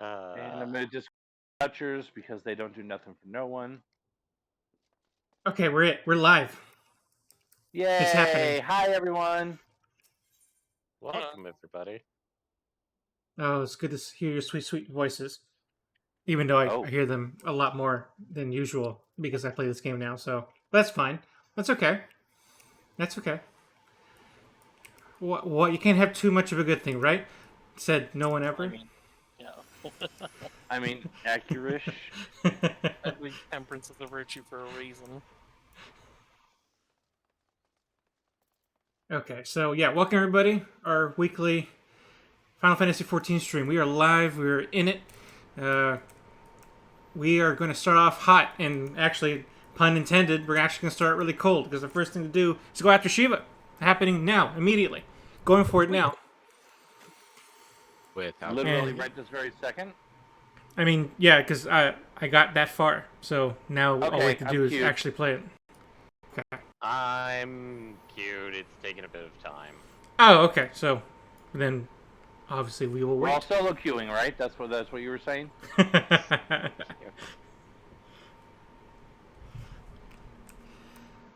And I'm gonna just vouchers because they don't do nothing for no one. Okay, we're live. It's happening. Yay! Hi everyone. Welcome, everybody. Oh, it's good to hear your sweet, sweet voices. Even though I hear them a lot more than usual because I play this game now, so that's fine. That's okay. That's okay. What? You can't have too much of a good thing, right? Said no one ever. I mean, accurate. I think temperance is a virtue for a reason. Okay, so yeah, welcome everybody. Our weekly Final Fantasy XIV stream. We are live. We're in it. We are going to start off hot, and actually, pun intended, we're actually going to start really cold because the first thing to do is go after Shiva. Happening now, immediately. Going for it now. Literally right this very second. I mean, yeah, because I got that far, so now all we have to do is actually play it. Okay. I'm cute. It's taking a bit of time. Oh, okay. So then, obviously, we will wait. We're all solo queuing, right? That's what you were saying.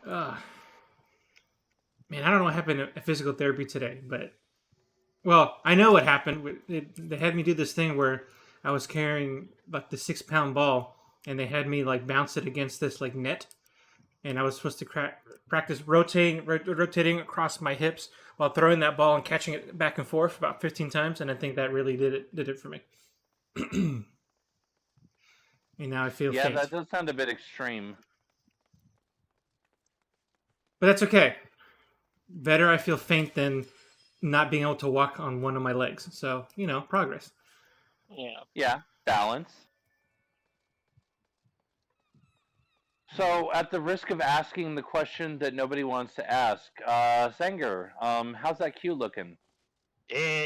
Man, I don't know what happened at physical therapy today, but well, I know what happened. They had me do this thing where I was carrying like the 6-pound ball, and they had me like bounce it against this like net, and I was supposed to practice rotating across my hips while throwing that ball and catching it back and forth about 15 times, and I think that really did it for me. And now I feel faint. That does sound a bit extreme. But that's okay. Better I feel faint than not being able to walk on one of my legs. So, progress. Yeah, balance. So, at the risk of asking the question that nobody wants to ask, Sanger, how's that queue looking? It's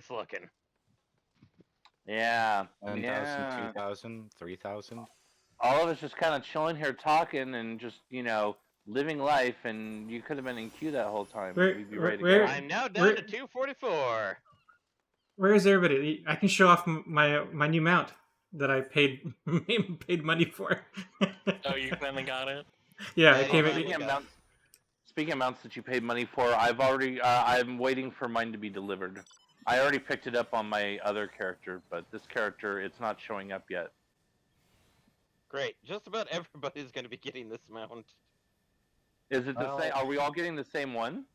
looking. Yeah. 1,000, 2,000, 3,000. All of us just kind of chilling here talking and just, living life, and you could have been in queue that whole time. We'd be ready to go. I'm now down to 244. Where is everybody? I can show off my new mount that I paid money for. Oh, you finally got it? Yeah, Speaking of mounts that you paid money for, I'm waiting for mine to be delivered. I already picked it up on my other character, but this character, it's not showing up yet. Great. Just about everybody's going to be getting this mount. Is it the same? Are we all getting the same one?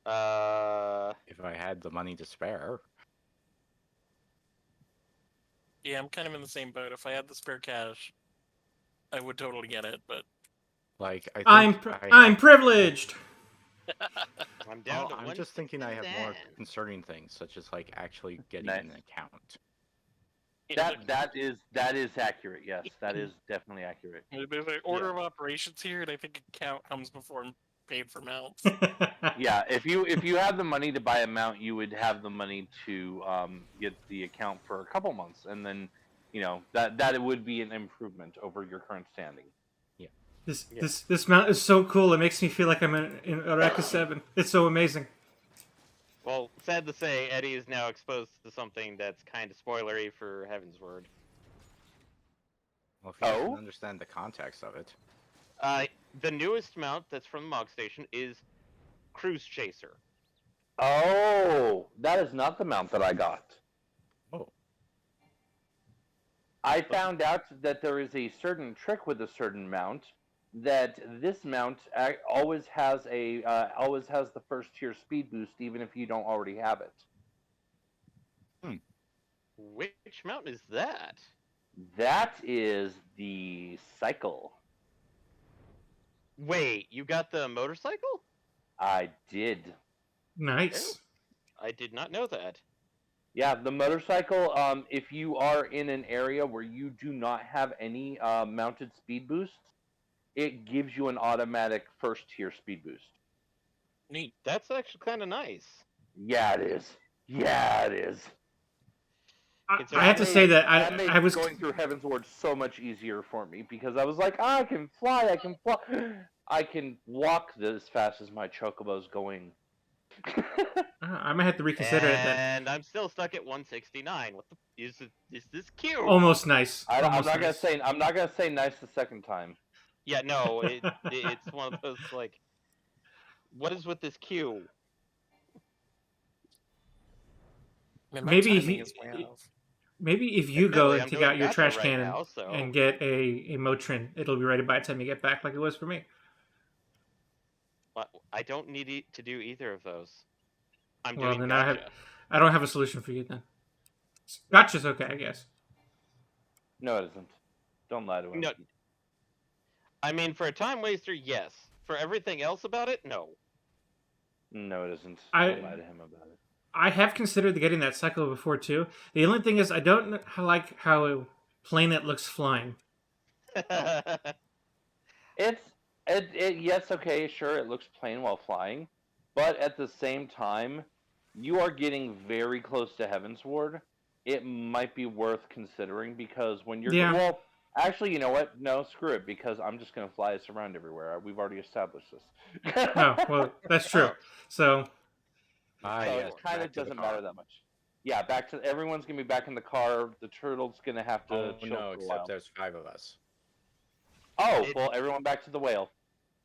If I had the money to spare. Yeah, I'm kind of in the same boat. If I had the spare cash, I would totally get it, but... Like, I'm privileged! I'm down to I'm just thinking I have more concerning things, such as, like, actually getting an account. That is accurate, yes. That is definitely accurate. There's an order of operations here, and I think account comes before paid for mounts. Yeah, if you have the money to buy a mount, you would have the money to get the account for a couple months, and then that it would be an improvement over your current standing. Yeah. This mount is so cool. It makes me feel like I'm in Araka 7. It's so amazing. Well, sad to say, Eddie is now exposed to something that's kind of spoilery for Heaven's Word. Well, if you can understand the context of it. The newest mount that's from the Mog Station is Cruise Chaser. Oh, that is not the mount that I got. Oh. I found out that there is a certain trick with a certain mount, that this mount always has the first tier speed boost, even if you don't already have it. Which mount is that? That is the cycle. Wait, you got the motorcycle? I did. Nice. I did not know that. Yeah, the motorcycle, if you are in an area where you do not have any mounted speed boosts, it gives you an automatic first tier speed boost. Neat. That's actually kind of nice. Yeah, it is. Yeah, it is. I have to say that I was going through Heaven's Ward so much easier for me because I was like, I can fly, I can walk as fast as my chocobo's going. I might have to reconsider it then. And I'm still stuck at 169. What the is this Q? Almost nice. I'm Almost not gonna nice. say I'm not gonna say nice the second time. Yeah, no, it's one of those like, what is with this Q? Man, my Maybe if timing you, is way off. maybe if you go Admittedly, and I'm take doing out your Bachelor trash right can now, so and get a Motrin, it'll be ready by the time you get back, like it was for me. I don't need to do either of those. I'm Well, doing then gotcha. I don't have a solution for you then. Gotcha's okay, I guess. No, it isn't. Don't lie to him. No, I mean for a time waster, yes. For everything else about it, no. No, it isn't. I- Don't lie to him about it. I have considered getting that cycle before too. The only thing is, I don't like how plain it looks flying. Yes, okay, sure, it looks plain while flying, but at the same time, you are getting very close to Heavensward. It might be worth considering because when you're Yeah. well, actually, you know what? No, screw it because I'm just gonna fly us around everywhere. We've already established this. Oh, well, that's true. Oh. So, Ah, So yes, it kind back of to the doesn't car. matter that much. Yeah, back to everyone's gonna be back in the car. The turtle's gonna have to Oh chill no, for a except while. there's 5 of us. Oh, It- well, everyone back to the whale.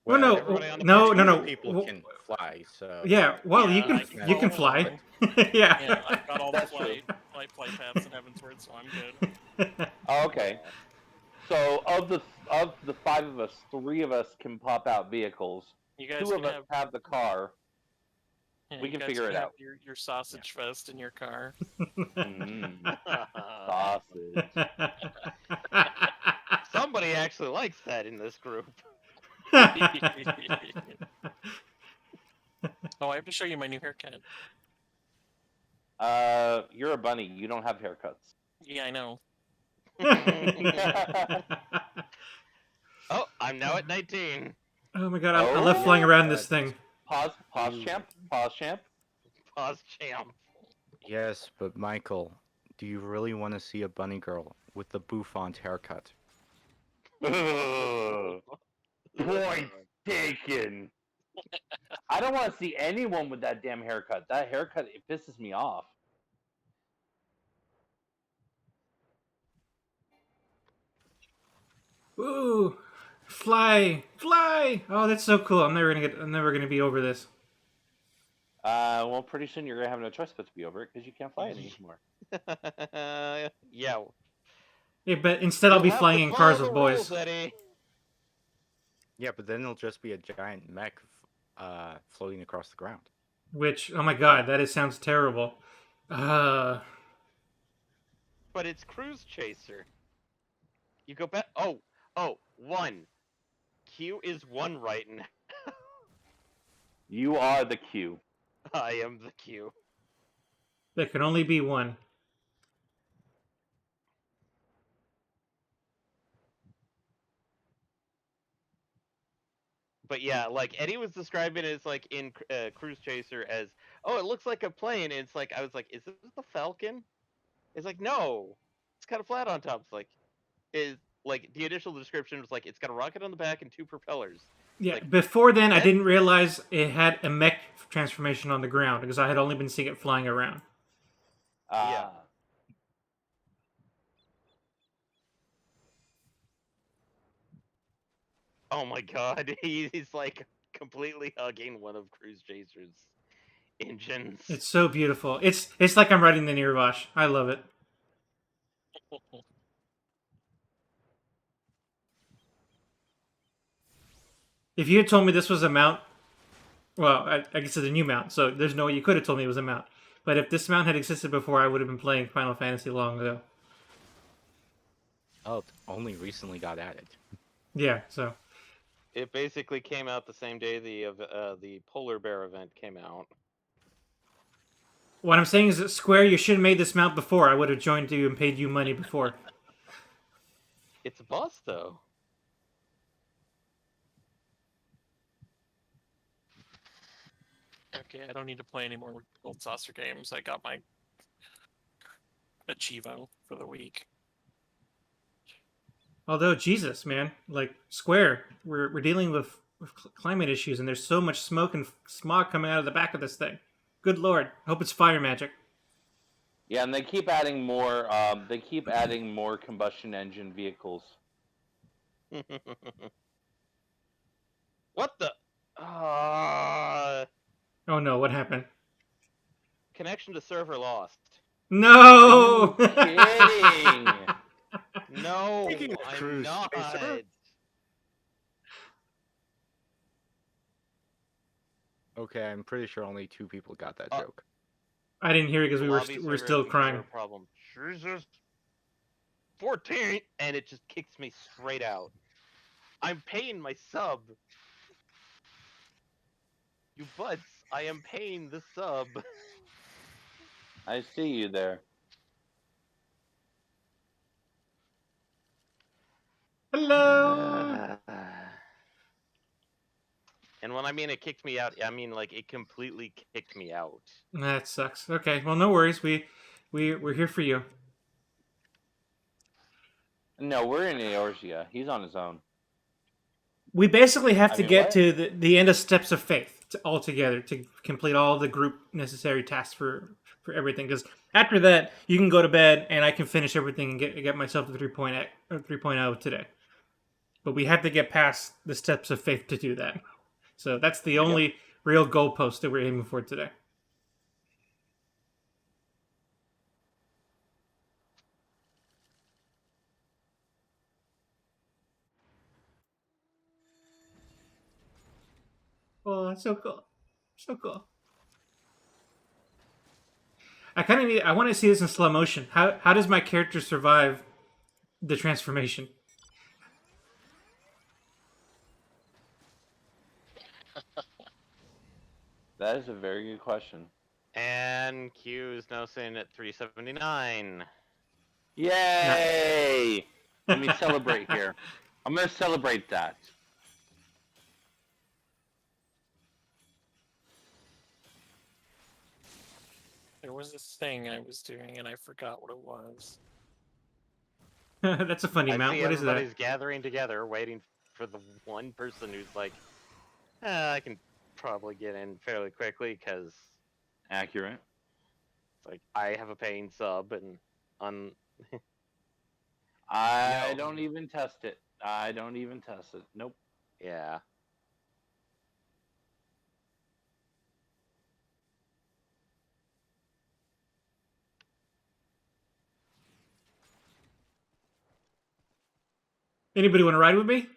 well, no, everybody on the no, party no, Two no. people Well, can fly, so yeah, well, Yeah, you can I can you can fly fly. along. Yeah. Yeah, I've got all the That's true. flight paths in Heavensward, so I'm good. Oh, okay. So of the 5 of us, 3 of us can pop out vehicles. You guys 2 can of us have the car. yeah, we you can guys figure it have out. Your sausage fest in your car. Mm, sausage. Somebody actually likes that in this group. Oh, I have to show you my new haircut. You're a bunny. You don't have haircuts. Yeah, I know. Oh, I'm now at 19. Oh my god, I love flying around this thing. Pause, champ. Pause, champ. Pause champ. yes, but Michael, do you really want to see a bunny girl with the bouffant haircut? Ugh. Point taken. I don't want to see anyone with that damn haircut. That haircut, it pisses me off. Ooh, fly, fly! Oh, that's so cool. I'm never gonna be over this. Well, pretty soon you're gonna have no choice but to be over it because you can't fly it anymore. Yeah. Yeah, but instead I'll be You'll have flying to in follow cars the with boys. rules, Eddie. Yeah, but then it'll just be a giant mech floating across the ground. Which, oh my god, sounds terrible. But it's Cruise Chaser. You go back. Oh, 1. Q is 1 right now. You are the Q. I am the Q. There can only be one. But yeah, like Eddie was describing it as like in Cruise Chaser as, oh, it looks like a plane. And it's like, I was like, is this the Falcon? It's like, no, it's kind of flat on top. It's like, is like the initial description was like, it's got a rocket on the back and 2 propellers. Yeah, Like, before then I that- didn't realize it had a mech transformation on the ground because I had only been seeing it flying around. Yeah. Oh my god, he's like completely hugging one of Cruise Chaser's engines. It's so beautiful. It's like I'm riding the Nirvash. I love it. If you had told me this was a mount, well, I guess it's a new mount, so there's no way you could have told me it was a mount. But if this mount had existed before, I would have been playing Final Fantasy long ago. Oh, it only recently got added. Yeah, so It basically came out the same day the polar bear event came out. what I'm saying is that Square, you should have made this mount before. I would have joined you and paid you money before. It's a boss though. Okay, I don't need to play any more Gold Saucer games. I got my Achievo for the week. Although Jesus, man, like Square, we're dealing with with climate issues, and there's so much smoke and smog coming out of the back of this thing. Good lord! I hope it's fire magic. Yeah, and they keep adding more. They keep adding more combustion engine vehicles. What the? Oh no! What happened? Connection to server lost. No! Are you kidding? No, Speaking of I'm Cruise not. Chaser. Okay, I'm pretty sure only 2 people got that joke. I didn't hear it because we were Lobby we were server still encounter crying. problem. Jesus. 14, and it just kicks me straight out. I'm paying my sub. You butts, I am paying the sub. I see you there. Hello. And when I mean it kicked me out, I mean like it completely kicked me out. That sucks. Okay, well, no worries. We're here for you. No, we're in Eorzea. He's on his own. We basically have I to mean, get what? to the end of Steps of Faith all together to complete all the group necessary tasks for everything. Because after that, you can go to bed and I can finish everything and get myself to 3.0 or 3.0 today. But we have to get past the Steps of Faith to do that. So that's the only real goalpost that we're aiming for today. Oh, that's so cool. So cool. I want to see this in slow motion. How does my character survive the transformation? That is a very good question. And Q is now sitting at 379. Yay! Let me celebrate here. I'm gonna celebrate that. There was this thing I was doing and I forgot what it was. That's a funny I mount. see What is that? everybody's gathering together, waiting for the one person who's like, I can probably get in fairly quickly because Accurate. it's like I have a paying sub and on. I No. don't even test it. I don't even test it. Nope. Yeah. Anybody want to ride with me?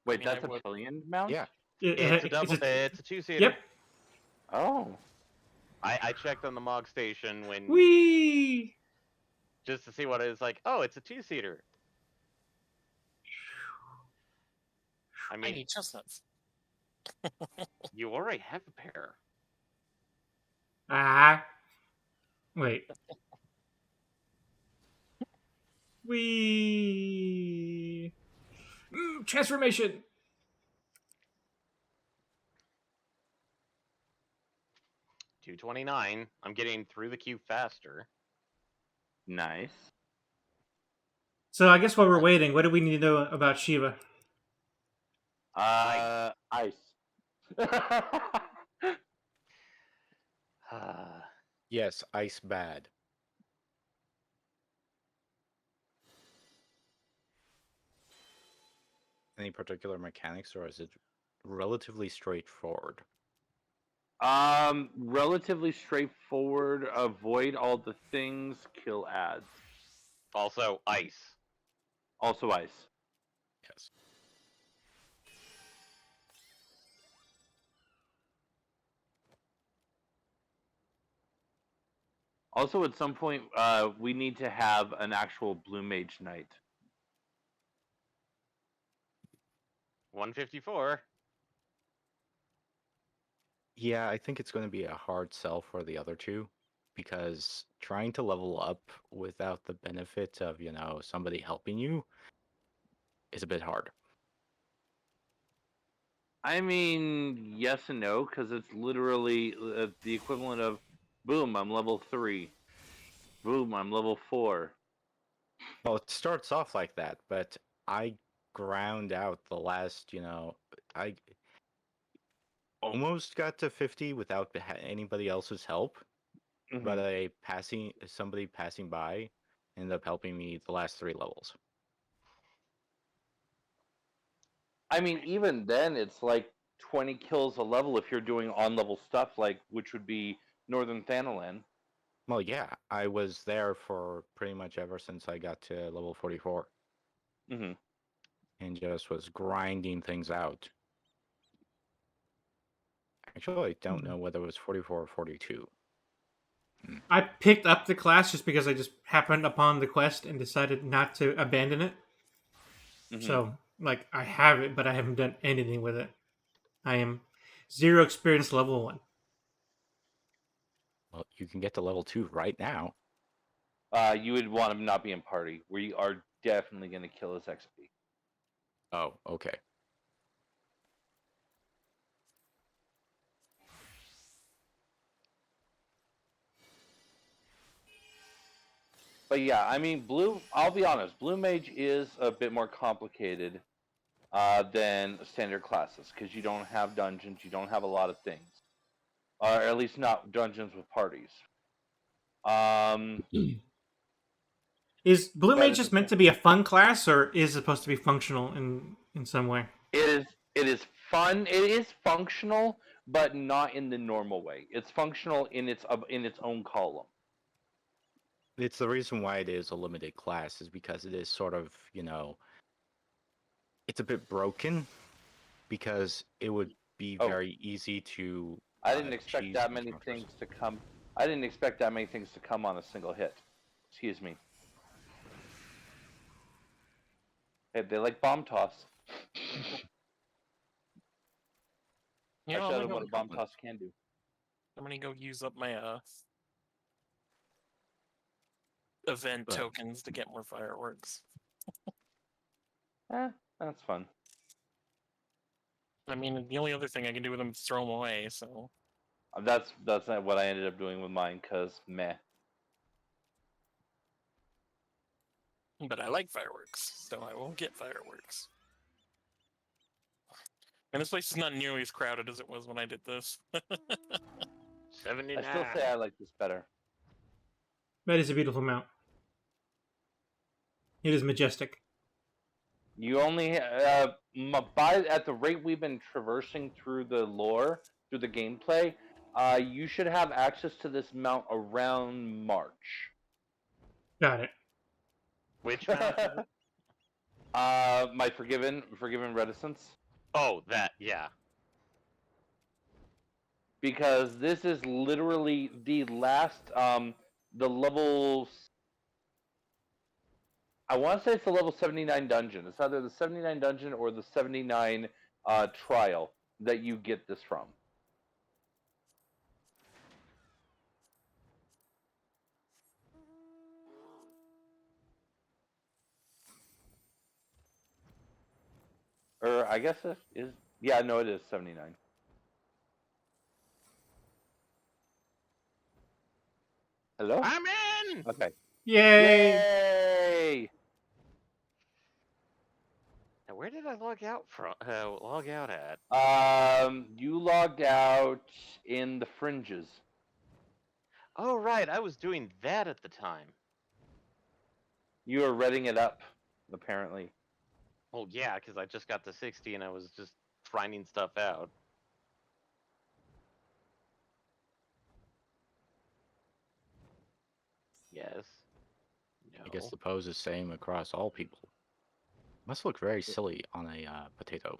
Wait, mean, I that's a would- pillion mount? Yeah. It's a double. It's a two-seater. Yep. Oh. I checked on the Mog station when Whee! just to see what it is like. Oh, it's a two-seater. I I mean, need chestnuts. you already have a pair. Ah. Wait. Whee! Transformation. 229. I'm getting through the queue faster. Nice. So I guess while we're waiting, what do we need to know about Shiva? Ice. Yes, ice bad. Any particular mechanics, or is it relatively straightforward? Relatively straightforward. Avoid all the things. Kill ads. Also, ice. Also ice. Yes. Also, at some point, we need to have an actual Blue Mage night. 154. Yeah, I think it's going to be a hard sell for the other two, because trying to level up without the benefit of, somebody helping you is a bit hard. I mean, yes and no, because it's literally the equivalent of, boom, I'm level 3. Boom, I'm level 4. Well, it starts off like that, but I ground out the last, I almost got to 50 without anybody else's help, but somebody passing by ended up helping me the last 3 levels. I mean, even then, it's like 20 kills a level if you're doing on-level stuff, like which would be Northern Thanalan. Well, yeah, I was there for pretty much ever since I got to level 44 Mm-hmm. and just was grinding things out. Actually, I don't know whether it was 44 or 42. I picked up the class just because I just happened upon the quest and decided not to abandon it. Mm-hmm. So, like, I have it, but I haven't done anything with it. I am 0 experience level 1. Well, you can get to level 2 right now. You would want him not be in party. We are definitely going to kill his XP. Oh, okay. But yeah, I mean, blue. I'll be honest. Blue mage is a bit more complicated than standard classes because you don't have dungeons. You don't have a lot of things, or at least not dungeons with parties. Is Blue But Mage at the just meant same, to be a fun class, or is it supposed to be functional in some way? it is fun. It is functional, but not in the normal way. It's functional in its own column. It's the reason why it is a limited class is because it is sort of, it's a bit broken because it would be Oh, very easy to I didn't expect cheese that many encounters. things to come. I didn't expect that many things to come on a single hit. Excuse me. Hey, they like bomb toss. You I know, I'm showed gonna them go. what a bomb toss can do. I'm gonna go use up my event But- tokens to get more fireworks. That's fun. I mean, the only other thing I can do with them is throw them away. So That's not what I ended up doing with mine, cause meh. but I like fireworks, so I will get fireworks. And this place is not nearly as crowded as it was when I did this. 79. I still say I like this better. That is a beautiful mount. It is majestic. You only by at the rate we've been traversing through the lore, through the gameplay, you should have access to this mount around March. Got it. Which mount? is it? My forgiven reticence, Oh, that, yeah. because this is literally the last the level. I want to say it's the level 79 dungeon. It's either the 79 dungeon or the 79 trial that you get this from. Or I guess it is. Yeah, no, it is 79. Hello? I'm in! Okay. Yay! Yay! Now, where did I log out from? Log out at? You logged out in the fringes. Oh, right. I was doing that at the time. You were reading it up, apparently. Well, yeah, because I just got to 60 and I was just grinding stuff out. Yes. No. I guess the pose is same across all people. Must look very silly on a potato.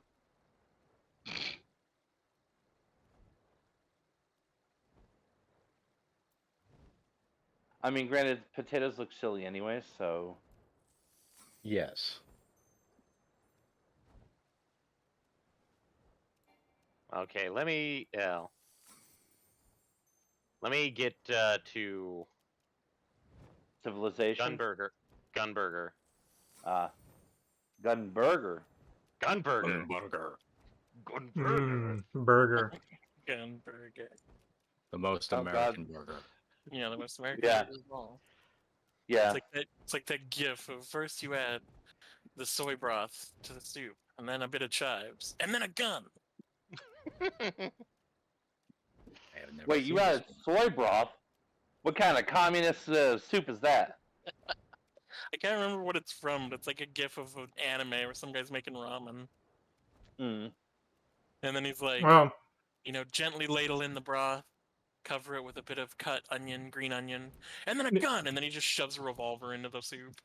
I mean, granted, potatoes look silly anyway, so. Yes. Okay, let me get to Civilization? Gunburger. Gunburger. Gunburger. Gunburger. Gunburger. Burger. Gun burger. The most Oh, American burger. Yeah, the most American Yeah. burger of all. Yeah. It's like that. It's like that GIF of first you add the soy broth to the soup, and then a bit of chives, and then a gun. I have never Wait, you seen got this soy broth? What kind of communist soup is that? I can't remember what it's from, but it's like a gif of an anime where some guy's making ramen, Hmm. and then he's like, Well, gently ladle in the broth, cover it with a bit of cut onion, green onion, and then a gun, and then he just shoves a revolver into the soup.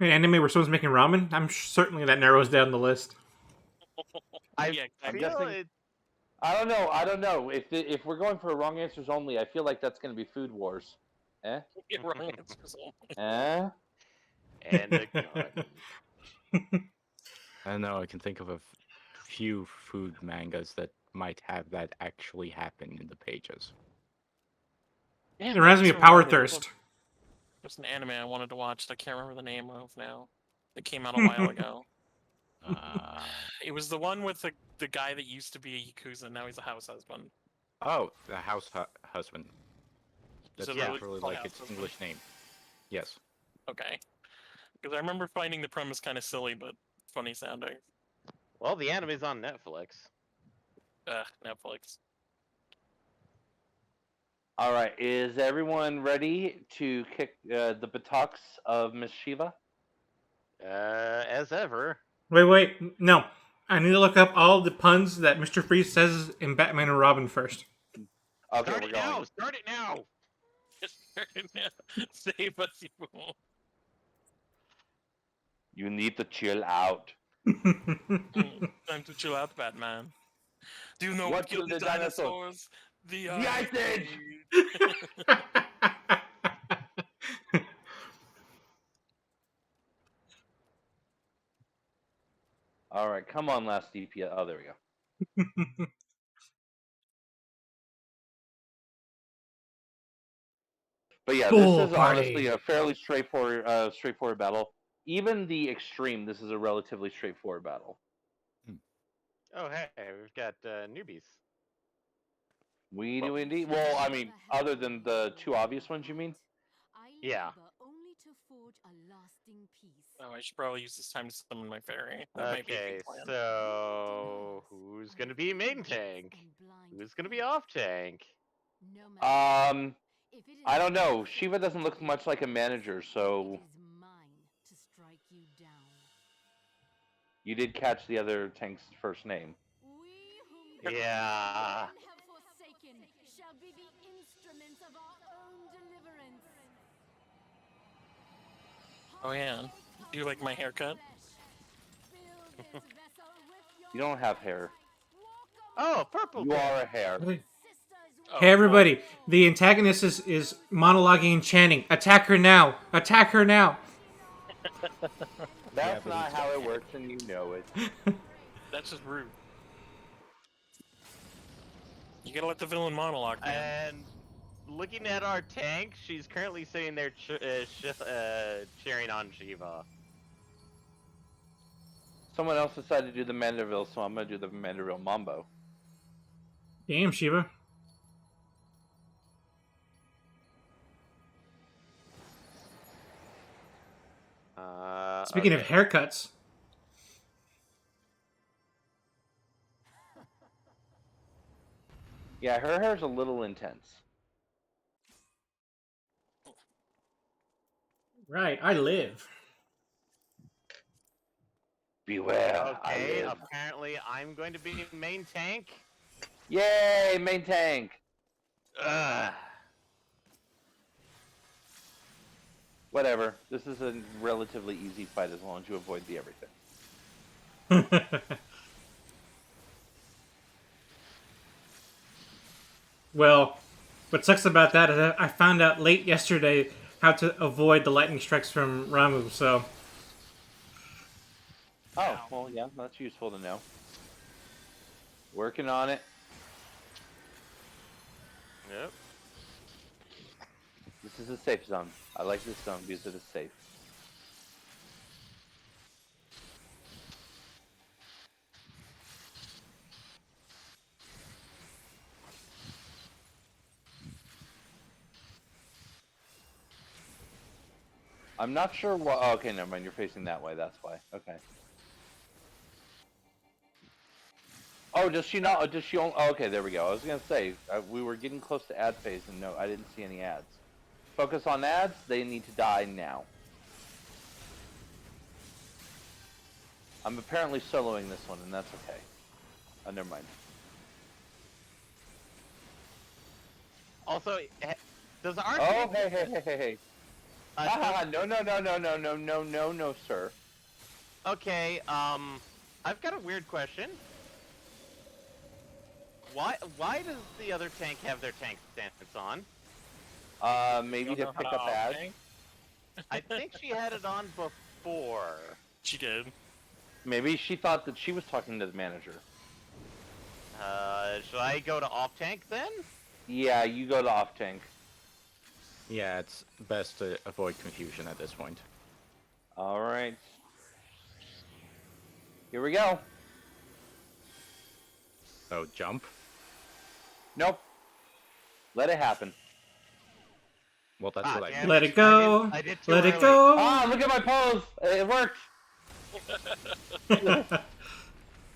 an anime where someone's making ramen. Certainly that narrows down the list. I Yeah, I'm exactly. feel guessing- it. I don't know. If we're going for wrong answers only, I feel like that's going to be Food Wars. Eh? Get wrong answers only. Eh? And a gun. I don't know. I can think of a few food mangas that might have that actually happen in the pages. Yeah, It reminds me of that's Power reminded me of Thirst. There's an anime I wanted to watch that I can't remember the name of now. It came out a while ago. It was the one with the guy that used to be a Yakuza, now he's a house husband. Oh, the house husband. Is That's it not really really called like House its Husband? English name. Yes. Okay. Because I remember finding the premise kind of silly, but funny sounding. Well, the anime's on Netflix. Netflix. All right. Is everyone ready to kick the buttocks of Miss Shiva? As ever. Wait, no. I need to look up all the puns that Mr. Freeze says in Batman and Robin first. Okay, Start we're it going. now! Start it now! Save us, you fool. You need to chill out. Time to chill out, Batman. Do you know what What killed killed the the dinosaurs? dinosaurs? The The Ice Age! All right, come on, last DPS. Oh, there we go. But yeah, Pool this is party. honestly a fairly straightforward battle. Even the extreme, this is a relatively straightforward battle. Oh, hey, we've got newbies. We Well- do indeed. Well, I mean, other than the two obvious ones, you mean? Yeah. Oh, I should probably use this time to summon my fairy. That might be a Okay, good plan. so who's gonna be main tank? Who's gonna be off tank? I don't know. Shiva doesn't look much like a manager, so you did catch the other tank's first name. Yeah. Oh yeah. Do you like my haircut? You don't have hair. Oh, purple You tank. are a hair. Oh, Hey everybody, the antagonist is monologuing and chanting, "Attack her now! Attack her now!" That's but not it's how got it hair. works, and you know it. that's just rude. You gotta let the villain monologue, man. And looking at our tank, she's currently sitting there cheering on Shiva. Someone else decided to do the Manderville, so I'm gonna do the Manderville Mambo. Damn, Shiva. Speaking of Okay. haircuts, Yeah, her hair's a little intense. right? I live. Beware, I Okay, live. apparently I'm going to be main tank. Yay, main tank! Ugh. Whatever. This is a relatively easy fight as long as you avoid the everything. Well, what sucks about that is I found out late yesterday how to avoid the lightning strikes from Ramu. So Oh, well, yeah, that's useful to know. Working on it. Yep. This is a safe zone. I like this zone because it is safe. I'm not sure what. Oh, okay, never mind. You're facing that way. That's why. Okay. Oh, does she not? Does she only? Oh, okay, there we go. I was gonna say we were getting close to ad phase, and no, I didn't see any ads. Focus on ads. They need to die now. I'm apparently soloing this one, and that's okay. Oh, never mind. Also, does our Oh, tank- hey. uh, Ah, no, sir. okay, I've got a weird question. Why does the other tank have their tank stance on? Maybe You to don't know pick how up to ads. tank? I think she had it on before. She did. Maybe she thought that she was talking to the manager. Should I go to off tank then? Yeah, you go to off tank. Yeah, it's best to avoid confusion at this point. All right. Here we go. So jump. Nope. Let it happen. Well, that's what I damn meant. Let it go. I did too Let it early. go. Ah, look at my pose. It worked.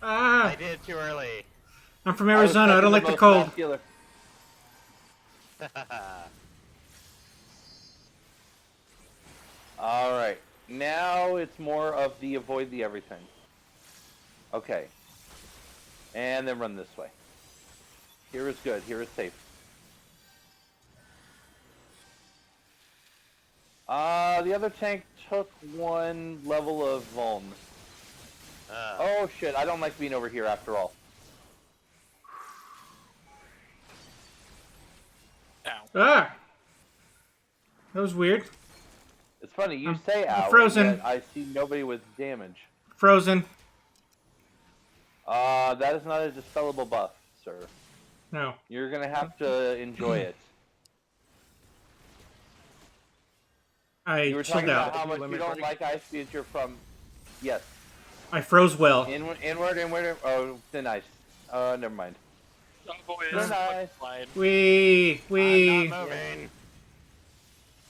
Ah, I did it too early. I'm from I was Arizona. I stuck don't in like the most cold. muscular. All right. Now it's more of the avoid the everything. Okay. And then run this way. Here is good. Here is safe. The other tank took one level of vuln. Oh shit, I don't like being over here after all. Ow. Ah, that was weird. It's funny, you I'm- say I'm ow, frozen. and yet I see nobody with damage. Frozen. That is not a dispellable buff, sir. No. You're gonna have to enjoy it. I You were chilled talking about out. how much you Limit don't break. like ice because you're from... Yes. I froze well. Inward. Oh, thin ice. Never mind. Oh boy, Thin this ice. slide. We. I'm not moving.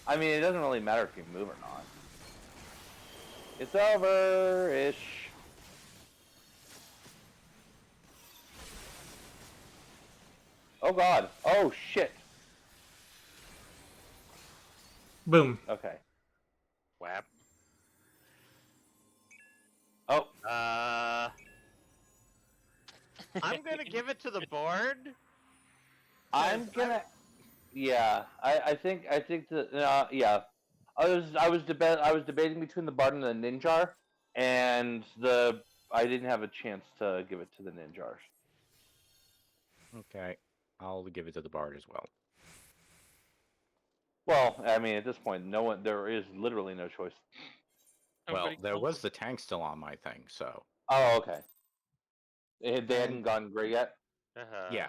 I mean, it doesn't really matter if you move or not. It's over-ish. Oh god. Oh shit. Boom. Okay. Whap. Oh. I'm gonna give it to the board. I'm gonna... Yeah. I think that... yeah. I was debating between the Bard and the Ninjar, and I didn't have a chance to give it to the Ninjars. Okay, I'll give it to the bard as well. Well, I mean, at this point, there is literally no choice. Well, Nobody there killed was him. the tank still on my thing, so Oh, okay. They And- hadn't gone gray yet? Yeah.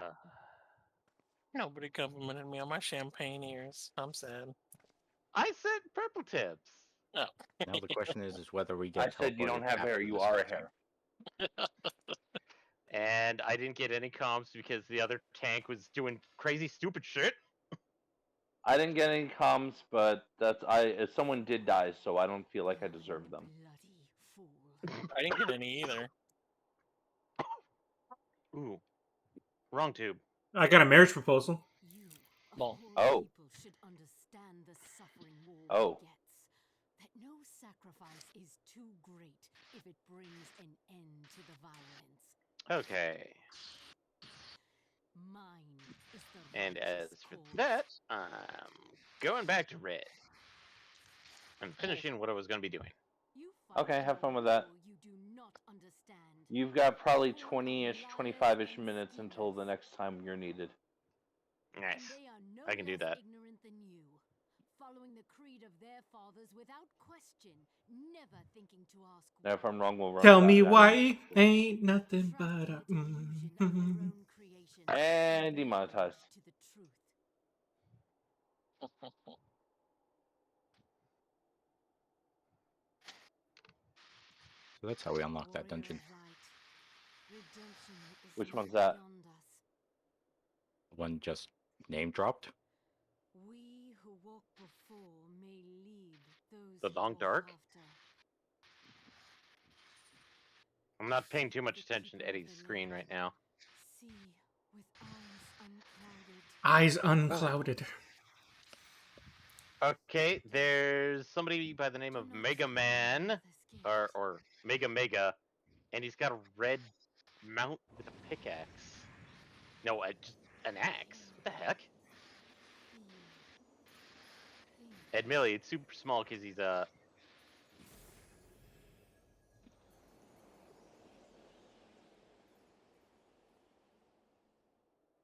Nobody complimented me on my champagne ears. I'm sad. I said purple tips. Oh. now the question is whether we I get said you don't teleported have hair, after you this are a whole thing. hair. And I didn't get any comps because the other tank was doing crazy stupid shit. I didn't get any comms, but someone did die, so I don't feel like I deserve them. I didn't get any either. Ooh. Wrong tube. I got a marriage proposal. Well, oh. Should understand the suffering war Oh. begets. That no sacrifice is too great if it brings an end to the violence. Okay. Mine is the And as righteous for cause. that, I'm going back to red. I'm finishing what I was going to be doing. You fight Okay, in have a fun with that. war you do not understand. You've got probably 20-ish, 25-ish minutes until the next time you're needed. And Nice. they are no I can do less that. ignorant than you, following the creed of their fathers without question, never thinking to ask Now, if I'm wrong, we'll run Tell that me down. why ain't nothing but Trapped a. in the delusion of their own creation, And blind demonetized. to the truth. So that's how we unlock that Warrior dungeon. of light, redemption is Which yet one's that? beyond us. One just name dropped. We who walk before may lead those The you long are dark? after. I'm not paying too much The attention to people of Eddie's the screen right now. See with eyes unclouded. Eyes unclouded. Okay, there's somebody by the name Do of not Mega follow Man, this gate. or Mega, and he's got a red mount with a pickaxe. No, just an axe. What the heck? Feel. Think. Admittedly, it's super small because he's a.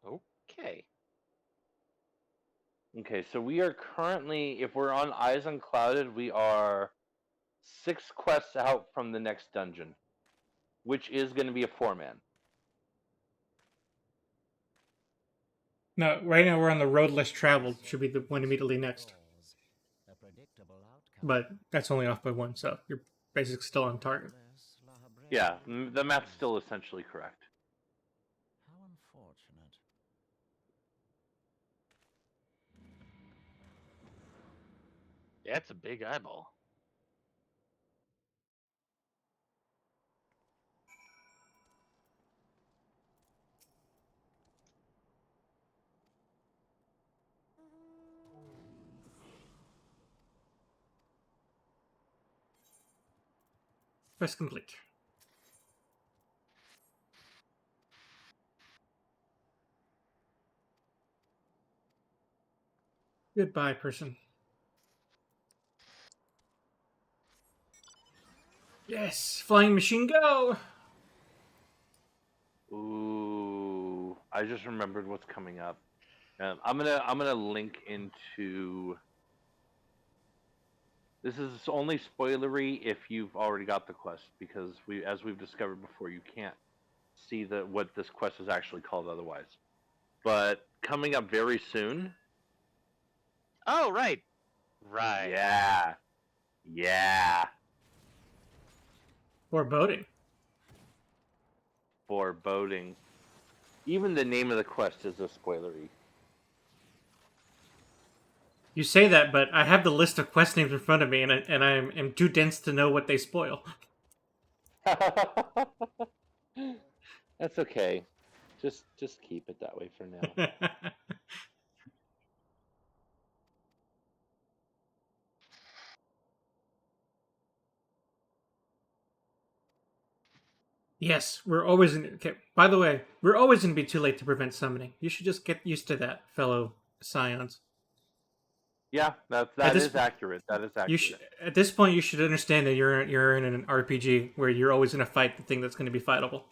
Okay. Okay, so we are currently, if we're on Eyes Unclouded, we are 6 quests out from the next dungeon, which is going to be a 4-man. No, right now we're on the road less traveled. Should be the one immediately next. But that's only off by 1, so you're basically still on target. Yeah, the map's still essentially correct. How unfortunate. Yeah, it's a big eyeball. Quest complete. Goodbye, person. Yes, flying machine, go! Ooh, I just remembered what's coming up. I'm gonna link into. This is only spoilery if you've already got the quest, because as we've discovered before, you can't see what this quest is actually called otherwise. But coming up very soon. Oh, right. Right. Yeah. Foreboding. Foreboding. Even the name of the quest is a spoilery. You say that, but I have the list of quest names in front of me, and I am too dense to know what they spoil. That's okay. Just keep it that way for now. Yes, we're always in. Okay, by the way, we're always going to be too late to prevent summoning. You should just get used to that, fellow scions. Yeah, that At this is accurate. That is you accurate. at this point you should understand that you're in an RPG where you're always going to fight the thing that's going to be fightable.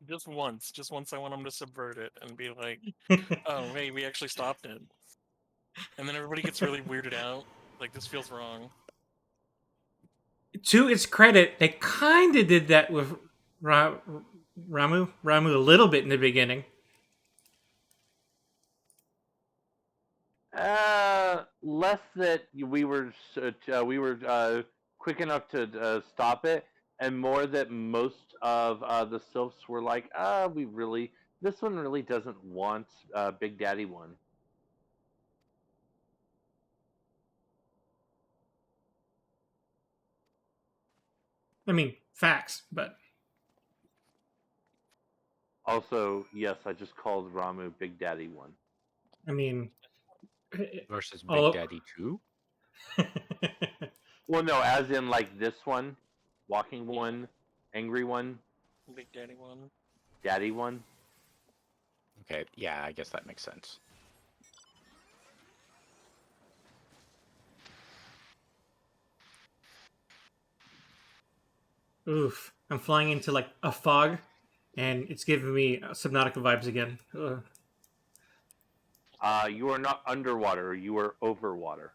Just once I want them to subvert it and be like, oh, hey, we actually stopped it. And then everybody gets really weirded out. Like, this feels wrong. To its credit, they kind of did that with Ramu a little bit in the beginning. Less that we were quick enough to stop it, and more that most of the sylphs were like, this one really doesn't want Big Daddy one. I mean, facts, but Also, yes, I just called Ramu Big Daddy one. I mean, Versus Big all Daddy 2? Well, no, as in like this one, walking one, angry one, Big Daddy one. daddy one. Okay, yeah, I guess that makes sense. Oof, I'm flying into like a fog, and it's giving me Subnautica vibes again. Ugh. You are not underwater. You are over water.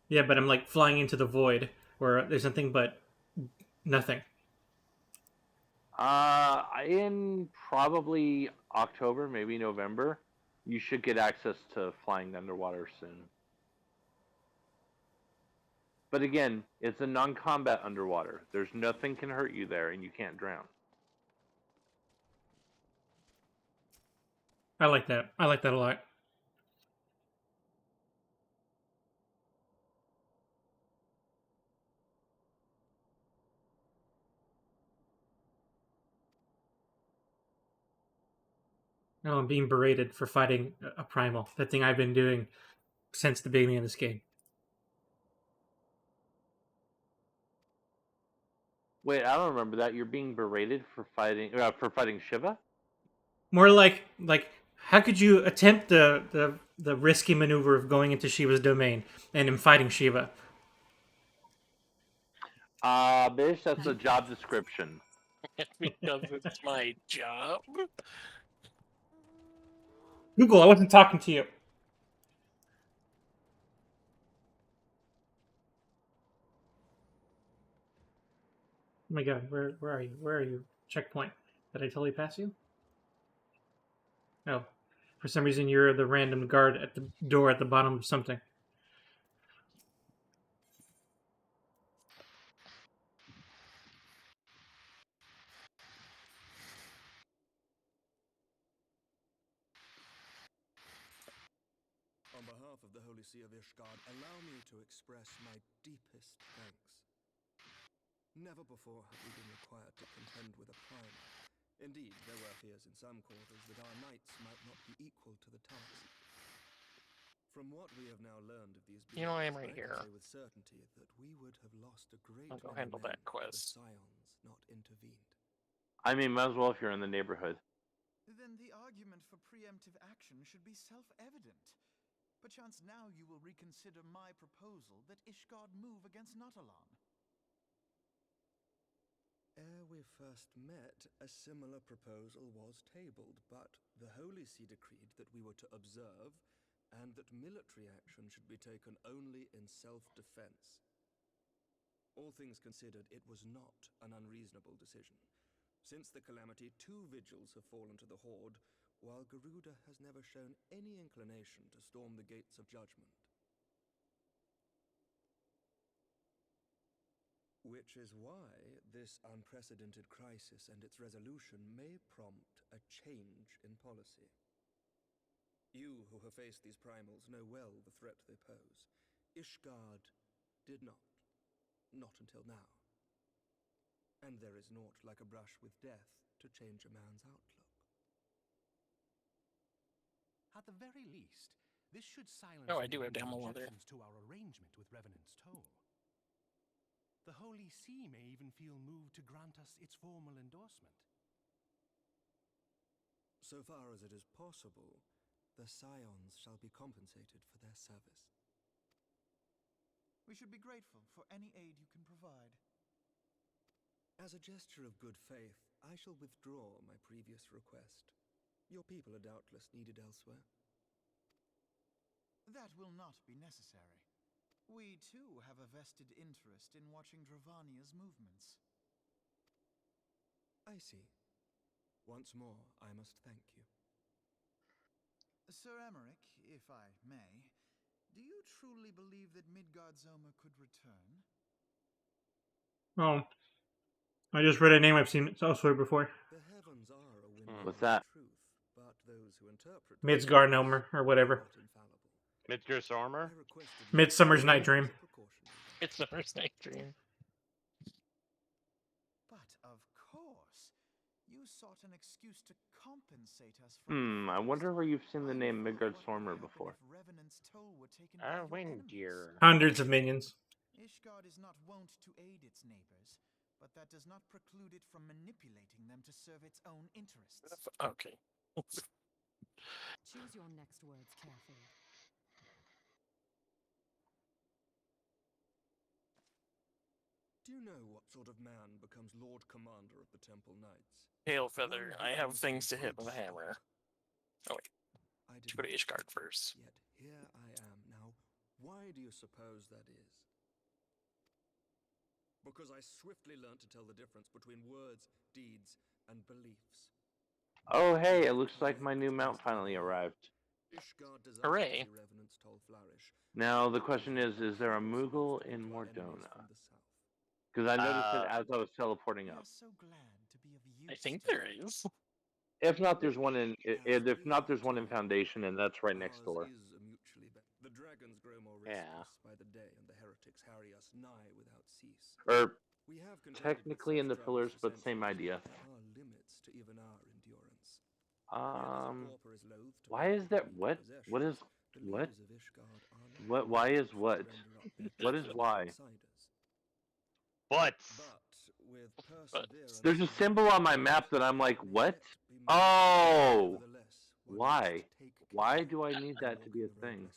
Yeah, but I'm like flying into the void where there's nothing but nothing. In probably October, maybe November, you should get access to flying underwater soon. But again, it's a non-combat underwater. There's nothing can hurt you there, and you can't drown. I like that. I like that a lot. Oh, I'm being berated for fighting a primal. That thing I've been doing since the beginning of this game. Wait, I don't remember that. You're being berated for fighting Shiva. More like how could you attempt the risky maneuver of going into Shiva's domain and in fighting Shiva? Bitch, that's the job description. Because it's my job. Google, I wasn't talking to you. Oh my god, where are you? Where are you? Checkpoint. Did I totally pass you? No. For some reason you're the random guard at the door at the bottom of something. On behalf of the Holy See of Ishgard, allow me to express my deepest thanks. Never before have we been required to contend with a primal. Indeed, there were fears in some quarters that our knights might not be equal to the task. From what we have now learned of these beings, You know, I am right can here. say with certainty that we would have lost a great I'll go many handle men that had the quest. scions not intervened. I mean, might as well if you're in the neighborhood. Then the argument for preemptive action should be self-evident. Perchance now you will reconsider my proposal that Ishgard move against Natalan. Ere we first met, a similar proposal was tabled, but the Holy See decreed that we were to observe, and that military action should be taken only in self-defense. All things considered, it was not an unreasonable decision. Since the calamity, 2 vigils have fallen to the Horde, while Garuda has never shown any inclination to storm the gates of judgment. Which is why this unprecedented crisis and its resolution may prompt a change in policy. You who have faced these primals know well the threat they pose. Ishgard did not. Not until now. And there is naught like a brush with death to change a man's outlook. At the very least, this should silence Oh, I do have any Demo Weather. objections to our arrangement with Revenant's Toll. The Holy See may even feel moved to grant us its formal endorsement. So far as it is possible, the scions shall be compensated for their service. We should be grateful for any aid you can provide. As a gesture of good faith, I shall withdraw my previous request. Your people are doubtless needed elsewhere. That will not be necessary. We, too, have a vested interest in watching Dravania's movements. I see. Once more, I must thank you. Sir Emmerich, if I may, do you truly believe that Midgard-Zoma could return? Oh. I just read a name I've seen elsewhere before. The heavens are a window What's of that? truth, but those who interpret Midgard Nomer, or whatever. are not infallible. Mr. Stormer? I requested Midsummer's Night Dream. It's the first night dream. But of course, you sought an excuse to compensate us for I wonder where you've seen the I'm name far Midgard what would Stormer happen before. if Revenant's Toll were taken by your enemies. Hundreds of minions. Ishgard is not wont to aid its neighbors, but that does not preclude it from manipulating them to serve its own interests. Okay. Choose your next words carefully. Do you know what sort of man becomes Lord Commander of the Temple Knights? Hail One Feather, who I have owns things to a hit good with a hammer. stock. Oh wait, I should go to did not. Ishgard first. Yet here I am now. Why do you suppose that is? Because I swiftly learned to tell the difference between words, deeds, and beliefs. Oh, hey, it looks like my new mount finally arrived. Ishgard desires Hooray. to see Revenant's Toll flourish. Now, the question is there a Moogle in Mordona? Because I noticed it as I was teleporting We up. are so glad to be of use I think to there you. is. If not, there's one in. If not, there's one in Foundation, and that's right next door. Ours is a mutually the dragons grow more Yeah. restless by the day, and the heretics harry us nigh without cease. Or We have contended with technically in the self-travel Pillars, for but same centuries, idea. but there are limits to even our endurance. Yet as a pauper is loath to Why is that? What? What is? the What? leaders of Ishgard are not What? Why is reluctant to what? render up their What is kingdom to why? outsiders. Butts. But with perseverance, There's a and symbol on my map that I'm like, what? Oh, why? Why do I need that to be a thing?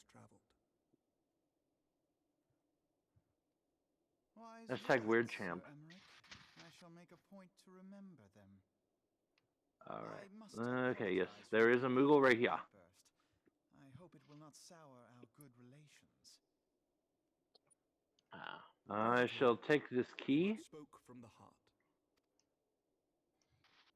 Wise Hashtag words, weird Sir champ. Emmerich. I shall make a point to remember them. All I right. must Okay. Yes, apologize there for is a the Moogle right here. outburst. I hope it will not sour our good relations. I shall take this key. Spoke from the heart.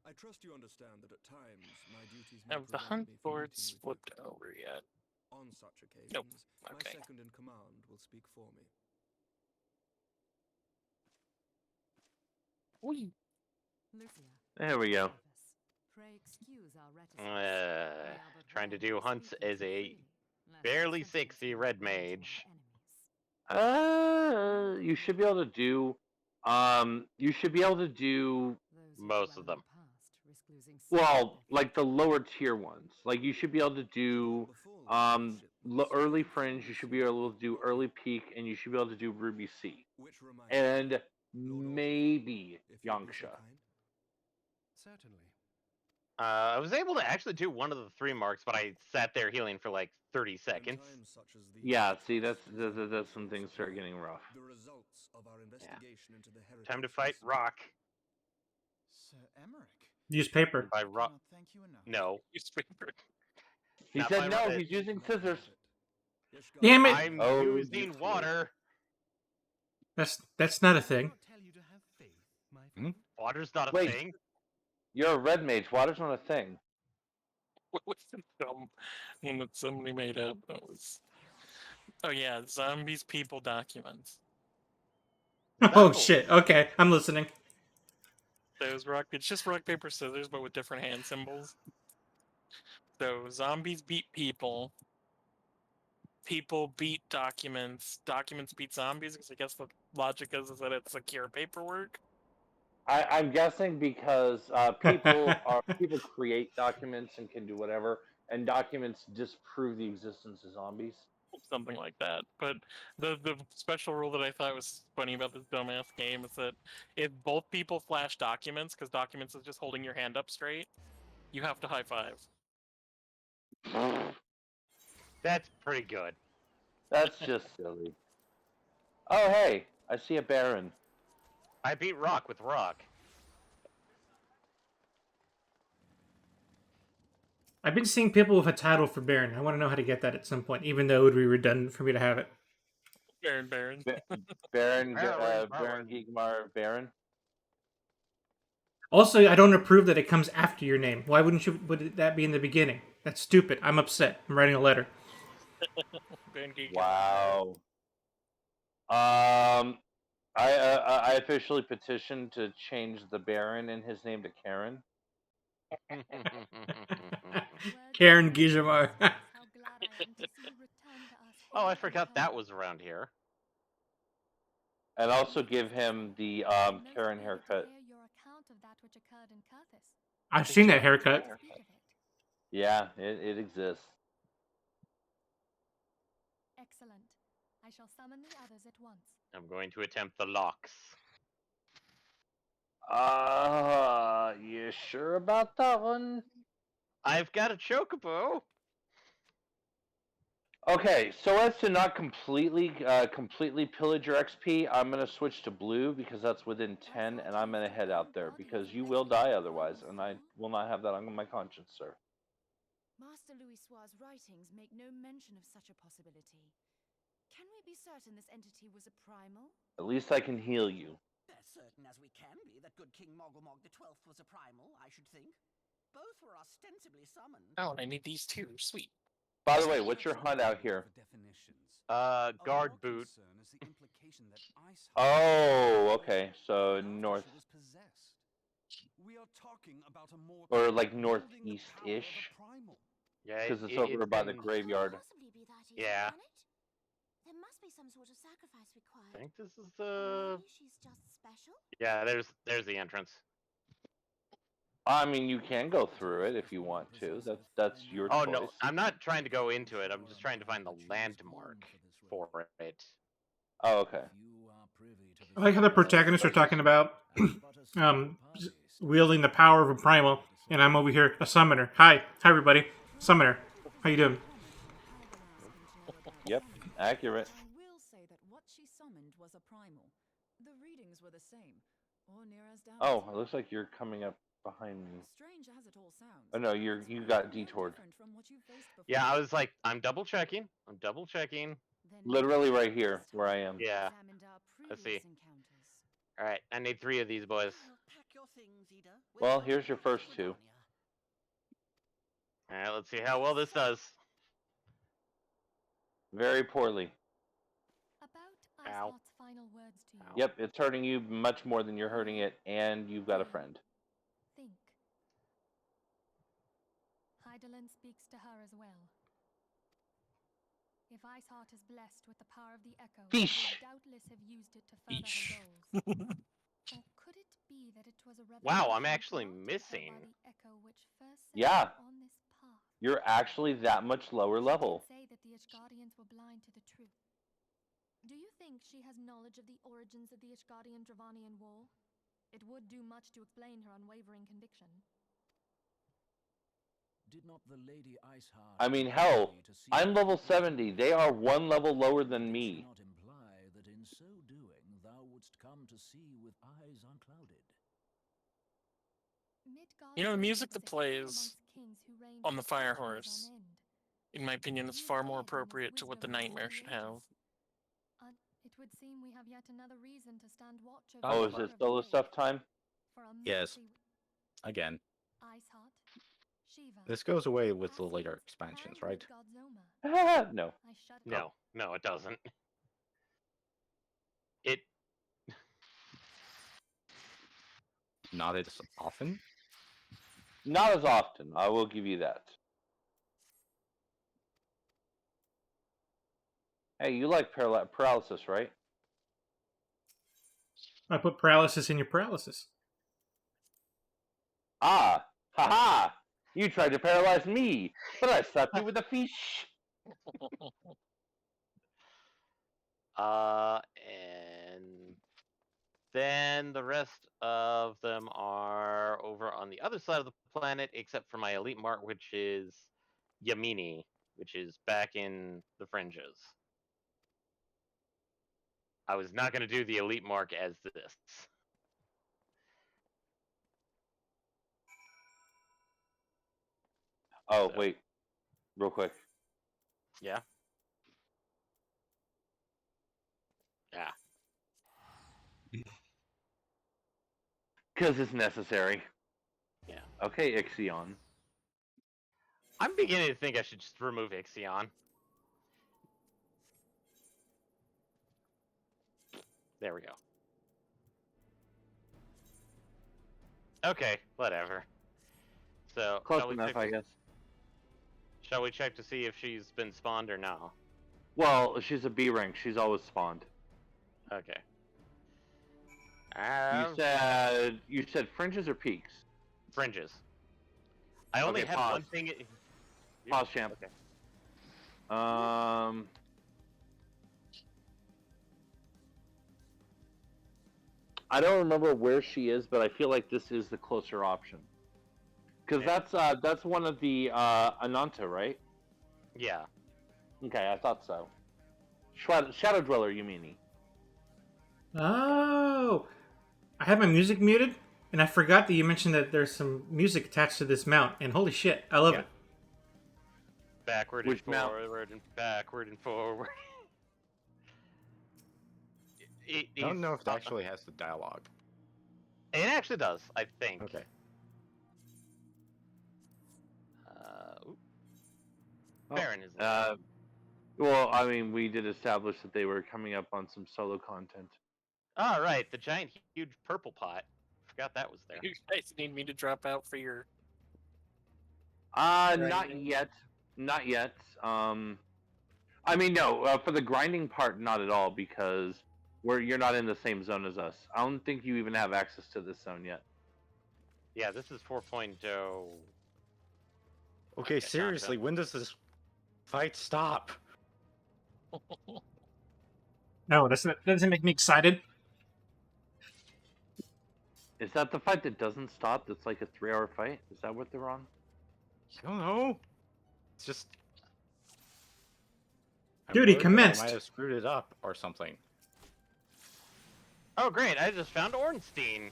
I trust you understand that at times my duties may Have the prevent hunt me from boards meeting with you. flipped over yet? On such occasions, Nope. my Okay. second in command will speak for me. Whee! Lucia. There we go. Pray excuse our reticence. We are but Trying to rarely do hunts speaking as too a freely, lest barely our sentiments 60 may red be known to our mage. enemies. You should be able to do. You should be able to do. Those who Most dwell of in the them. past risk losing sight of Well, their like the future. lower tier ones. Like you should be able to do. Early Fringe. You should be able to do early Peak, and you should be able to do Ruby C. Which reminds And me, Lord Orphan, maybe if you'd be so Yangsha. kind. Certainly. I was able to actually do one of the 3 marks, but I sat there healing for like 30 In seconds. times such as these, Yeah, see, trust that's is that's our when things supply. start getting rough. The results of our investigation into the heretics Time to fight recently- Rock. Sir Emmerich, Use paper. And by I Rock, cannot thank you enough. no. He Not said by no. Ro- He's using Cannot scissors. have it. Ishgard Damn it! I'm Oh, using this water. That's not a thing. Not tell you to have faith, my friend. Water's not a Wait. thing. You're a red mage. Water's not a thing. What was the dumb one that somebody made up? That was. Oh yeah, zombies, people, documents. Oh No. shit. Okay, I'm listening. Those rock. It's just rock paper scissors, but with different hand symbols. So zombies beat people. People beat documents. Documents beat zombies because I guess the logic is that it's secure paperwork. I'm guessing because people create documents and can do whatever, and documents disprove the existence of zombies. Something like that. But the special rule that I thought was funny about this dumbass game is that if both people flash documents, because documents is just holding your hand up straight, you have to high five. That's pretty good. That's just silly. Oh hey, I see a Baron. I beat Rock with Rock. I've been seeing people with a title for Baron. I want to know how to get that at some point, even though it would be redundant for me to have it. Baron. Baron, Baron, Baron, Baron. Geekmar, Baron. Also, I don't approve that it comes after your name. Why wouldn't you? Would that be in the beginning? That's stupid. I'm upset. I'm writing a letter. Baron Geek. Wow. I officially petitioned to change the Baron and his name to Karen. Karen Gijamar. How glad I am to see you return to us. Oh, I forgot that was around here. And also give him the Most Karen eager to haircut. hear your account of that which occurred in Curthis. I've seen that haircut. Speak of it. Yeah, it exists. Excellent. I shall summon the others at once. I'm going to attempt the locks. You sure about that one? I've got a chocobo. Okay, so as to not completely pillage your XP, I'm gonna switch to blue because that's within 10, and I'm gonna head out there because you will die otherwise, and I will not have that on my conscience, sir. Master Louis Soir's writings make no mention of such a possibility. Can we be certain this entity was a primal? At least I can heal you. As certain as we can be that good King Mogglmog the 12th was a primal, I should think. Both were ostensibly summoned. Oh, and I need these too. Sweet. By the way, what's your hunt out here? Guard boot. Oh, okay, so north. We are talking about a more Or like wielding the power of a northeast-ish, primal. Yeah, because it's over it's by the been. graveyard. Possibly be that easy, Yeah. can it? There must be some sort of sacrifice I required. think this is Or the. maybe she's just special? Yeah, there's the entrance. I mean, you can go through it if you want to. That's your Oh choice. no, I'm not trying to go into it. I'm just trying to find the landmark for it. Oh, okay. I like how the protagonists are talking about wielding the power of a primal, and I'm over here, a summoner. Hi everybody, summoner. How you doing? Yep, accurate. I will say that what she summoned was a primal. The readings were the same, or near as damn Oh, it accurate. looks like you're coming up behind me. Strange as it all sounds. Oh no, it's you really got no detoured. different from what you faced before. Yeah, I was like, I'm double checking. I'm double checking. Then Literally maybe right here, this where I time am. we Yeah. examined our Let's see. previous encounters. All right, I need 3 of these boys. Well, pack your things, Ida. We're Well, going here's your back to first 2. Wadania. All right, let's see how well this does. Very poorly. About Ow. Iceheart's final words to you. Ow. Yep, it's hurting you much more than you're hurting it, and you've got a friend. Think. Heidelin speaks to her as well. If Iceheart is blessed with the power of the Echo, she Fish. will doubtless have used it to further Fish. her goals. Or could it be that it was a Wow, revelation I'm actually granted her missing. by the Echo which first set Yeah. her on this path? You're actually that much lower She level. did say that the Ishgardians were blind to the truth. Do you think she has knowledge of the origins of the Ishgardian-Dravanian War? It would do much to explain her unwavering conviction. Did not the Lady Iceheart I mean, hell, pray to see I'm level thee? 70. They are 1 level lower than Did she me. not imply that in so doing thou wouldst come to see with eyes unclouded? You know, the music that plays on the Fire Horse, in my opinion, is far more appropriate to what the Nightmare should have. It would seem we have yet another reason to stand watch over Oh, the is Water it of the solo Lake. stuff time? For our Yes. military- Again. Iceheart, Shiva, This goes away with the later expansions, and right? Midgard No. I shut No, it doesn't. It. Not as often? Not as often. I will give you that. Hey, you like paralysis, right? I put paralysis in your paralysis. Ah, haha! You tried to paralyze me, but I slapped you with a fish. And then the rest of them are over on the other side of the planet, except for my elite mark, which is Yamini, which is back in the fringes. I was not going to do the elite mark as this. Oh, So. wait. Real quick. Yeah. Yeah. Because it's necessary. Yeah. Okay, Ixion. I'm beginning to think I should just remove Ixion. There we go. Okay, whatever. So, Close enough, I guess. Shall we check to see if she's been spawned or no? Well, she's a B rank. She's always spawned. Okay. You said fringes or peaks? Fringes. I only Okay, had pause. one thing. Pause, champ. Okay. I don't remember where she is, but I feel like this is the closer option. Because that's one of the Ananta, right? Yeah. Okay, I thought so. Shadow Dweller, you mean? Oh, I have my music muted, and I forgot that you mentioned that there's some music attached to this mount. And holy shit, I love it. Backward Which and mount? forward and backward and forward. I don't know if it actually has the dialogue. It actually does, I think. Okay. Baron is. Well, I mean, we did establish that they were coming up on some solo content. All right, the giant, huge purple pot. Forgot that was there. You guys need me to drop out for your. Not Grinding? yet. Not yet. I mean, no. For the grinding part, not at all, because you're not in the same zone as us. I don't think you even have access to this zone yet. Yeah, this is 4.0. Okay, Okay, seriously, when does this fight stop? No, that doesn't make me excited. Is that the fight that doesn't stop? That's like a 3-hour fight. Is that what they're on? I don't know. It's just. I'm Dude, he worried that I commenced. might have screwed it up or something. Oh, great! I just found Ornstein.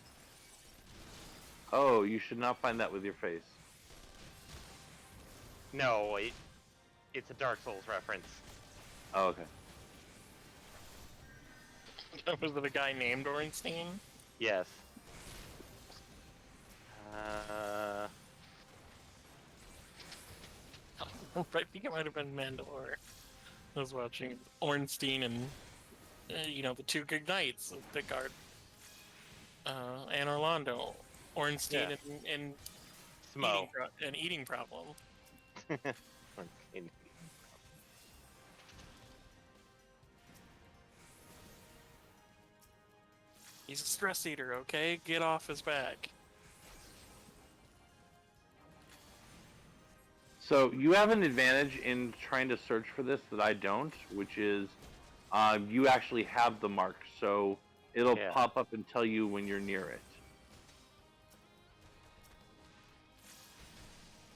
Oh, you should not find that with your face. No, it's a Dark Souls reference. Oh, okay. Was it a guy named Ornstein? Yes. I think it might have been Mandalore. I was watching Ornstein and, the two good knights that guard Anne Orlando. Ornstein Yeah. and Smo. eating problem. Ornstein. He's a stress eater, okay? Get off his back. So you have an advantage in trying to search for this that I don't, which is you actually have the mark, so it'll pop up and tell you when you're near it.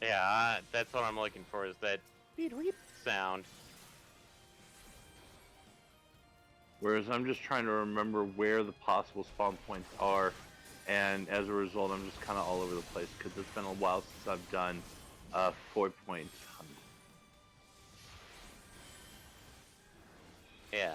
Yeah, that's what I'm looking for, is that beep beep sound. Whereas I'm just trying to remember where the possible spawn points are, and as a result, I'm just kind of all over the place because it's been a while since I've done 4 point hunt. Yeah.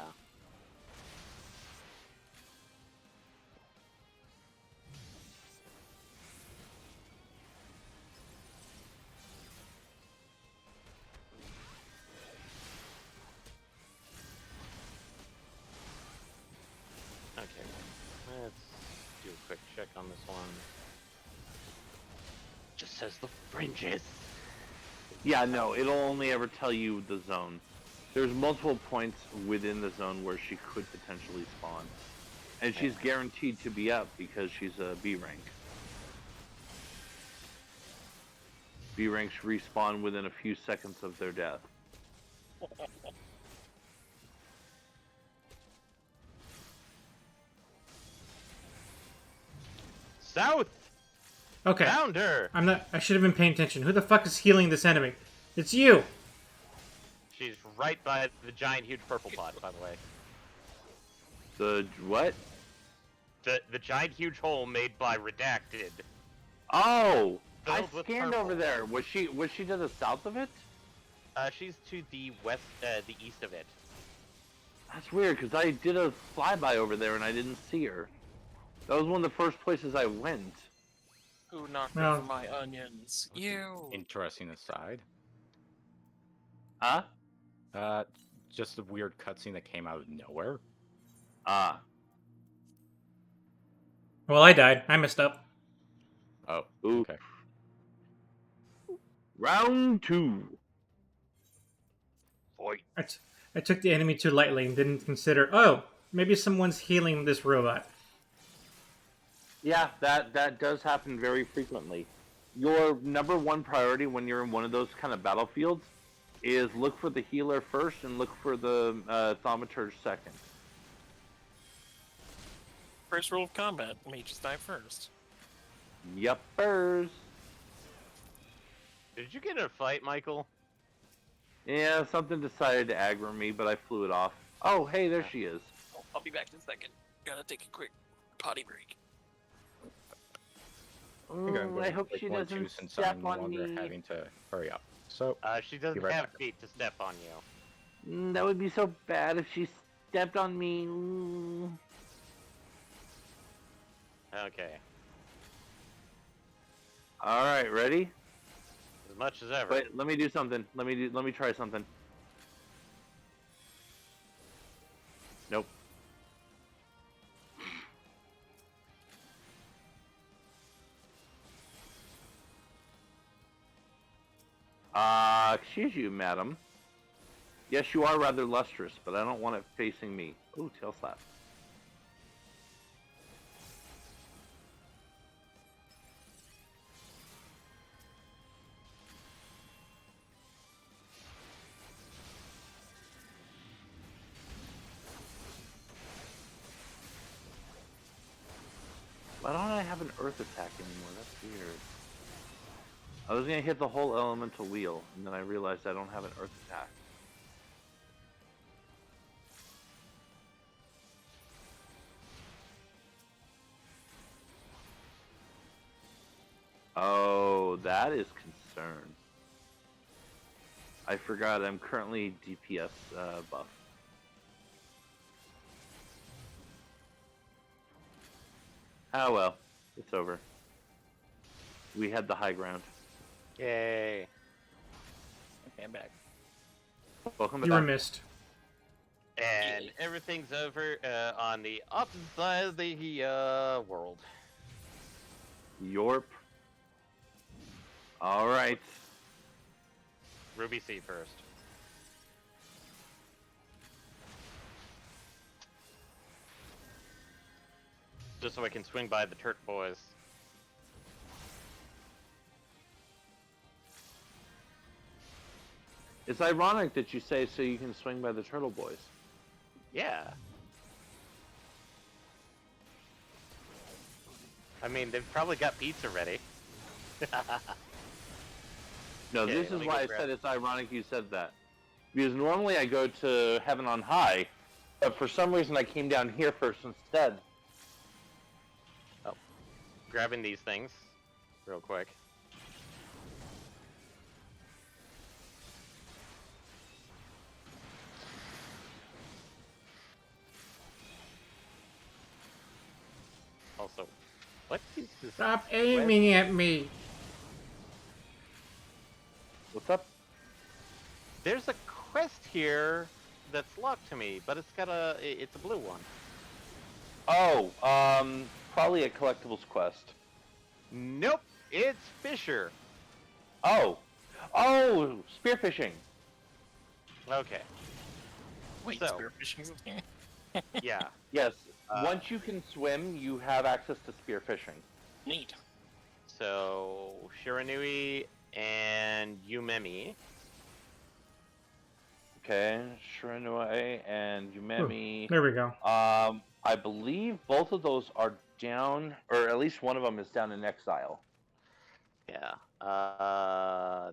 Okay, let's do a quick check on this one. Just says the fringes. Yeah, no, it'll only ever tell you the zone. There's multiple points within the zone where she could potentially spawn. And she's guaranteed to be up because she's a B rank. B ranks respawn within a few seconds of their death. South! Okay. Found her! I should have been paying attention. Who the fuck is healing this enemy? It's you! She's right by the giant huge purple pot, by the way. The what? The giant huge hole made by Redacted. Oh! I Filled with scanned purple. over there. Was she to the south of it? She's to the west, the east of it. That's weird, because I did a flyby over there and I didn't see her. That was one of the first places I went. Who knocked No. over my onions? You! Interesting aside. Huh? Just a weird cutscene that came out of nowhere. Ah. Well, I died. I messed up. Oh, Ooh. okay. Round 2. Fight. I took the enemy too lightly and didn't consider, oh, maybe someone's healing this robot. Yeah, that does happen very frequently. Your number one priority when you're in one of those kind of battlefields is look for the healer first and look for the thaumaturge second. First rule of combat, mages die first. Yuppers. Did you get in a fight, Michael? Yeah, something decided to aggro me, but I flew it off. Oh, hey, there she is. I'll be back in a second. Gotta take a quick potty break. I hope she doesn't since step I'm no on longer me. having to hurry up. So, She doesn't Be right have back. feet to step on you. That would be so bad if she stepped on me. Okay. All right, ready? As much as ever. Wait, let me do something. Let me try something. Nope. Excuse you, madam. Yes, you are rather lustrous, but I don't want it facing me. Ooh, tail slap. Why don't I have an earth attack anymore? That's weird. I was gonna hit the whole elemental wheel, and then I realized I don't have an earth attack. Oh, that is concern. I forgot I'm currently DPS buff. Oh well, it's over. We had the high ground. Yay. Okay, I'm back. Welcome You were back. missed. And everything's over on the opposite side of the world. Yorp. All right. Ruby C first. Just so I can swing by the Turk boys. It's ironic that you say so you can swing by the turtle boys. Yeah. I mean, they've probably got pizza ready. No, Okay, this let is me why go I grab- said it's ironic you said that. Because normally I go to Heaven on High, but for some reason I came down here first instead. Oh, grabbing these things real quick. Also, what is this? Stop aiming at me. What's up? There's a quest here that's locked to me, but it's a blue one. Oh, probably a collectibles quest. Nope, it's Fisher. Oh, spearfishing. Okay. Wait, So- spearfishing's in here? Yeah. Yes, once you can swim, you have access to spearfishing. Neat. So Shiranui and Yumemi. Okay, Shiranui and Yumemi. There we go. I believe both of those are down, or at least one of them is down in exile. Yeah.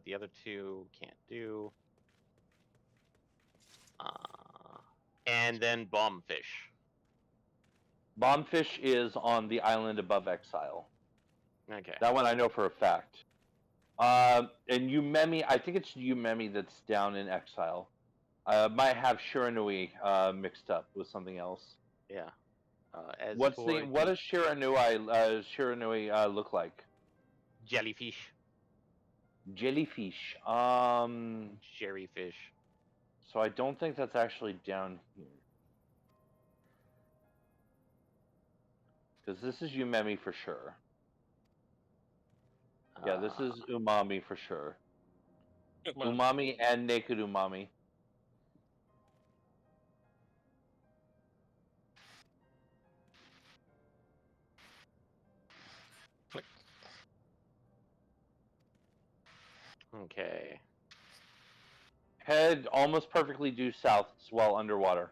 The other two can't do. And then Bombfish. Bombfish is on the island above exile. Okay. That one I know for a fact. And Yumemi, I think it's Yumemi that's down in exile. Might have Shiranui mixed up with something else. Yeah. As What for does Shiranui look like? jellyfish, Jellyfish. sherryfish. So I don't think that's actually down here. Because this is Yumemi for sure. Yeah, this is Umami for sure. Umami and Naked Umami. Okay. Head almost perfectly due south while underwater.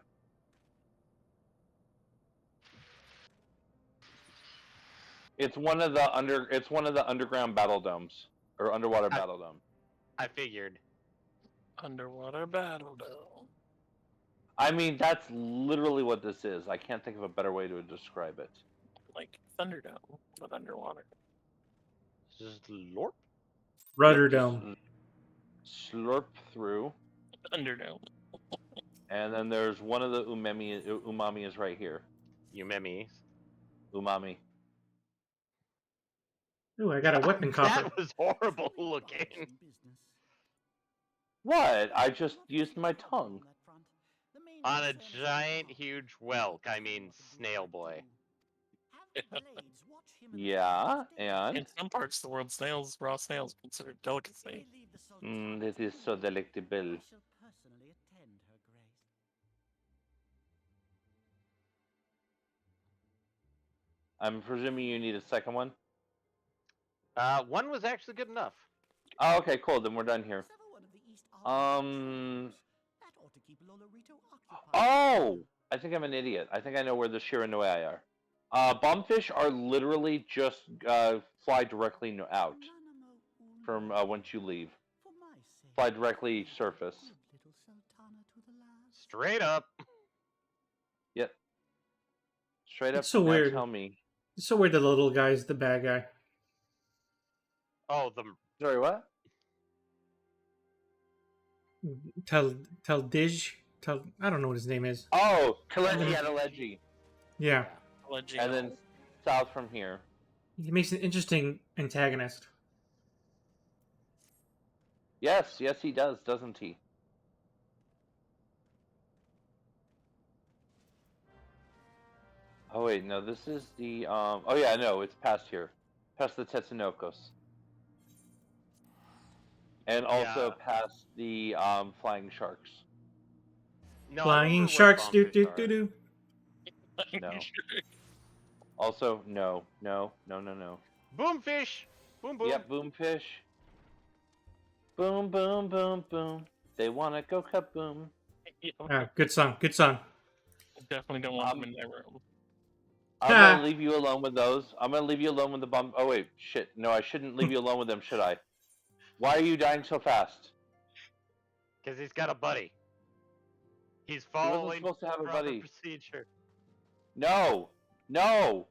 It's one of the underground battle domes or underwater battle dome. I figured. Underwater battle dome. I mean, that's literally what this is. I can't think of a better way to describe it. Like Thunderdome, but underwater. Just lorp. Rudder Yep, just Dome. slurp through. Thunderdome. And then there's one of the umami is right here. Yumemi. Umami. Ooh, I got a weapon copper. That was horrible looking. What? I just used my tongue. On a giant, huge whelk. I mean, snail boy. Blades, watch him and Yeah, and In some parts of the world, snails, raw snails, considered delicacy. leave the Sultana it to is me. so delectable. I shall personally attend her grace. I'm presuming you need a second one. One was actually good enough. Oh, okay, cool. Then we're done here. Was ever one of the East Argyle Um. That ought to keep Lolorito occupied. Oh, I think I'm an idiot. I think I know where the Shiranui are. Bombfish are literally just fly directly out from once you leave. For my sake, Fly directly surface. good little Sultana to the last. Straight up. Yep. Straight up. It's so Now weird. tell me. It's so weird the little guy's the bad guy. Oh, the Sorry, what? I don't know what his name is. Oh, Kaleji Adeleji. Yeah. And then south from here. He makes an interesting antagonist. Yes, yes, he does, doesn't he? Oh wait, no, this is the oh yeah, no, it's past here, past the Tetsunokos, and also past the flying sharks. no, Flying sharks, do do do do. No. Also, no. Boomfish. Boom boom. Yep, boomfish. Boom, boom, boom, boom. They wanna go kaboom. Ah, good song. Good song. Definitely don't want them in my room. I'm gonna leave you alone with those. I'm gonna leave you alone with the bomb. Oh wait, shit. No, I shouldn't leave you alone with them, should I? Why are you dying so fast? Because he's got a buddy. He's He wasn't following supposed to have a proper buddy. procedure. No, no.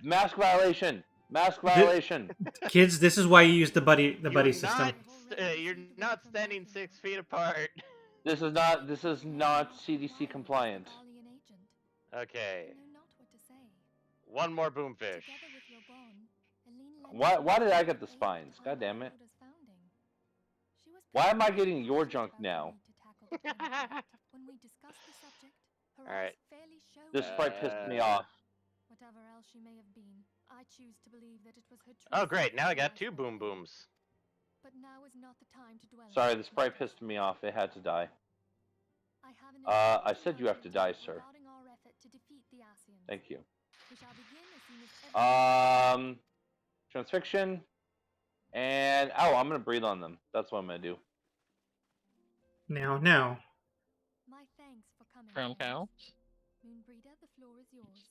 Mask violation. Mask violation. Kids, this is why you use the buddy system. You're not standing 6 feet apart. This is not CDC compliant. Okay. One more boomfish. Why did I get the spines? God damn it. Why am I getting your junk now? Alright. This sprite pissed me off. Whatever else she may have been, I choose to believe that it was her true Oh great, self now I who got lies 2 boom within. booms. But now is not the time to dwell. Sorry, the sprite pissed me off. It had to die. I said you have to die, sir. Thank you. Transfixion. And I'm gonna breathe on them. That's what I'm gonna do. Now. My thanks for coming. Crown cow. Moonbreeder, the floor is yours.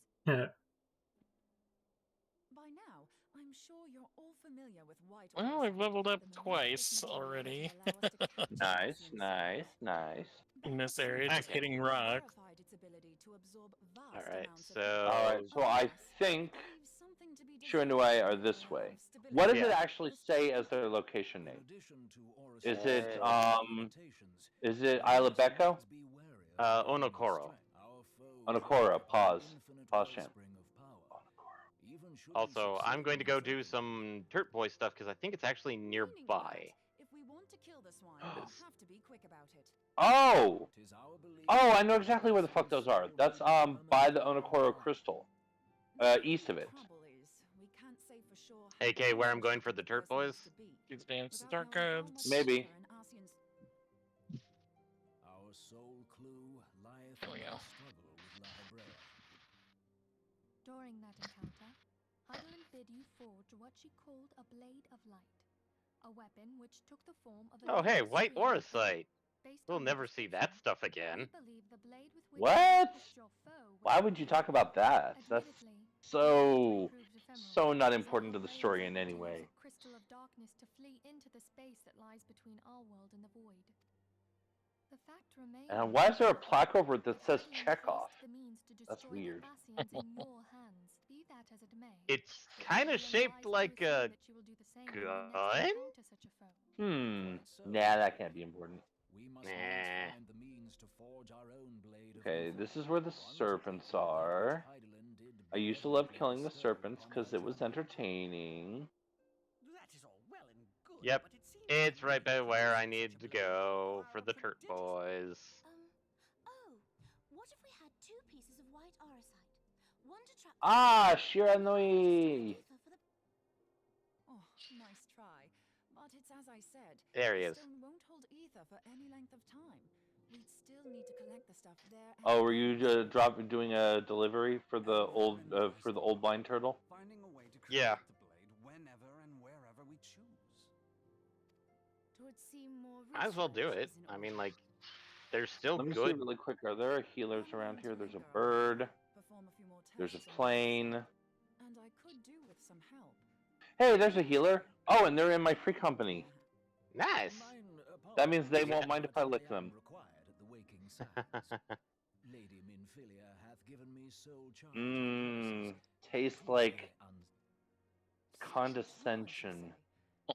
By now, I'm sure you're all familiar with white. Well, I've leveled up twice already. Nice. In this area, just hitting rocks. Alright, so I think Shiranui are this way. What does it actually say as their location name? Is it Isla Becco? Onokoro. Onokoro, pause champ. Also, I'm going to go do some Dirt Boy stuff because I think it's actually nearby. If we want to kill this one, we'll have to be quick about it. Oh, I know exactly where the fuck those are. That's by the Onokoro crystal, east of it. AK, where I'm going for the Dirt Boys? Advanced dark codes. Maybe. Our sole clue lieth There we in go. the struggle with La Hebrea. During that encounter, Heidelin bid you forge what she called a blade of light, a weapon which took the form of a Oh hey, luminous white spear. auracite. Based We'll on never this see description, that stuff we again. believe the blade with which What? you pierced your foe was Why would you talk about that? That's admittedly, so proved ephemeral, not as important to the our story blade in was any able to way. use a crystal of darkness to flee into the space that lies between our world and the void. The fact remains And why is there a plaque over it that says Heidelin Chekhov? placed the means to That's destroy the weird. Thasians in your hands. Be that as it may, It's kind of shaped like a gun? Nah, that can't be important. We must Nah. needs find the means to forge our own blade of Okay, evil. this is where the serpents are. I used to love killing the serpents because it was entertaining. That is all well and good. Yep, but it seems it's like right by you where I need need to blow go fire for up the from Dirt ditch. Boys. Oh, what if we had 2 pieces of white auracite? Ah, Shiranui! Oh, nice try. But it's as I said. There he the is. stone won't hold ether for any length of time. We'd still need to collect the stuff there. Oh, were you doing a delivery for the old blind turtle? Finding a way to create Yeah. the blade whenever and wherever we choose. Would seem more Might as well do research it. is in I mean, order. like, they're still Let me see good. really quick. Are there healers around here? There's a Go bird. perform a few more There's a tests on plane. this. And I could do with some help. Hey, there's a healer. Oh, and they're in my free company. Nice. That means they Yeah. won't mind if I lick them. Lady Minfilia hath given me sole charge of Mmm, curses. tastes like condescension.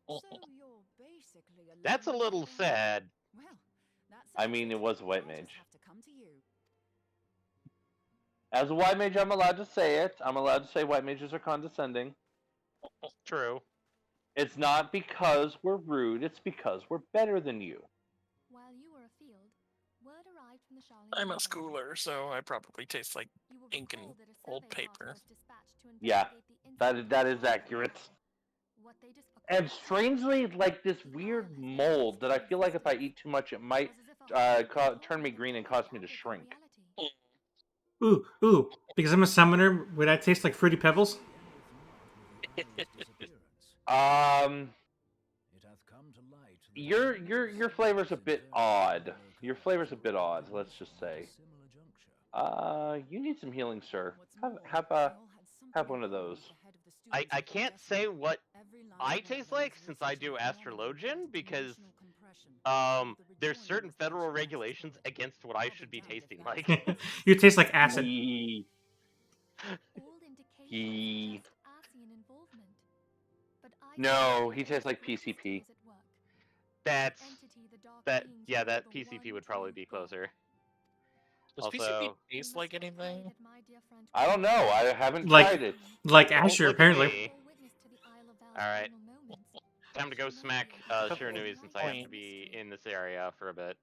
So you're basically a That's a lone little wolf. sad. Well, that I settles mean, it was a white I'll just mage. have to come to you. As a white mage, I'm allowed to say it. I'm allowed to say white mages are condescending. True. It's not because we're rude, it's because we're better than you. While you were afield, word arrived from the Charlene. I'm a Colony. schooler, so I probably taste like You will ink and recall that a old survey party paper. was dispatched to Yeah, investigate the incident. that is accurate. What they And strangely, like this weird mold that I feel like if I eat too much, it might turn me green and cause me to shrink. Ooh. Because I'm a summoner, would I taste like Fruity Pebbles? Your flavor's a bit odd. Your flavor's a bit odd. Let's just say. You need some healing, sir. Have one of those. I can't say what I taste like since I do astrologian because there's certain federal regulations against what I should be tasting like. You taste like acid. No, he tastes like PCP. That PCP would probably be closer. Does Also, PCP taste like anything? I don't know. I haven't Like- tried it. Like Don't Asher, look at apparently. me. Alright. Time to go smack Shiranui since I have to be in this area for a bit.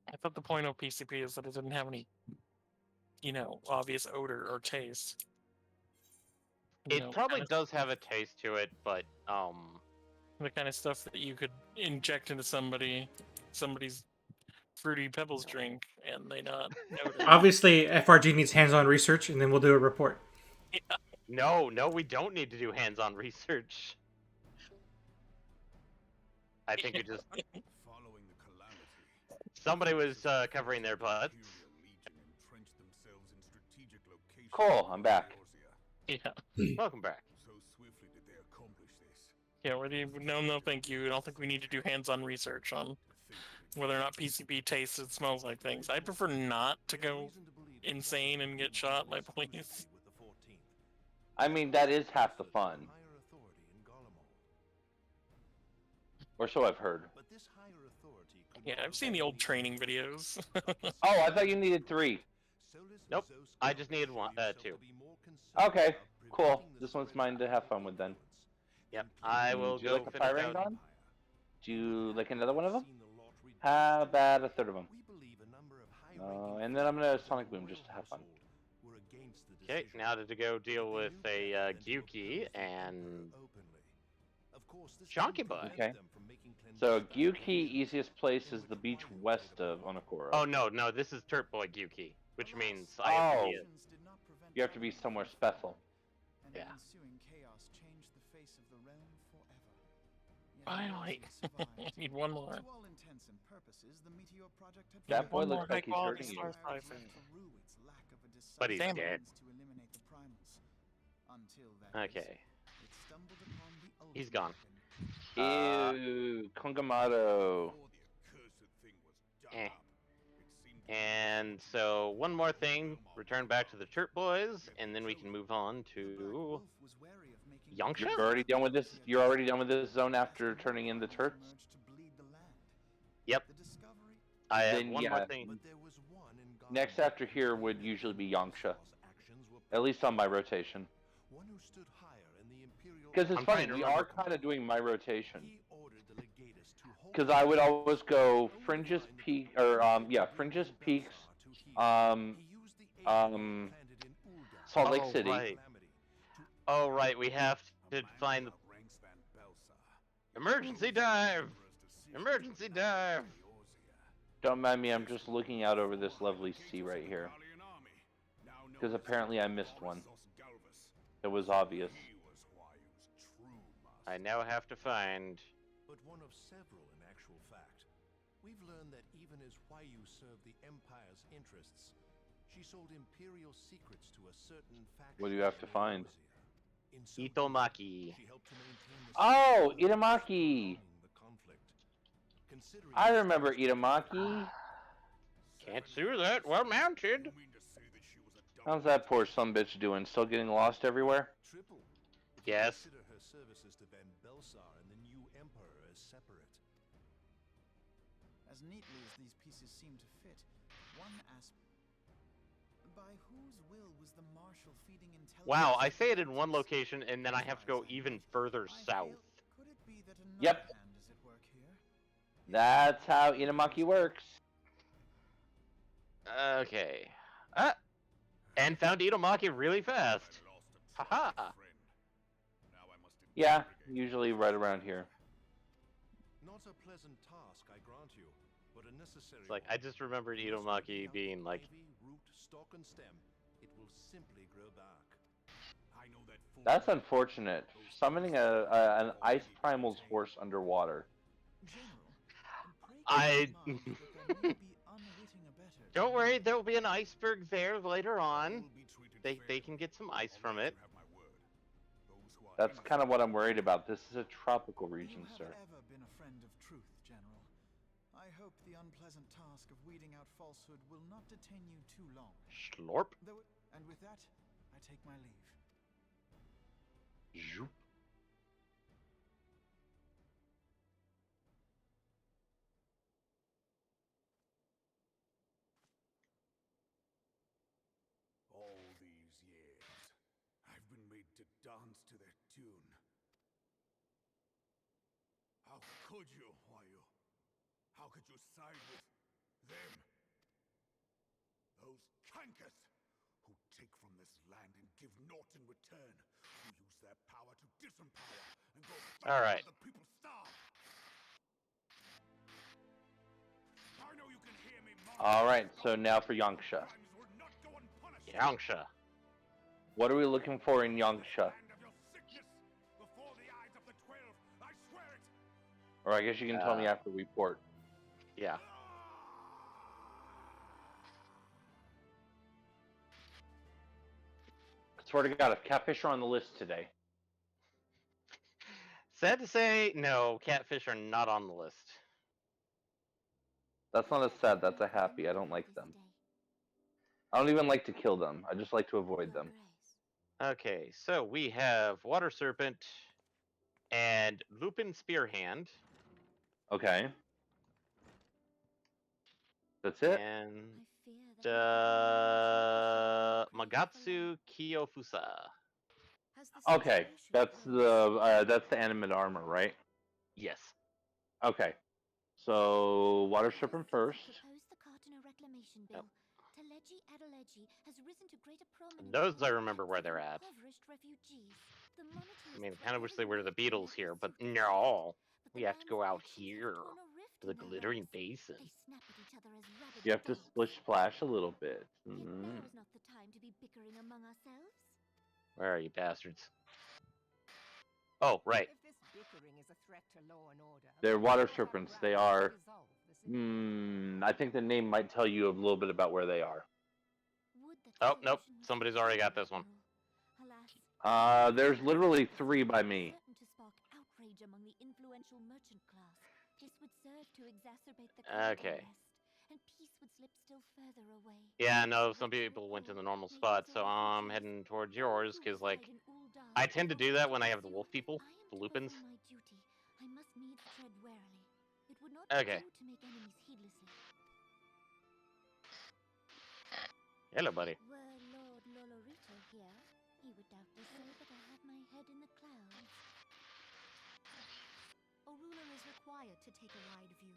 I thought the point of PCP is that it didn't have any, obvious odor or taste. It probably does have a taste to it, but the kind of stuff that you could inject into somebody's Fruity Pebbles drink, and they not notice. Obviously, FRG needs hands-on research, and then we'll do a report. Yeah. No, we don't need to do hands-on research. I think it just Following the calamity, somebody was covering their butts. entrenched themselves in strategic locations. Cool, I'm back. Yeah. Welcome back. So swiftly did they accomplish this. Yeah, no, thank you. I don't think we need to do hands-on research on whether or not PCP tastes and smells like things. I prefer not to go insane and get shot by police. I mean, that is half the fun. Or so I've heard. Yeah, I've seen the old training videos. Oh, I thought you needed 3. Nope, I just needed 2. Okay, cool. This one's mine to have fun with then. Yep, I will Do you go like a finish fire out. gun? Do you like another one of them? How about a third of them? And then I'm gonna Sonic Boom just to have fun. Okay, now to go deal with a Gyuki and Chonky Butt. Okay. So Gyuki, easiest place is the beach west of Onokoro. Oh no, this is Turp Boy Gyuki, which means I have to be it. You have to be somewhere special. Yeah. Finally. I need one more. To all intents and purposes, the Meteor Project had That boy One more looks like he's high-quality hurting you. Star Cipher. But he's Damn it. dead. to eliminate the primals. Until that Okay. it stumbled upon the He's ultimate gone. weapon. Ew, Kongamato. Eh. And so one more thing, return back to the Turp Boys, and then we can move on to Yangsha. You're already done with this. You're already done with this zone after turning in the turrets. Yep. I have Then, one yeah. more thing. Next after here would usually be Yangsha. At least on my rotation. Because it's I'm funny, trying to we remember. are kind of doing my rotation. Because I would always go Fringes Peak, or Fringes Peaks, Salt Lake Oh, City. right. Oh, right. We have to find the emergency dive. Emergency dive. Don't mind me, I'm just looking out over this lovely sea right here. Because apparently I missed one. It was obvious. I now have to find. But one of several in actual fact. We've learned that even as Huayu served the Empire's interests, she sold imperial secrets to a certain faction. What do you have to find? Itomaki. Oh, Itamaki! I remember Itamaki. Can't sue that. Well mounted. How's that poor sumbitch doing? Still getting lost everywhere? Yes. Consider her services to Ben Belsar and the new Emperor as separate. As neatly as these pieces seem to fit, one aspect. By whose will was the Marshal feeding intelligence? Wow, I say it in one location and then I have to go even further south. Could it be that another Yep. hand is at work here? That's how Itamaki works. Okay. And found Itomaki really fast. Haha. Yeah, usually right around here. Not a pleasant task, I grant you, but a necessary. It's like I just remembered Itomaki being like. Ivy, root, stalk, and stem. It will simply grow back. I know that. That's unfortunate. Summoning an ice primal's horse underwater. I. Don't worry, there will be an iceberg there later on. They can get some ice from it. That's kind of what I'm worried about. This is a tropical region, You sir. have ever been a friend of truth, General. I hope the unpleasant task of weeding out falsehood will not detain you too long. Schlorp. And with that, I take my leave. Zoop. All these years, I've been made to dance to their tune. How could you, Huayu? How could you side with them? Those cankers who take from this land and give naught in return, who use their power to disempower and go All right. the people starve. I know you can hear me. Alright, so now for Yangsha. Yangsha. What are we looking for in Yangsha? Or I guess you can tell me after we port. Yeah. Swear to God, if catfish are on the list today. Sad to say, no, catfish are not on the list. That's not a sad, that's a happy. I don't like them. I don't even like to kill them. I just like to avoid them. Okay, so we have Water Serpent and Lupin Spearhand. Okay. That's it? And Magatsu Kiyofusa. Okay, that's the animate armor, right? Yes. Okay. So Water Serpent first. Yep. Teleji Adeleji has risen to greater prominence. Those I remember where they're at. Refugees. I mean, I kind of wish they were the Beatles here, but no. We have to go out here to the glittering basin. You have to splish splash a little bit. Mm. Now is not the time to be bickering among ourselves. Where are you bastards? Oh, right. If this bickering is a threat to law and order, They're water serpents. They are. I think the name might tell you a little bit about where they are. Oh, nope. Somebody's already got this one. There's literally 3 by me. To spark outrage among the influential merchant class. This would serve to exacerbate the Okay. and peace would slip still further away. Yeah, no, some people went to the normal spot, so I'm heading towards yours, because, like, I tend to do that when I have the wolf people, the lupins. My duty. I must needs tread warily. It would not Okay. do to make enemies heedlessly. Hello, buddy. Were Lord Lolorito here, he would doubtless say that I have my head in the clouds. A ruler is required to take a wide view.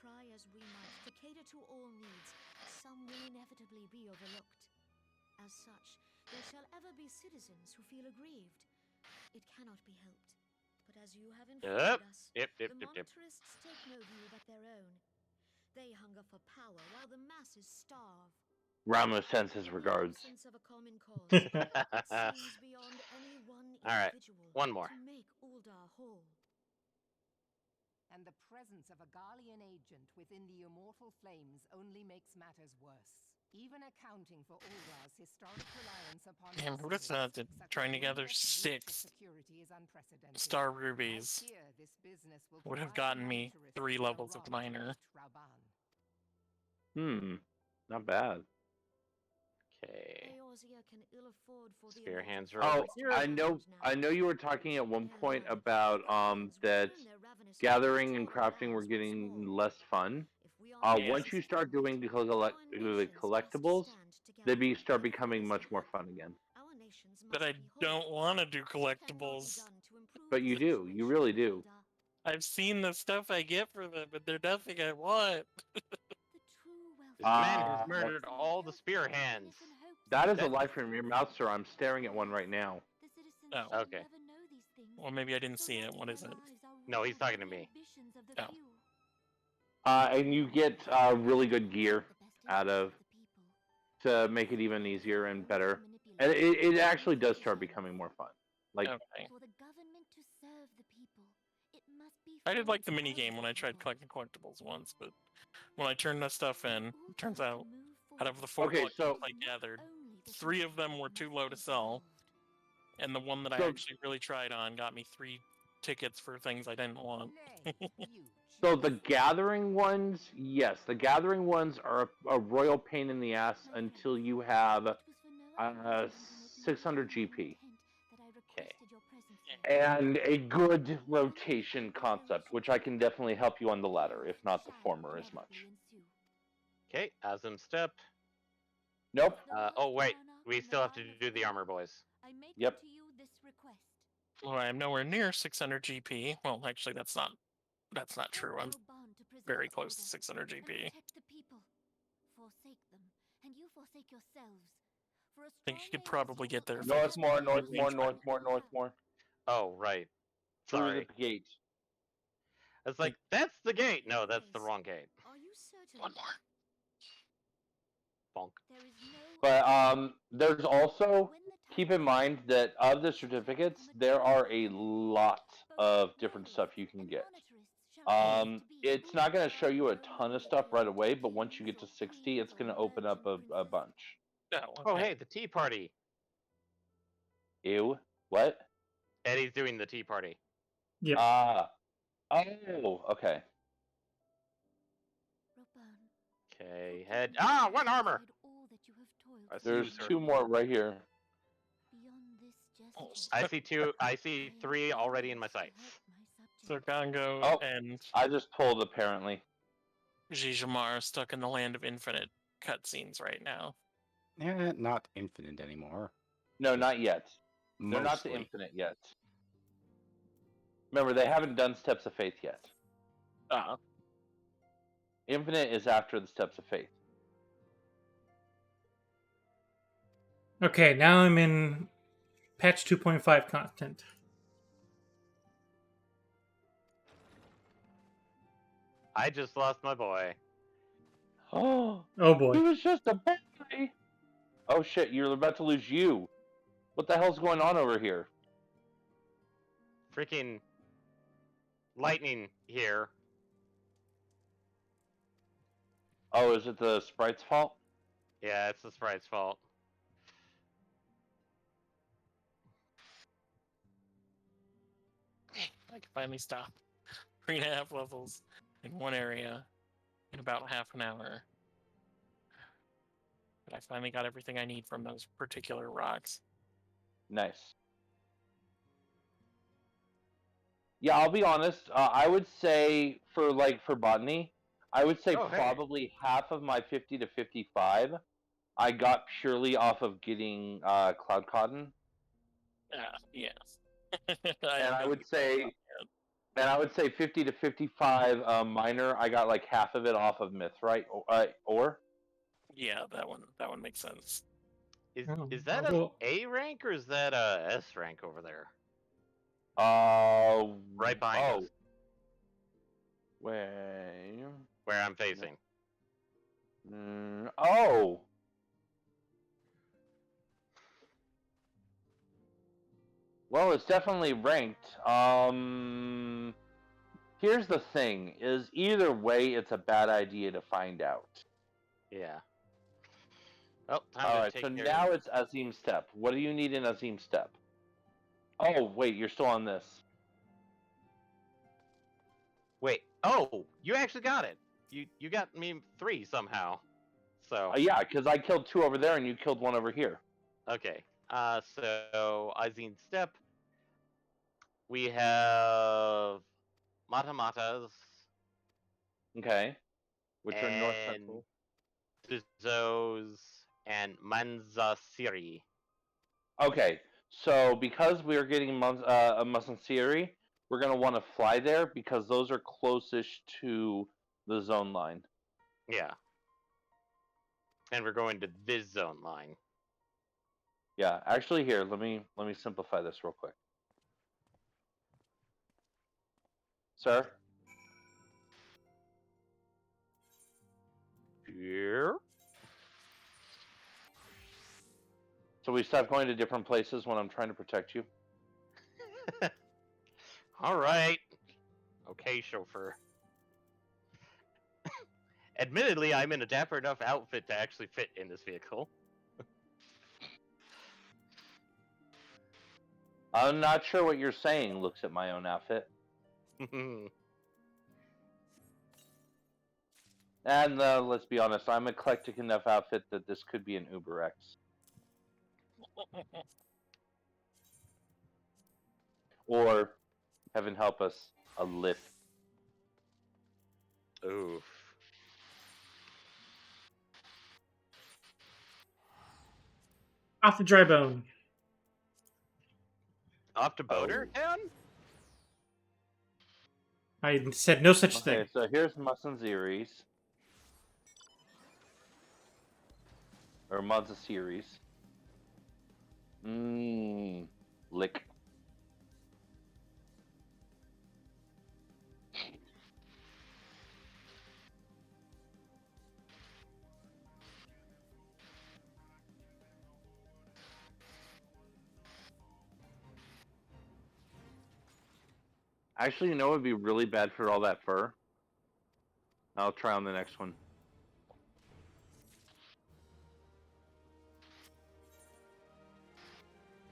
Try as we might to cater to all needs, some will inevitably be overlooked. As such, there shall ever be citizens who feel aggrieved. It cannot be helped. But as you have Yep. informed us, Yep. the monetarists take no view but their own. They hunger for power while the masses starve. Ramos sends his In the regards. absence of a common cause, it seems beyond any one All right, individual one more. to make Uldar whole. And the presence of a Garlean agent within the immortal flames only makes matters worse. Even accounting for Uldar's historic reliance upon Damn, who does that? Trying to gather 6 star rubies would have gotten me 3 levels of minor. Not bad. Okay. Eorzea can ill afford for the Spear immortal hands are Oh, over here. I know you were talking at one point about that gathering and crafting were getting less fun. Once you start doing the collectibles, they start becoming much more fun again. But I don't want to do collectibles. But you do. You really do. I've seen the stuff I get for them, but they're nothing I want. This man has murdered all the spear hands. That is a lie from your mouth, sir. I'm staring at one right now. Oh. Okay. Well, maybe I didn't see it. What is it? No, he's talking to me. Oh. And you get really good gear out of to make it even easier and better. And it actually does start becoming more fun. Like, okay. I did like the mini game when I tried collecting collectibles once, but when I turned that stuff in, it turns out out of the 4 collectibles I gathered, 3 of them were too low to sell, and the one that I actually really tried on got me 3 tickets for things I didn't want. So the gathering ones, yes, the gathering ones are a royal pain in the ass until you have 600 GP. Okay. And a good rotation concept, which I can definitely help you on the latter, if not the former as much. Okay, Asm step. Nope. Oh wait, we still have to do the armor, boys. Yep. Well, I am nowhere near 600 GP. Well, actually, that's not true. I'm very close to 600 GP. I think you could probably get there. North more. Oh, right. Sorry. Through the gate. I was like, that's the gate. No, that's the wrong gate. Are you certain? One more. Bonk. But there's also, keep in mind that of the certificates, there are a lot of different stuff you can get. It's not going to show you a ton of stuff right away, but once you get to 60, it's going to open up a bunch. Oh, okay. Oh, hey, the tea party. Ew. What? Eddie's doing the tea party. Yep. Oh, okay. Okay, head. One armor! There's 2 more right here. I see 2. I see 3 already in my sights. So Gongo and I just pulled, apparently. Jijamar are stuck in the land of infinite cutscenes right now. Yeah, not infinite anymore. No, not yet. They're not to infinite yet. Remember, they haven't done Steps of Faith yet. Infinite is after the Steps of Faith. Okay, now I'm in patch 2.5 content. I just lost my boy. Oh boy. He was just a boy. Oh shit, you're about to lose you. What the hell's going on over here? Freaking lightning here. Oh, is it the sprite's fault? Yeah, it's the sprite's fault. I can finally stop 3.5 levels in one area in about half an hour. But I finally got everything I need from those particular rocks. Nice. Yeah, I'll be honest. I would say for botany, I would say probably half of my 50 to 55, I got purely off of getting cloud cotton. Yes. And I would say 50 to 55 minor. I got like half of it off of myth, right? Or yeah, that one makes sense. Is that a Well, A rank or is that a S rank over there? Right behind us, Where? where I'm facing. Oh. Well, it's definitely ranked. Here's the thing: is either way, it's a bad idea to find out. Yeah. Oh, time All to right. take So care now of... it's Azim step. What do you need in Azim step? Oh wait, you're still on this. Wait. Oh, you actually got it. You got me 3 somehow. So. Yeah, because I killed 2 over there and you killed 1 over here. Okay. So Azine step. We have Matamatas. Okay. Which are north and central. Tuzos and Manzasiri. Okay, so because we're getting a Masansiri, we're going to want to fly there because those are closest to the zone line. Yeah. And we're going to this zone line. Yeah, actually here, let me simplify this real quick. Sir? Here? So we stop going to different places when I'm trying to protect you? All right. Okay, chauffeur. Admittedly, I'm in a dapper enough outfit to actually fit in this vehicle. I'm not sure what you're saying, looks at my own outfit. And let's be honest, I'm eclectic enough outfit that this could be an Uber X. Or, heaven help us, a Lyft. Oof. off the dry bone. Off to Boater Town? I said no such thing. Okay, so here's Masanziris. Or Mazda series. Lick. Actually, you know what would be really bad for all that fur? I'll try on the next one.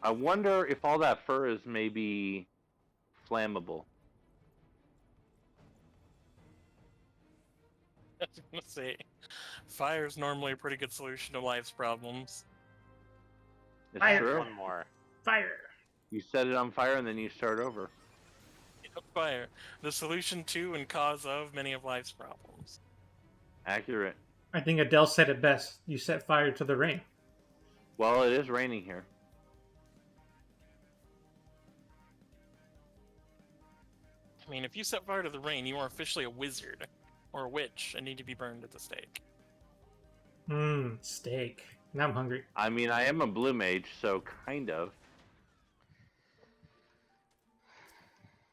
I wonder if all that fur is maybe flammable. I was gonna say, fire's normally a pretty good solution to life's problems. It's Fire. true. One more. Fire. You set it on fire and then you start over. Fire, the solution to and cause of many of life's problems. Accurate. I think Adele said it best. You set fire to the rain. Well, it is raining here. I mean, if you set fire to the rain, you are officially a wizard or a witch and need to be burned at the stake. Steak. Now I'm hungry. I mean, I am a blue mage, so kind of.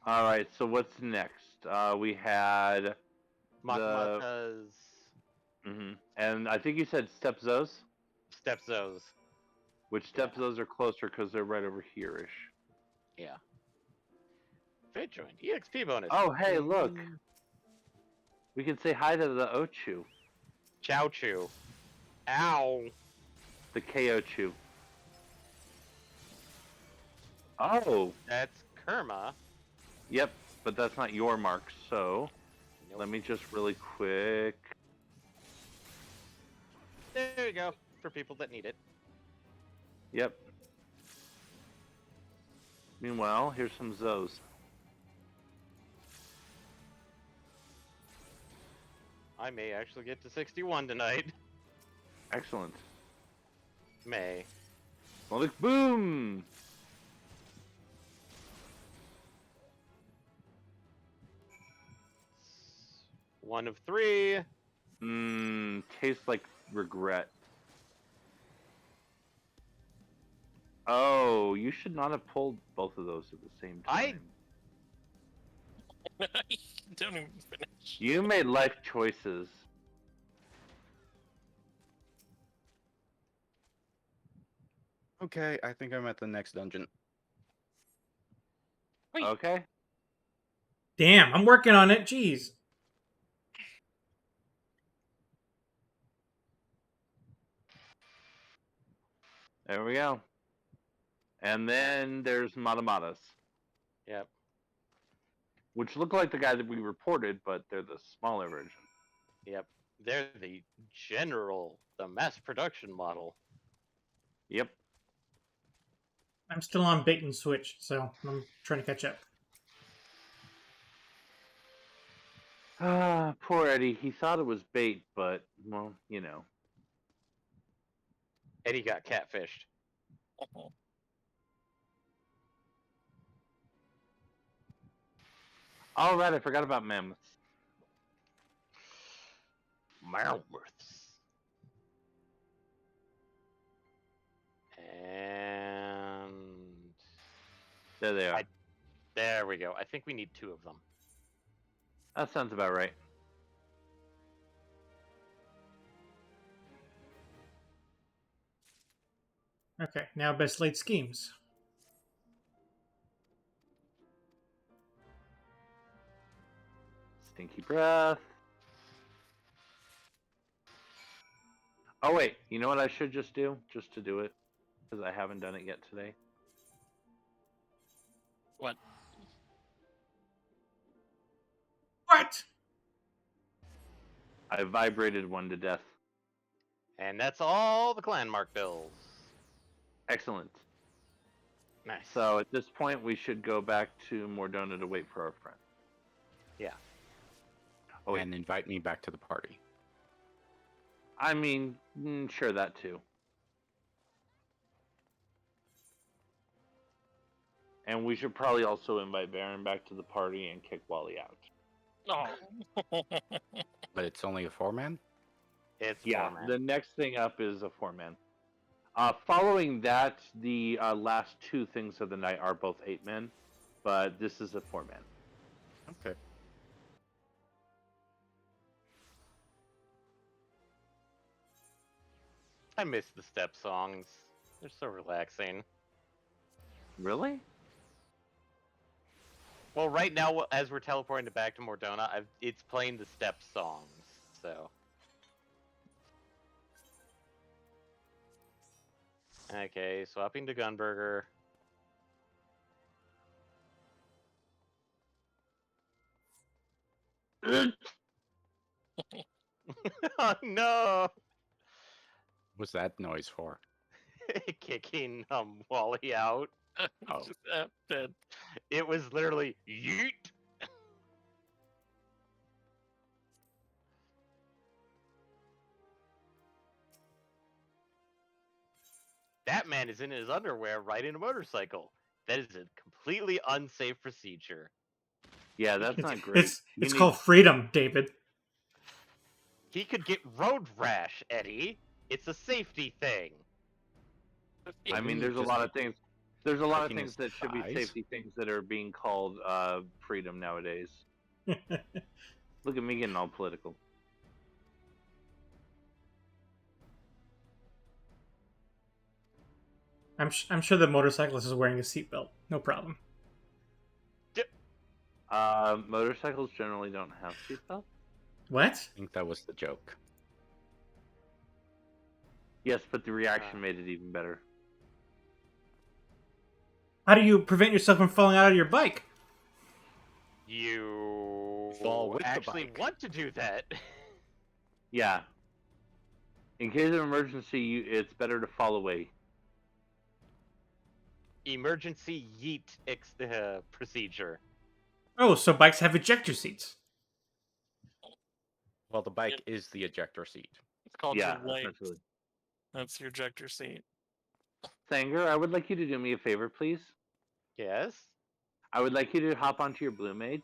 Alright, so what's next? We had... Matamatas. And I think you said Stepzos? Stepzos. Which Stepzos are closer because they're right over here-ish. Yeah. Fit join. EXP bonus. Oh, hey, look. We can say hi to the Ochu. Chow Chu. Ow. The KO Chu. Oh. That's Kerma. Yep, but that's not your mark, so... Let me just really quick... There you go. For people that need it. Yep. Meanwhile, here's some Zos. I may actually get to 61 tonight. Excellent. May. Well, look, boom! One of 3. Tastes like regret. Oh, you should not have pulled both of those at the same time. Don't even finish. You made life choices. Okay, I think I'm at the next dungeon. Wait. Okay. Damn, I'm working on it. Jeez. There we go. And then there's Matamatas. Yep. Which look like the guy that we reported, but they're the smaller version. Yep. They're the the mass production model. Yep. I'm still on bait and switch, so I'm trying to catch up. Ah, poor Eddie. He thought it was bait, but, well, you know. Eddie got catfished. All right, I forgot about mammoths. Mammoths. And There they are. there we go. I think we need 2 of them. That sounds about right. Okay, now best laid schemes. Stinky breath. Oh, wait. You know what I should just do? Just to do it. Because I haven't done it yet today. What? What? I vibrated one to death. And that's all the clan mark bills. Excellent. Nice. So at this point, we should go back to Mordona to wait for our friend. Yeah. Oh, and invite me back to the party. I mean, sure, that too. And we should probably also invite Baron back to the party and kick Wally out. Oh. But it's only a 4-man? It's Yeah, 4-man. the next thing up is a 4-man. Following that, the last 2 things of the night are both 8-men, but this is a 4-man. Okay. I miss the step songs. They're so relaxing. Really? Well, right now, as we're teleporting back to Mordona, it's playing the step songs, so. Okay, swapping to Gunburger. Oh no! What's that noise for? Kicking Wally out. Oh. Just dead. It was literally yeet. That man is in his underwear riding a motorcycle. That is a completely unsafe procedure. Yeah, that's not great. It's called freedom, David. He could get road rash, Eddie. It's a safety thing. I mean, there's a lot of things. There's a lot of things that should be safety things that are being called freedom nowadays. Look at me getting all political. I'm sure the motorcyclist is wearing a seatbelt. No problem. Motorcycles generally don't have seatbelts. What? I think that was the joke. Yes, but the reaction made it even better. How do you prevent yourself from falling out of your bike? You fall with actually the bike. want to do that. Yeah. In case of emergency, it's better to fall away. Emergency yeet procedure. Oh, so bikes have ejector seats. Well, the bike is the ejector seat. It's called Yeah, your legs. essentially. That's your ejector seat. Sanger, I would like you to do me a favor, please. Yes? I would like you to hop onto your blue mage.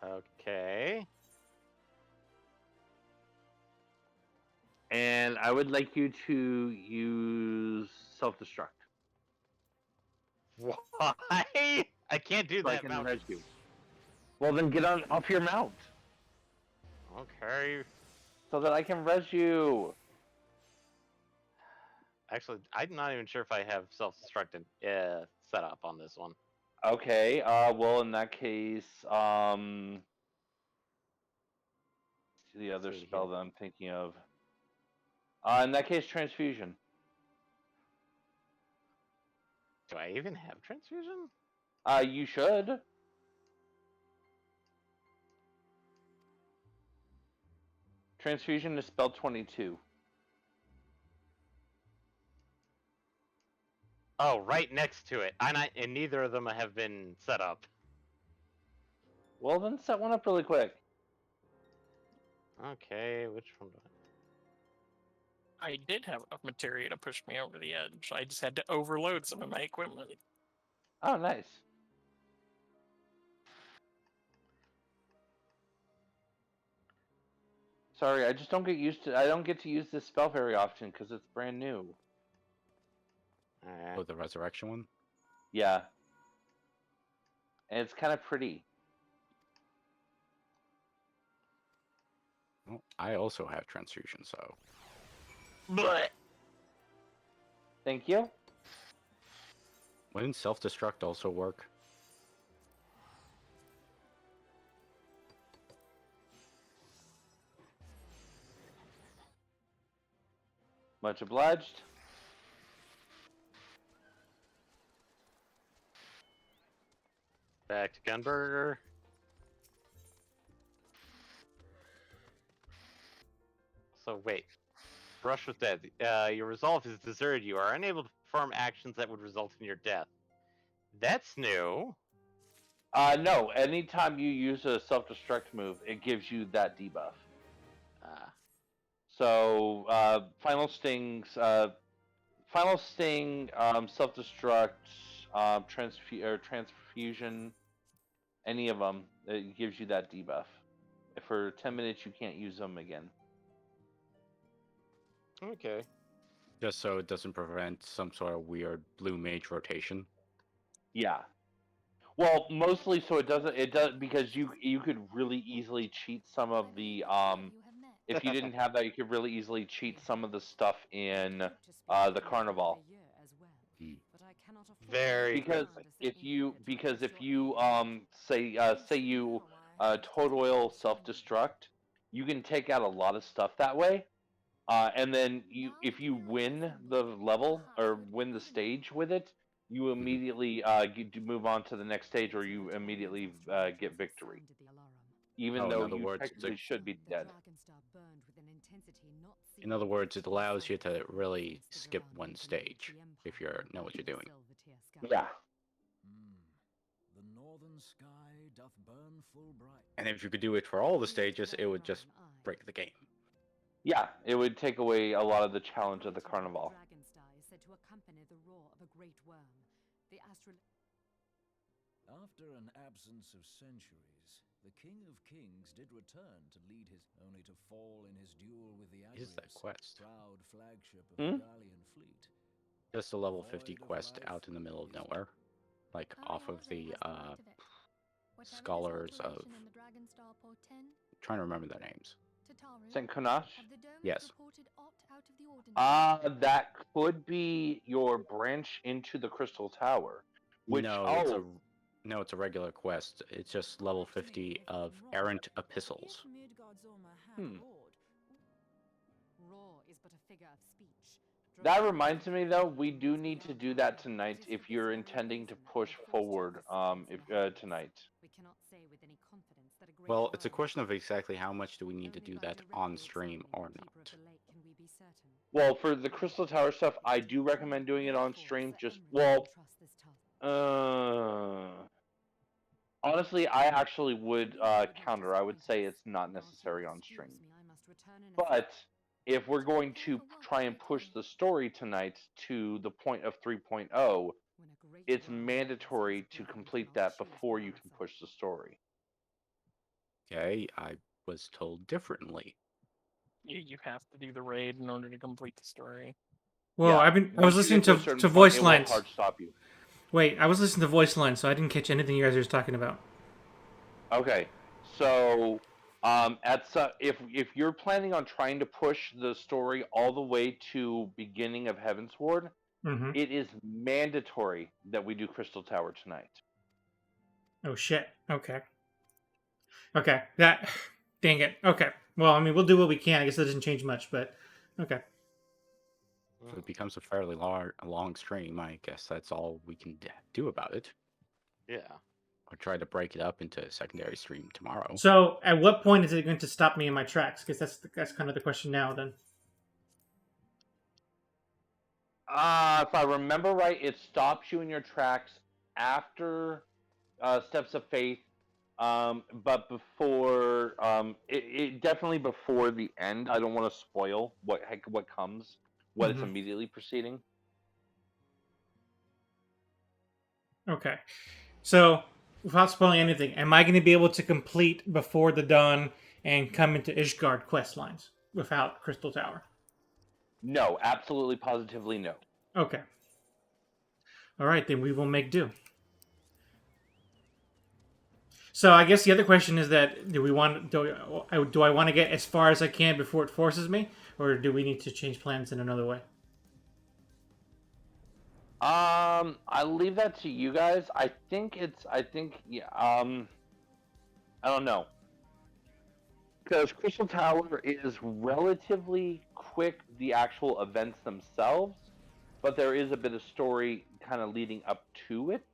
Okay. And I would like you to use self-destruct. Why? I can't do So I that can mount. res you. Well, then get on off your mount. Okay. So that I can res you. Actually, I'm not even sure if I have self-destruct set up on this one. Okay, well, in that case, the other see spell here. that I'm thinking of. In that case, transfusion. Do I even have transfusion? You should. Transfusion is spell 22. Oh, right next to it. And neither of them have been set up. Well, then set one up really quick. Okay, which one do I did have enough materia to push me over the edge. I just had to overload some of my equipment. Oh, nice. Sorry, I just don't get used to. I don't get to use this spell very often because it's brand new. Oh, the resurrection one? Yeah. And it's kind of pretty. Well, I also have transfusion, so. But Thank you. Wouldn't self-destruct also work? Much obliged. back to Gunburger. So wait. Brush with death. Your resolve has deserted you. Are unable to perform actions that would result in your death. That's new. No. Anytime you use a self-destruct move, it gives you that debuff. So, final stings, final sting, self-destruct, transfusion, any of them, it gives you that debuff. For 10 minutes, you can't use them again. Okay. Just so it doesn't prevent some sort of weird blue mage rotation. Yeah. Well, mostly so it doesn't. It does because you could really easily cheat some of the If you didn't have that, you could really easily cheat some of the stuff in the Carnival. Very Because quickly. if you say you total oil self-destruct, you can take out a lot of stuff that way. And then if you win the level or win the stage with it, you immediately move on to the next stage, or you immediately get victory, even in though other you words, technically should be dead. In other words, it allows you to really skip one stage if you know what you're doing. Yeah. The northern sky doth burn full bright. And if you could do it for all the stages, it would just break the game. Yeah, it would take away a lot of the challenge of the Carnival. After an absence of centuries, the King of Kings did return to lead his, only to fall in his duel with the Is that quest? proud flagship of the Gallian fleet. Just a level 50 quest out in the middle of nowhere. Like off of the scholars of... trying to remember their names. St. Konash? Yes. That could be your branch into the Crystal Tower. Which, No, it's a regular quest. It's just level 50 of errant epistles. That reminds me, though, we do need to do that tonight if you're intending to push forward tonight. Well, it's a question of exactly how much do we need to do that on stream or not. Well, for the Crystal Tower stuff, I do recommend doing it on stream. Honestly, I actually would counter. I would say it's not necessary on stream. But if we're going to try and push the story tonight to the point of 3.0, it's mandatory to complete that before you can push the story. Okay, I was told differently. You have to do the raid in order to complete the story. Well, Yeah, I was once you listening get to a certain to point, voice it will lines. hard stop you. Wait, I was listening to voice lines, so I didn't catch anything you guys were talking about. Okay, so if you're planning on trying to push the story all the way to beginning of Heavensward, Mm-hmm. it is mandatory that we do Crystal Tower tonight. Oh shit. Okay. Okay. That. Dang it. Okay. Well, I mean, we'll do what we can. I guess that doesn't change much, but okay. If it becomes a fairly long stream, I guess that's all we can do about it. Yeah. I'll try to break it up into a secondary stream tomorrow. So, at what point is it going to stop me in my tracks? Because that's kind of the question now. Then. If I remember right, it stops you in your tracks after Steps of Faith, but before it definitely before the end. I don't want to spoil what comes, what it's Mhm. immediately preceding. Okay. So, without spoiling anything, am I going to be able to complete Before the Dawn and come into Ishgard quest lines without Crystal Tower? No, absolutely, positively no. Okay. All right, then we will make do. So I guess the other question is that do I want to get as far as I can before it forces me, or do we need to change plans in another way? I leave that to you guys. I think yeah. I don't know, because Crystal Tower is relatively quick, the actual events themselves, but there is a bit of story kind of leading up to it.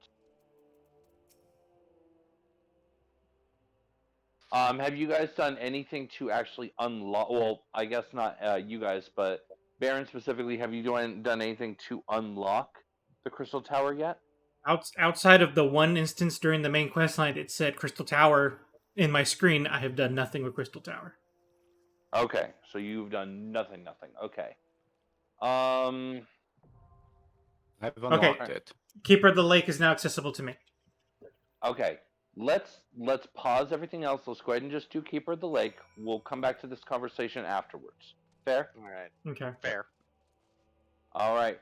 Have you guys done anything to actually unlock? Well, I guess not you guys, but Baron specifically. Have you done anything to unlock the Crystal Tower yet? Outside of the one instance during the main quest line, it said Crystal Tower in my screen. I have done nothing with Crystal Tower. Okay, so you've done nothing. Okay. I've unlocked it. Keeper of the Lake is now accessible to me. Okay. Let's pause everything else. Let's go ahead and just do Keeper of the Lake. We'll come back to this conversation afterwards. Fair? All right. Okay. Fair. All right.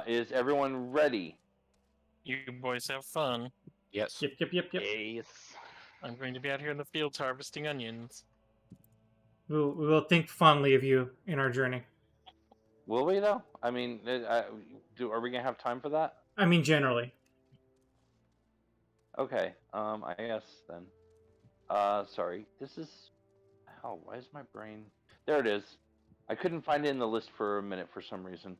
Is everyone ready? You boys have fun. Yes. Yep. Yes. I'm going to be out here in the fields harvesting onions. We will think fondly of you in our journey. Will we though? I mean, are we gonna have time for that? I mean, generally. Okay. I guess then. Sorry. This is. Oh, why is my brain? There it is. I couldn't find it in the list for a minute for some reason.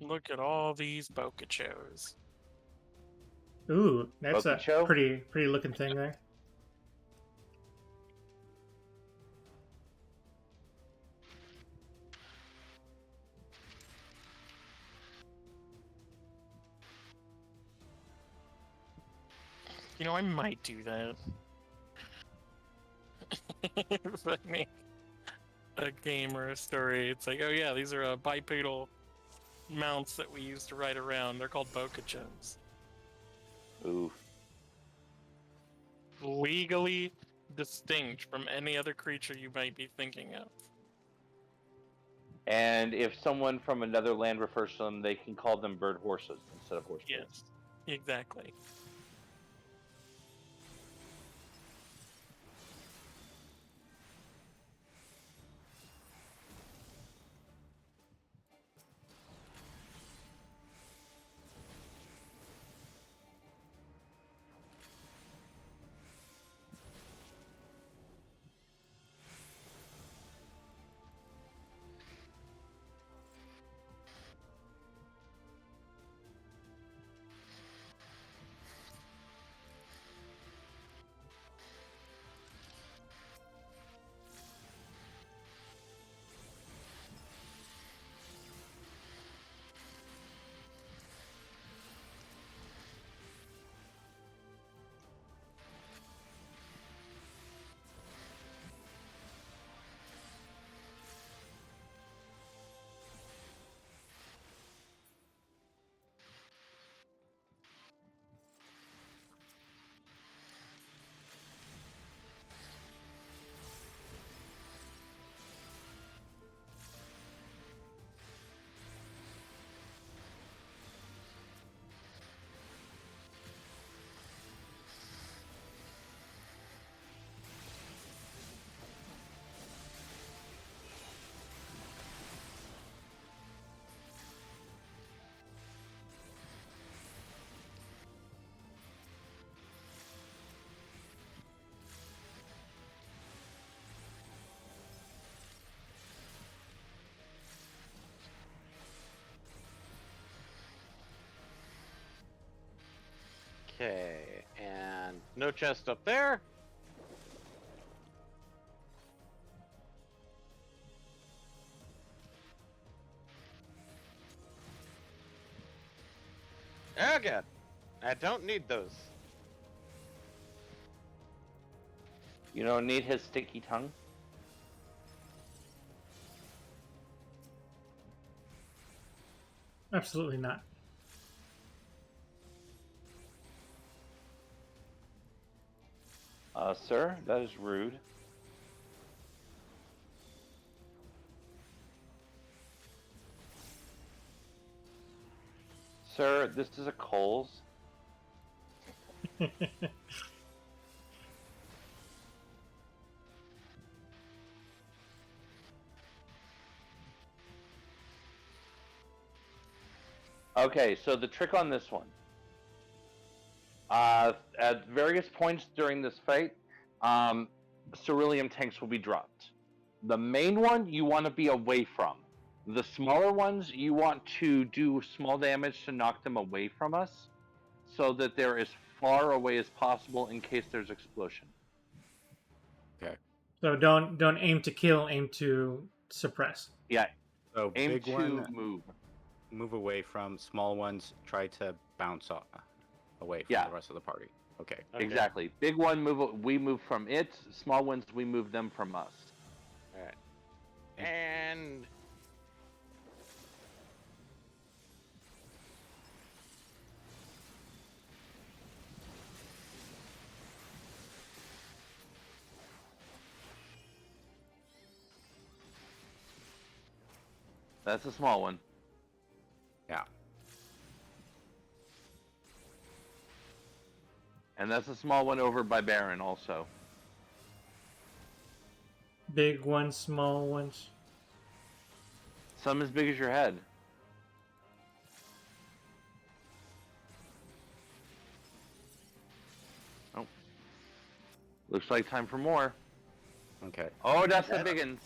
Look at all these Bokachos. Ooh, that's Bokucho? a pretty looking thing there. You know, I might do that. If I make a game or a story, it's like, oh yeah, these are bipedal mounts that we use to ride around. They're called Bokachos. Ooh. Legally distinct from any other creature you might be thinking of. And if someone from another land refers to them, they can call them bird horses instead of horse. Yes, exactly. Okay, and no chest up there. Oh god, I don't need those. You don't need his sticky tongue. Absolutely not. Sir, that is rude. Sir, this is a Coles. Okay, so the trick on this one. At various points during this fight, ceruleum tanks will be dropped. The main one you want to be away from. The smaller ones you want to do small damage to knock them away from us, so that they're as far away as possible in case there's explosion. Okay. So don't aim to kill, aim to suppress. Yeah. So Aim big to one, move. move away from small ones. Try to bounce off, away from Yeah. the rest of the party. Okay. Exactly. Big one we move from it. Small ones we move them from us. All right. And That's a small one. Yeah. And that's a small one over by Baron also. Big ones, small ones. Some as big as your head. Oh. Looks like time for more. Okay. Oh, that's the big one.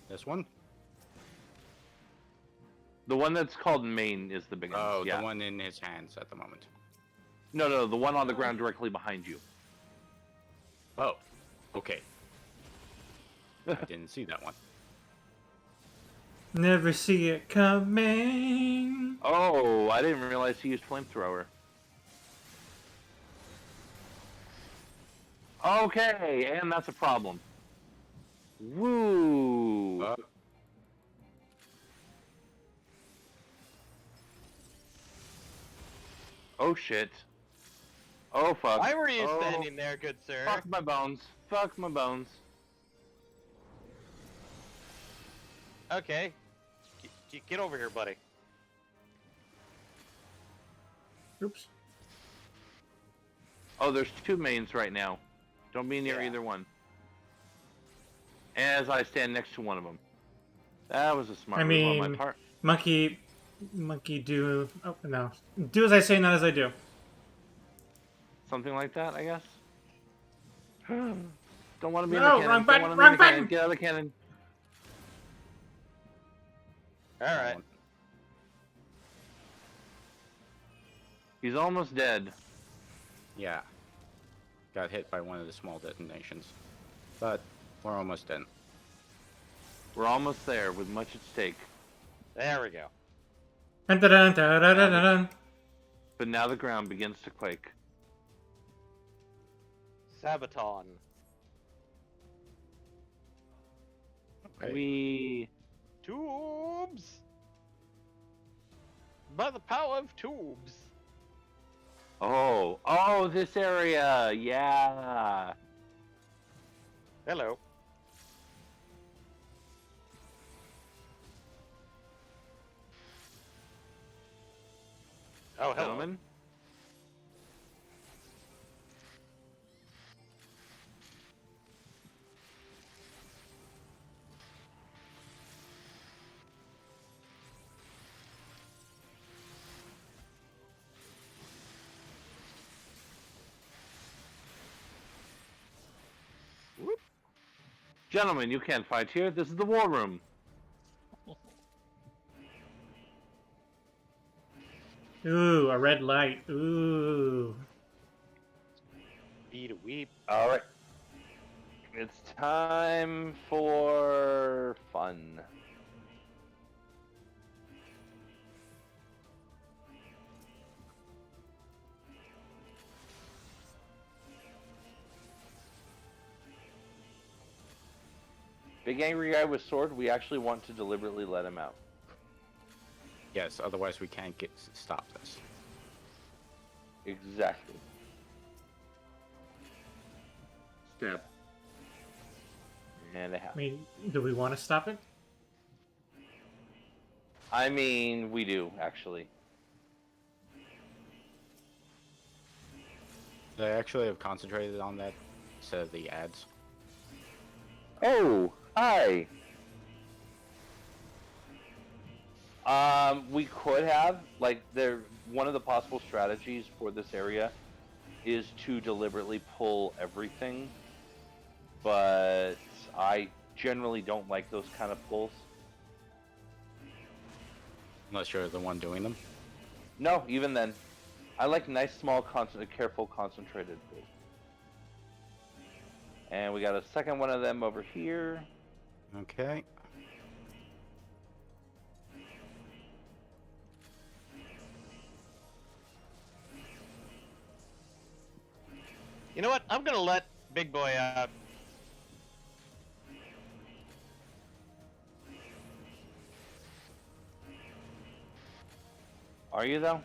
This one? The one that's called main is the big one. Oh, yeah. the one in his hands at the moment. No, the one on the ground directly behind you. Oh, okay. I didn't see that one. Never see it coming. Oh, I didn't realize he used flamethrower. Okay, and that's a problem. Woo! Oh shit. Oh fuck. why were you Oh, standing there, good sir? Fuck my bones. Fuck my bones. Okay. Get over here, buddy. Oops. Oh, there's two mains right now. Don't be near either one. As I stand next to one of them. That was a smart move on my part. monkey, do. Oh no, do as I say, not as I do. Something like that, I guess. Don't want to be No, in the cannon. wrong button, Don't want to be wrong in the cannon. button. Get out of the cannon. All right. He's almost dead. Yeah. Got hit by one of the small detonations. But we're almost done. We're almost there with much at stake. There we go. Dun, dun, dun, dun, dun, dun, dun. But now the ground begins to quake. Sabaton. Okay. We Tubes. By the power of tubes. Oh, this area. Yeah. Hello. Oh, hello. Gentlemen. Whoop. Gentlemen, you can't fight here. This is the war room. Ooh, a red light. Ooh. Beat a weep. All right. It's time for fun. Big angry guy with sword, we actually want to deliberately let him out. Yes, otherwise we can't stop this. Exactly. Step. And a half. I mean, do we want to stop it? I mean, we do, actually. They actually have concentrated on that instead of the ads. Oh, hi. We could have, like, one of the possible strategies for this area is to deliberately pull everything, but I generally don't like those kind of pulls. Unless you're the one doing them. No, even then. I like nice, small, careful, concentrated pulls. And we got a second one of them over here. Okay. You know what? I'm gonna let Big Boy out. Are you, though?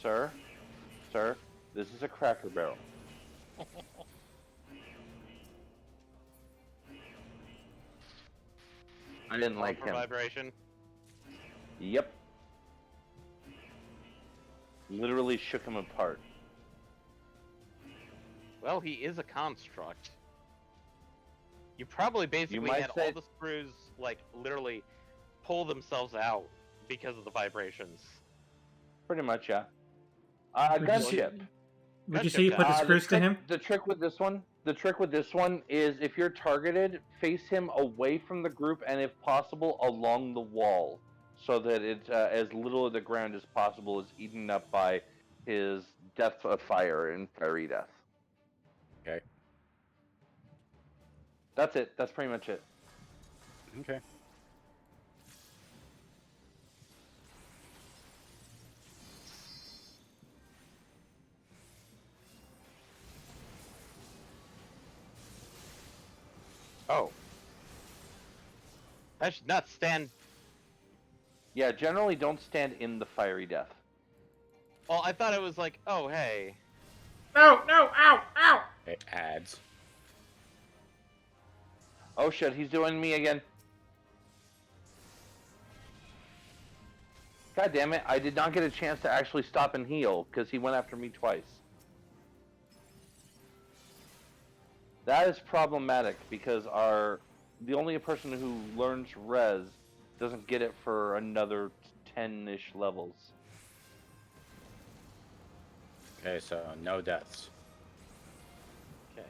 Sir, this is a Cracker Barrel. I didn't like for him. Vibration. Yep. Literally shook him apart. Well, he is a construct. You probably basically might had say- all the screws, like, literally pull themselves out because of the vibrations. Pretty much, yeah. Would you Gunship. say- Would you say you put the screws to him? The trick with this one is if you're targeted, face him away from the group and, if possible, along the wall, so that it's as little of the ground as possible is eaten up by his death of fire and fiery death. Okay. That's it. That's pretty much it. Okay. Oh. That should not stand. Yeah, generally don't stand in the fiery death. Well, I thought it was like, oh, hey. No, ow, ow! It adds. Oh shit, he's doing me again. God damn it, I did not get a chance to actually stop and heal, because he went after me twice. That is problematic, because the only person who learns res doesn't get it for another 10-ish levels. Okay, so no deaths. Okay.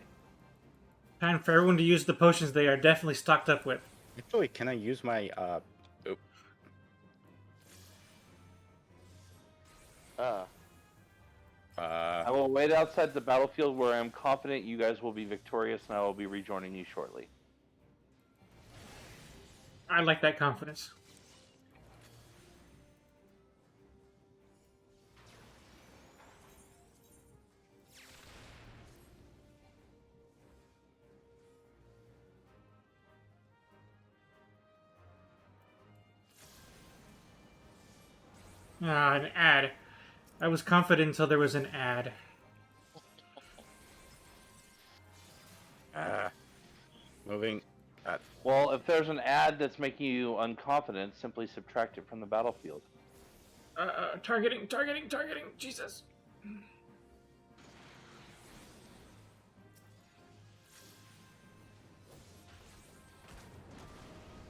Time for everyone to use the potions they are definitely stocked up with. Actually, can I use my I will wait outside the battlefield where I am confident you guys will be victorious, and I will be rejoining you shortly. I like that confidence. Ah, an ad. I was confident until there was an ad. moving. Well, if there's an ad that's making you unconfident, simply subtract it from the battlefield. Targeting, Jesus.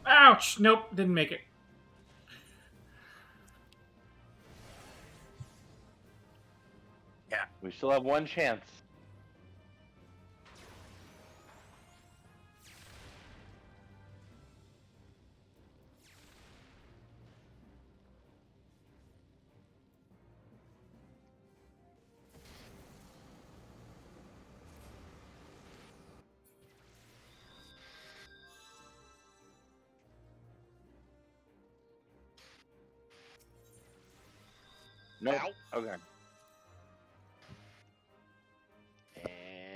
Ouch! Nope, didn't make it. We still have one chance. Nope. Ow. Okay.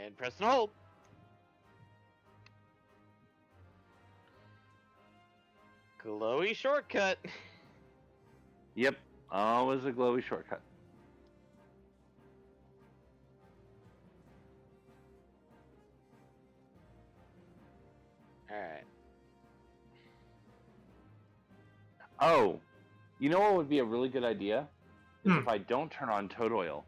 And press and hold. Glowy shortcut. Yep. Always a glowy shortcut. Alright. Oh, you know what would be a really good idea? Is if I don't turn on toad oil.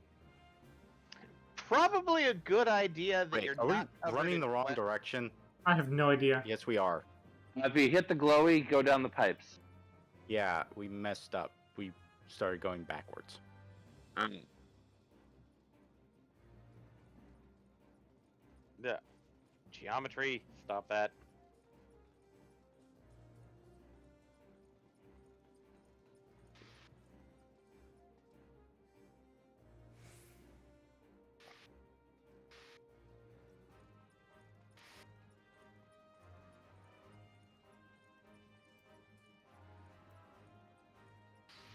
Probably a good idea that Wait, you're are we not covered running in the wrong wet- direction? I have no idea. Yes, we are. If you hit the glowy, go down the pipes. Yeah, we messed up. We started going backwards. Yeah. Geometry. Stop that.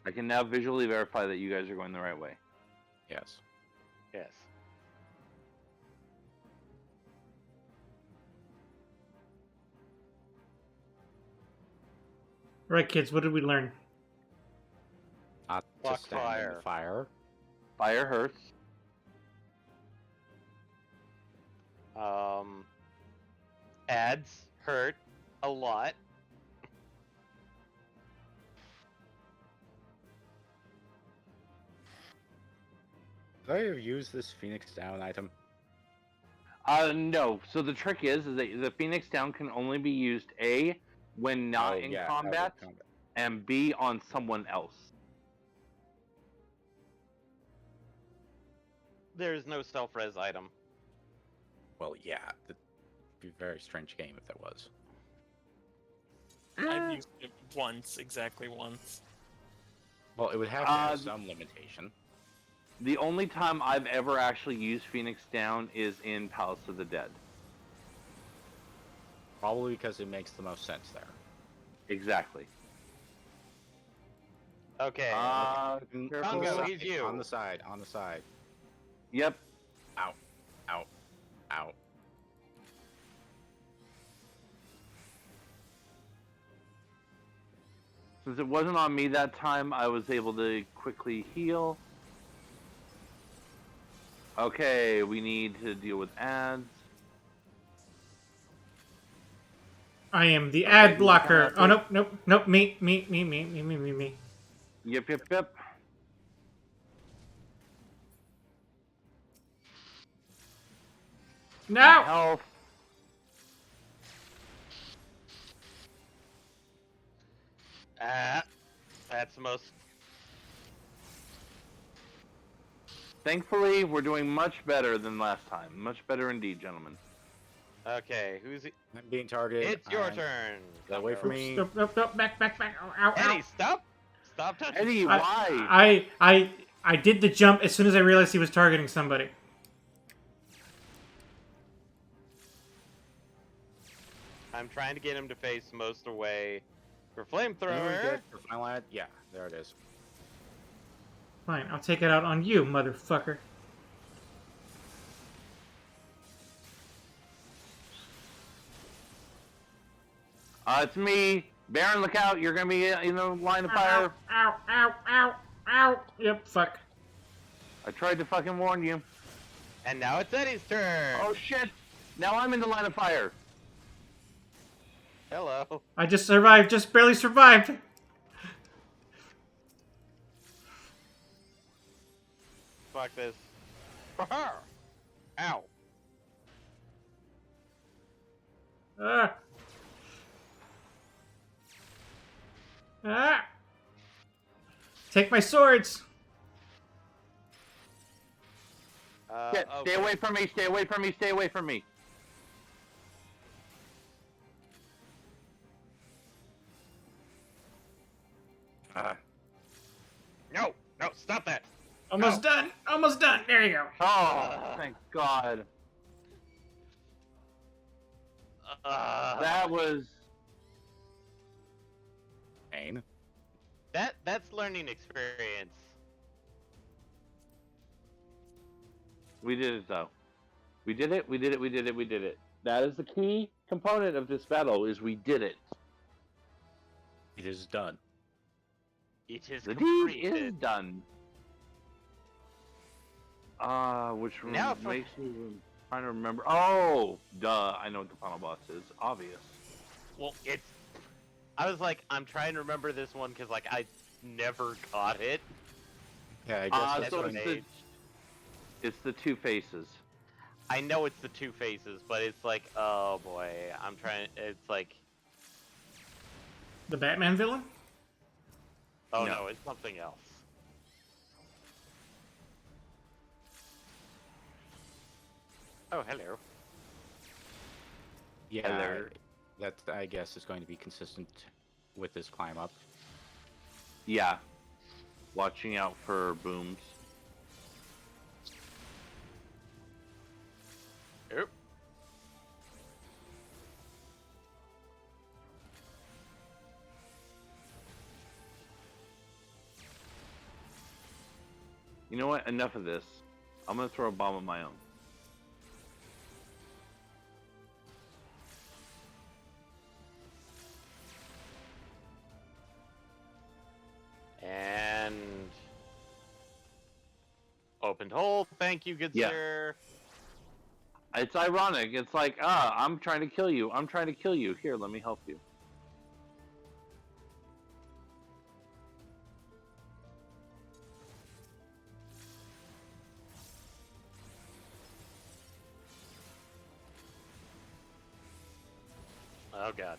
I can now visually verify that you guys are going the right way. Yes. Yes. Right, kids, what did we learn? Not Block to stand in the fire. Fire hurts. Ads hurt a lot. Did I ever use this Phoenix Down item? No. So the trick is that the Phoenix Down can only be used A, when not in combat, and B, on someone else. There's no self-res item. Well, yeah. It'd be a very strange game if there was. I've used it once, exactly once. Well, it would have to have some limitation. The only time I've ever actually used Phoenix Down is in Palace of the Dead. Probably because it makes the most sense there. Exactly. Okay. Careful. Congo, he's you. On the side, on the side. Yep. Ow. Ow. Ow. Since it wasn't on me that time, I was able to quickly heal. Okay, we need to deal with ads. I am the ad blocker. Oh, nope, nope, nope. Me. Yep, yep, yep. No! Health. That's the most. Thankfully, we're doing much better than last time. Much better indeed, gentlemen. Okay, who's it? I'm being targeted. It's your turn. Get away from me. Nope, nope, nope. Back. Ow, ow, ow. Eddie, stop! Stop touching. Eddie, me. why? I did the jump as soon as I realized he was targeting somebody. I'm trying to get him to face most away for Anyone flamethrower. good for final ad? Yeah, there it is. Fine, I'll take it out on you, motherfucker. It's me. Baron, look out. You're going to be in the line of fire. Ow. Yep, fuck. I tried to fucking warn you. And now it's Eddie's turn. Oh, shit. Now I'm in the line of fire. Hello. I just survived, just barely survived. Fuck this. Ow. Take my swords. Stay away from me, stay away from me, stay away from me. No, no, stop that. Almost done. Almost done. There you go. Oh, thank God. That was pain. That's learning experience. We did it though. We did it. We did it. We did it. We did it. That is the key component of this battle. Is we did it. It is done. It is The completed. deed is done. Which Now makes me trying to remember. Oh, duh! I know what the final boss is. Obvious. Well, it's. I was like, I'm trying to remember this one because like I never got it. Yeah, I guess that's so when it's the two faces. I know it's the two faces, but it's like, oh boy, I'm trying. It's like, The Batman villain? oh No. no, it's something else. Oh, hello. Yeah, Hello. that I guess is going to be consistent with this climb up. Yeah. Watching out for booms. Oop. You know what? Enough of this. I'm gonna throw a bomb of my own. And opened hole. Thank you, good Yeah. sir. It's ironic. It's like, I'm trying to kill you. I'm trying to kill you. Here, let me help you. Oh god.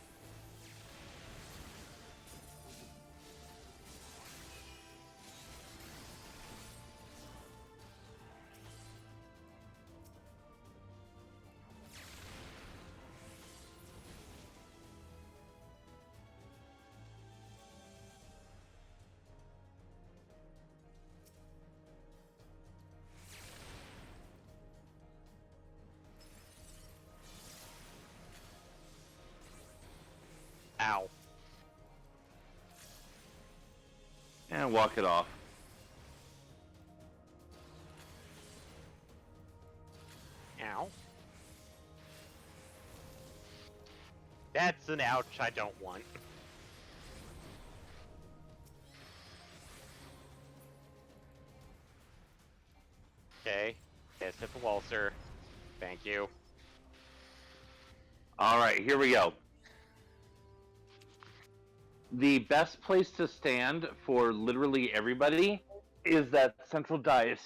Ow. And walk it off. Ow. That's an ouch I don't want. Okay. Yes, hit the wall, sir. Thank you. All right, here we go. The best place to stand for literally everybody is that central dais.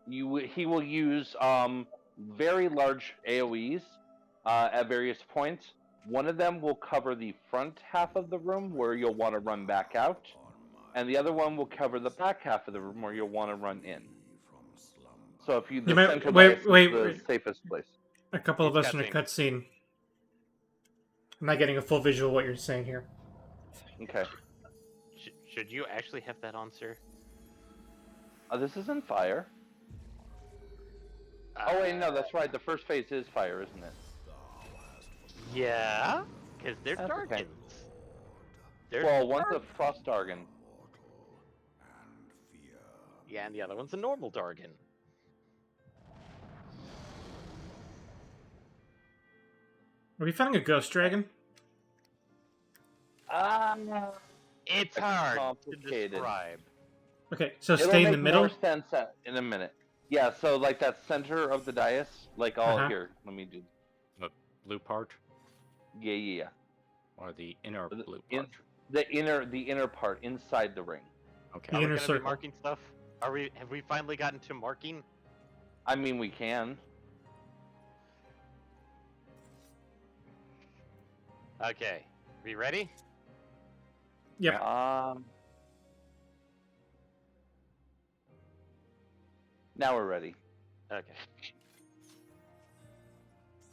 He will use very large AOE's at various points. One of them will cover the front half of the room where you'll want to run back out, and the other one will cover the back half of the room where you'll want to run in. So if you the central dais is the safest place. A couple of us in a cutscene. I'm not getting a full visual of what you're saying here. Okay. Should you actually have that on, sir? This isn't fire. Oh wait, no, that's right. The first phase is fire, isn't it? Yeah, because they're That's Dargans. okay. They're Well, one's a frost Dargan. Yeah, and the other one's a normal Dargan. Are we finding a ghost dragon? It's hard complicated. to describe. Okay, so It'll stay in make the middle. more sense in a minute. Yeah, so like that center of the dais, like all here. Let me do the blue part. Yeah. Or the inner blue In, part. the inner part inside the ring. Okay. The Are we inner gonna circle. be marking stuff? Have we finally gotten to marking? I mean, we can. Okay. We ready? Yep. Now we're ready. Okay.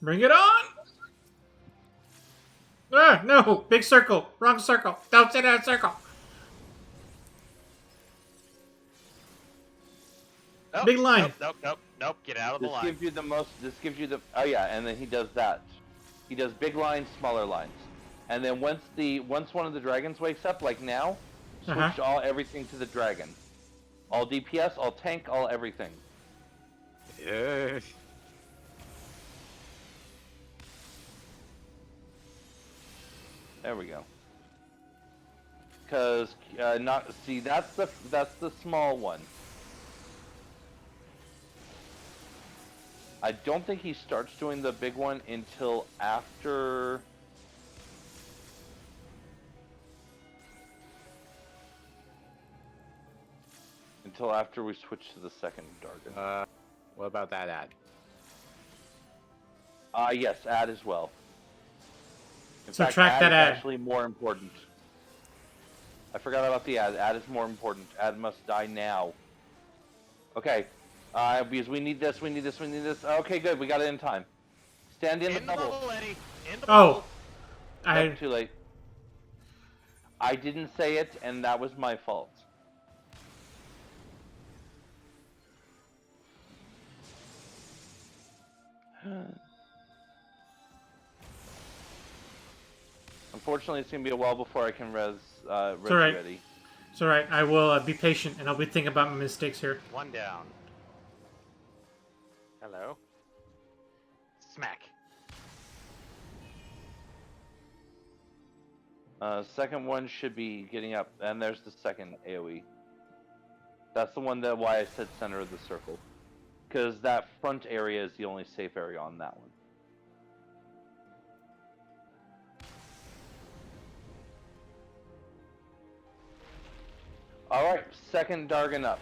Bring it on! Ah, no! Big circle! Wrong circle! Don't sit in a circle! Nope, Big line! Nope, nope, nope, nope. Get out of the This line. gives you the most. This gives you the. Oh yeah, and then he does that. He does big lines, smaller lines, and then once one of the dragons wakes up, like now, switch everything to the dragon. All DPS, all tank, all everything. Yeah. There we go. Because not see that's the small one. I don't think he starts doing the big one until after. Until after we switch to the second Dargon. What about that ad? Yes, ad as well. In So fact, track that is ad. actually more important. I forgot about the ad. Ad is more important. Ad must die now. Okay. Because we need this, we need this, we need this. Okay, good. We got it in time. Stand in the bubble. Eddie. In the Oh! Nope, too late. I didn't say it, and that was my fault. Unfortunately, it's gonna be a while before I can res It's alright. ready. It's alright. I will be patient, and I'll be thinking about my mistakes here. One down. Hello. Smack. Second one should be getting up, and there's the second AoE. That's the one that why I said center of the circle, because that front area is the only safe area on that one. All right, second Dargon up.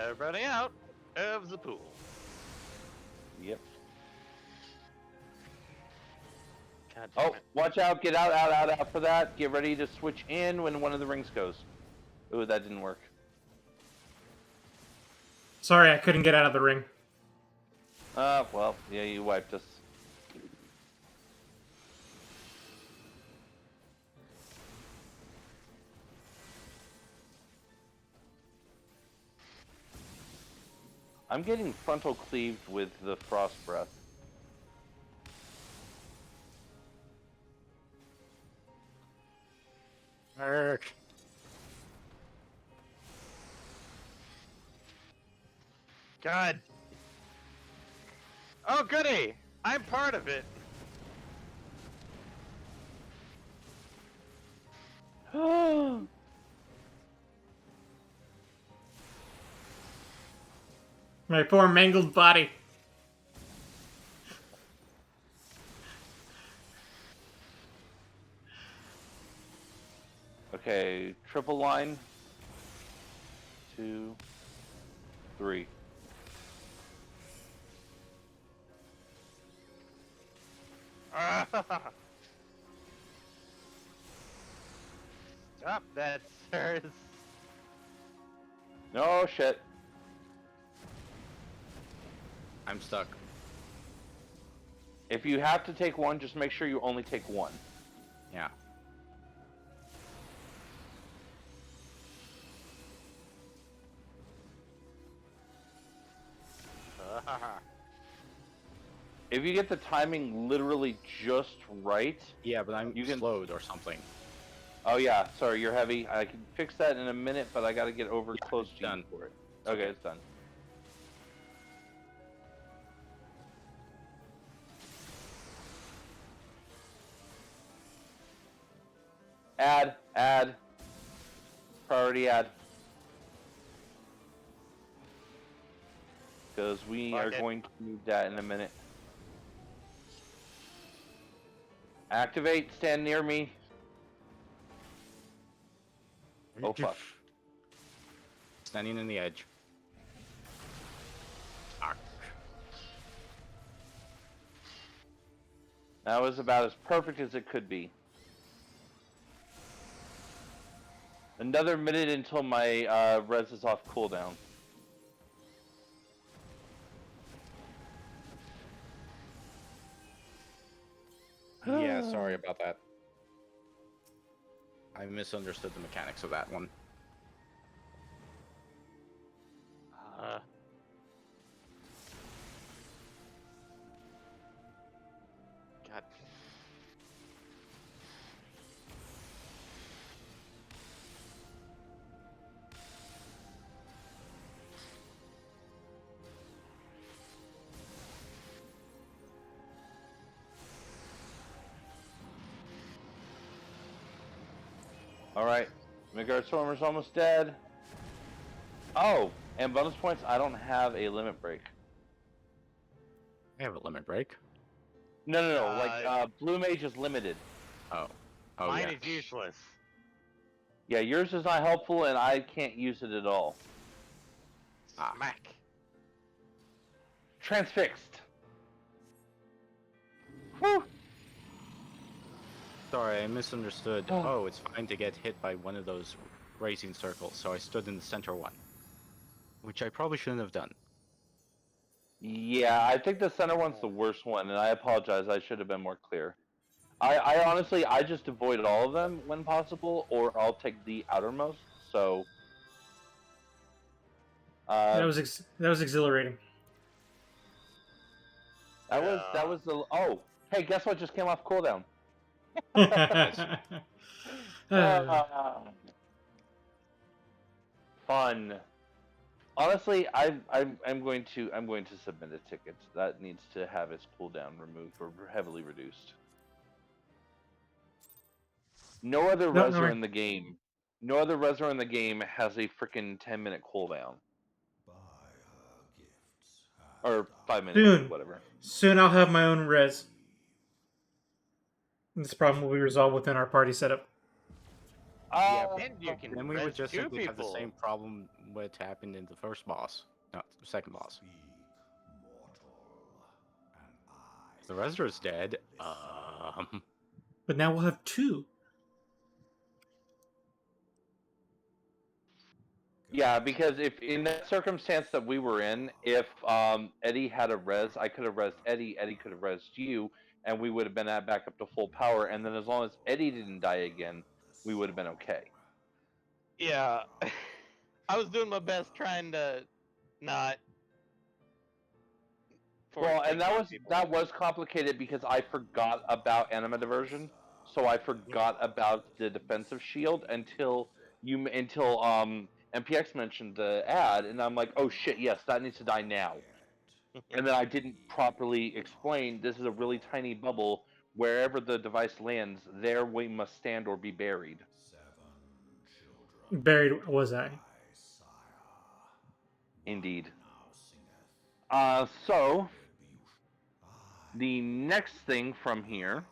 Everybody out of the pool. Yep. God damn Oh, watch out! Get out, out, out, out for that. Get ready to switch in when one of the rings goes. Ooh, that didn't work. Sorry, I couldn't get out of the ring. Well, yeah, you wiped us. I'm getting frontal cleaved with the frost breath. Ark. God. Oh, goody! I'm part of it. My poor mangled body. Okay, triple line. 2, 3. Stop that, sirs. No shit. I'm stuck. If you have to take one, just make sure you only take one. Yeah. If you get the timing literally just right... Yeah, but I'm slowed or something. Oh yeah, sorry, you're heavy. I can fix that in a minute, but I gotta get over close to you for it. Okay, it's done. Add. Priority add. Because we are going to need that in a minute. Activate, stand near me. Oh fuck. Standing in the edge. Ark. That was about as perfect as it could be. Another minute until my res is off cooldown. Yeah, sorry about that. I misunderstood the mechanics of that one. God. All right, Midgard Stormer's almost dead. Oh, and bonus points. I don't have a limit break. I have a limit break. No. Like Blue Mage is limited. Oh. Mine Yeah. is useless. Yeah, yours is not helpful, and I can't use it at all. Smack. Transfixed. Whew. Sorry, I misunderstood. Oh, it's fine to get hit by one of those racing circles, so I stood in the center one. Which I probably shouldn't have done. Yeah, I think the center one's the worst one, and I apologize. I should have been more clear. I honestly, I just avoid all of them when possible, or I'll take the outermost. So that was exhilarating. That was the hey, guess what just came off cooldown? Fun. Honestly, I'm going to submit a ticket that needs to have its cooldown removed or heavily reduced. No other Reser in the game. No other Reser in the game has a freaking 10-minute cooldown. Or 5 minutes, whatever. Soon I'll have my own res. This problem will be resolved within our party setup. Yeah, and you can then we would just two simply have the people. same problem what happened in the first boss. No, the second boss. If the Reser is dead, But now we'll have two. Yeah, because if in that circumstance that we were in, if Eddie had a res, I could have resed Eddie, Eddie could have resed you, and we would have been back up to full power. And then as long as Eddie didn't die again, we would have been okay. Yeah, I was doing my best trying to not. Well, and that was complicated because I forgot about anima diversion, so I forgot about the defensive shield until MPX mentioned the ad, and I'm like, oh shit, yes, that needs to die now. And then I didn't properly explain this is a really tiny bubble. Wherever the device lands, there we must stand or be buried. Buried was I. Indeed. So the next thing from here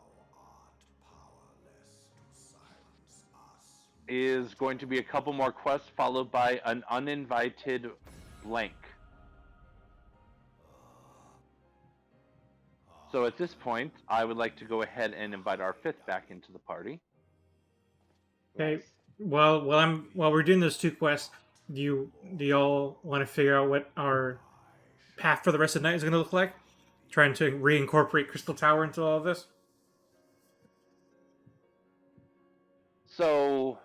is going to be a couple more quests followed by an uninvited blank. So at this point, I would like to go ahead and invite our fifth back into the party. Okay. Well, while we're doing those two quests, do y'all want to figure out what our path for the rest of the night is going to look like? Trying to reincorporate Crystal Tower into all of this? So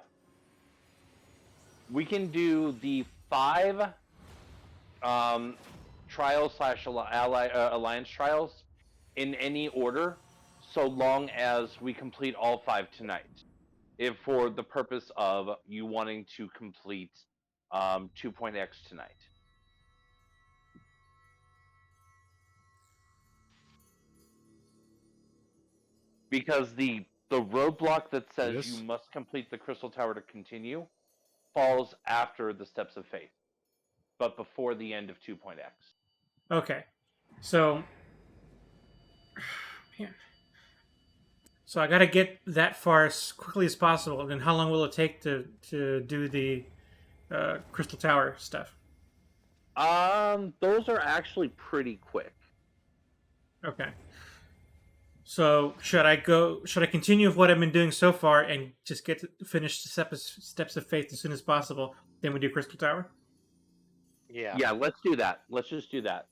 we can do the 5 trials / alliance trials in any order, so long as we complete all 5 tonight. If for the purpose of you wanting to complete 2.x tonight. Because the roadblock that says you must complete the Crystal Tower to continue falls after the Steps of Faith, but before the end of 2.x. Okay. So, man. So I got to get that far as quickly as possible. And then how long will it take to do the Crystal Tower stuff? Those are actually pretty quick. Okay. So should I continue with what I've been doing so far and just get to finish the steps of faith as soon as possible? Then we do Crystal Tower. Yeah. Yeah, let's do that. Let's just do that.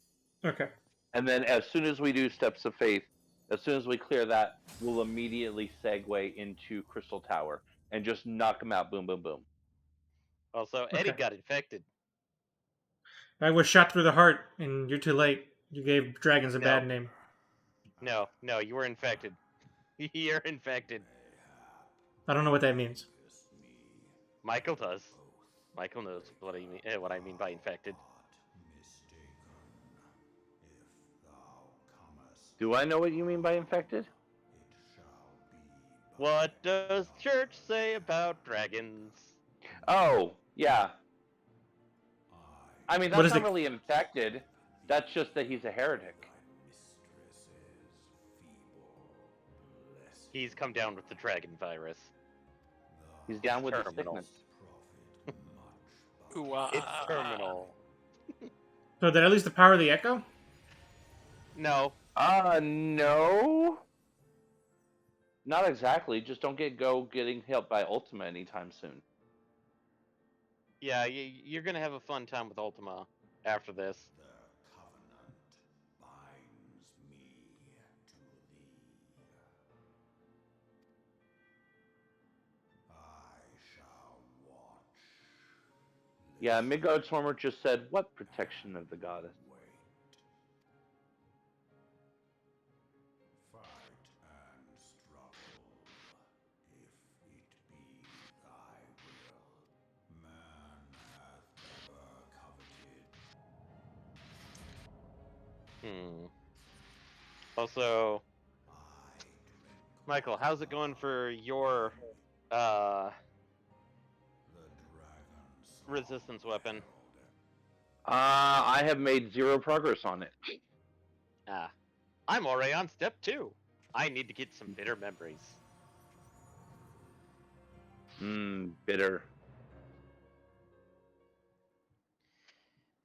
Okay. And then as soon as we do Steps of Faith, As soon as we clear that, we'll immediately segue into Crystal Tower and just knock them out. Boom, boom, boom. Also, Eddie Okay. got infected. I was shot through the heart, and you're too late. You gave dragons a No. bad name. No, you were infected. You're infected. I don't know what that means. Michael does. Michael knows what I mean by infected. Do I know what you mean by infected? What does church say about dragons? Oh, yeah. I mean, What that's is not the really infected. That's just that he's a heretic. He's come down with the dragon virus. He's down with the Terminal. sickness. It's terminal. so? Did I lose the power of the echo? No. No. Not exactly. Just don't getting hit by Ultima anytime soon. Yeah, you're gonna have a fun time with Ultima after this. Yeah, Midgard Swarmer just said, "What protection of the goddess?" Also, Michael, how's it going for your resistance weapon? I have made 0 progress on it. I'm already on step 2. I need to get some bitter memories. Bitter.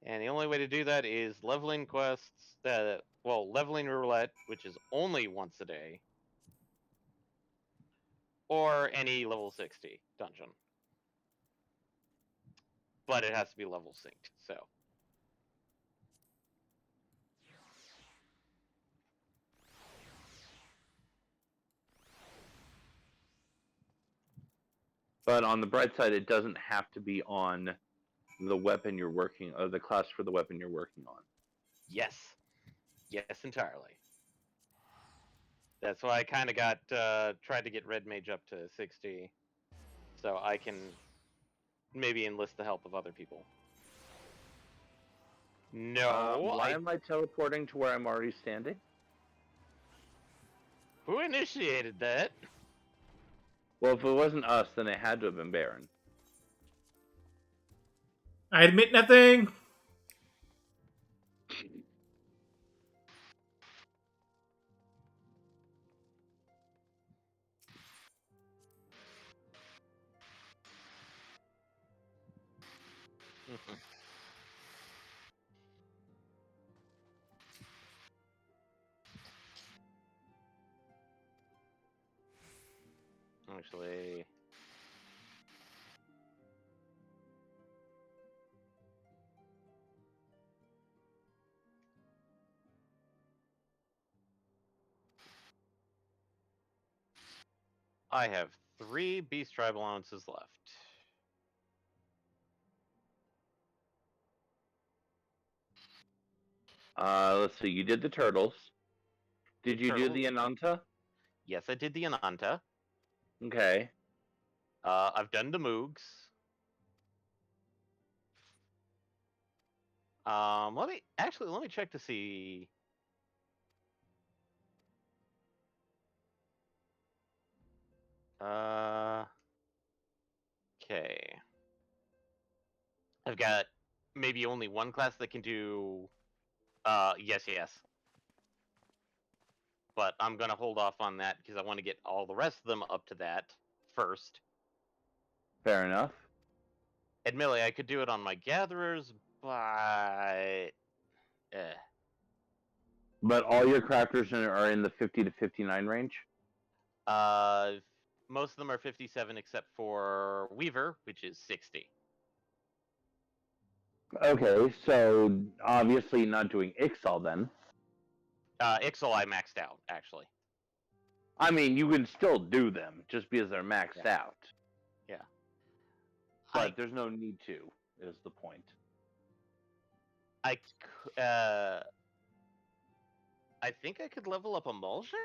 And the only way to do that is leveling quests, leveling roulette, which is only once a day, or any level 60 dungeon. But it has to be level synced, so. But on the bright side, it doesn't have to be on the weapon you're working, or the class for the weapon you're working on. Yes. Yes, entirely. That's why I kind of tried to get Red Mage up to 60, so I can maybe enlist the help of other people. No, why am I teleporting to where I'm already standing? Who initiated that? Well, if it wasn't us, then it had to have been Baron. I admit nothing. Actually, I have 3 Beast Tribe allowances left. Let's see. You did the turtles. Did you do the Ananta? Yes, I did the Ananta. Okay. I've done the Moogs. Let me check to see. Okay. I've got maybe only one class that can do yes. But I'm gonna hold off on that because I want to get all the rest of them up to that first. Fair enough. Admittedly, I could do it on my gatherers, but But all your crafters are in the 50 to 59 range? Most of them are 57 except for Weaver, which is 60. Okay, so obviously not doing Ixal then. Ixal I maxed out, actually. I mean, you can still do them just because they're maxed out. Yeah. But there's no need to, is the point. I think I could level up Emulsion?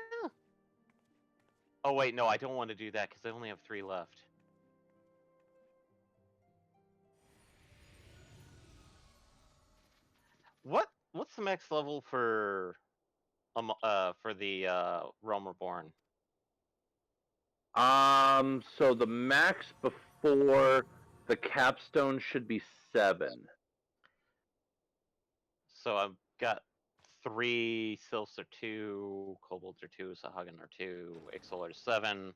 Oh, wait, no, I don't want to do that because I only have 3 left. What's the max level for the Realm Reborn? So the max before the capstone should be 7. So I've got 3, Sylphs are 2, Kobolds are 2, Sahagin are 2, Ixal are 7.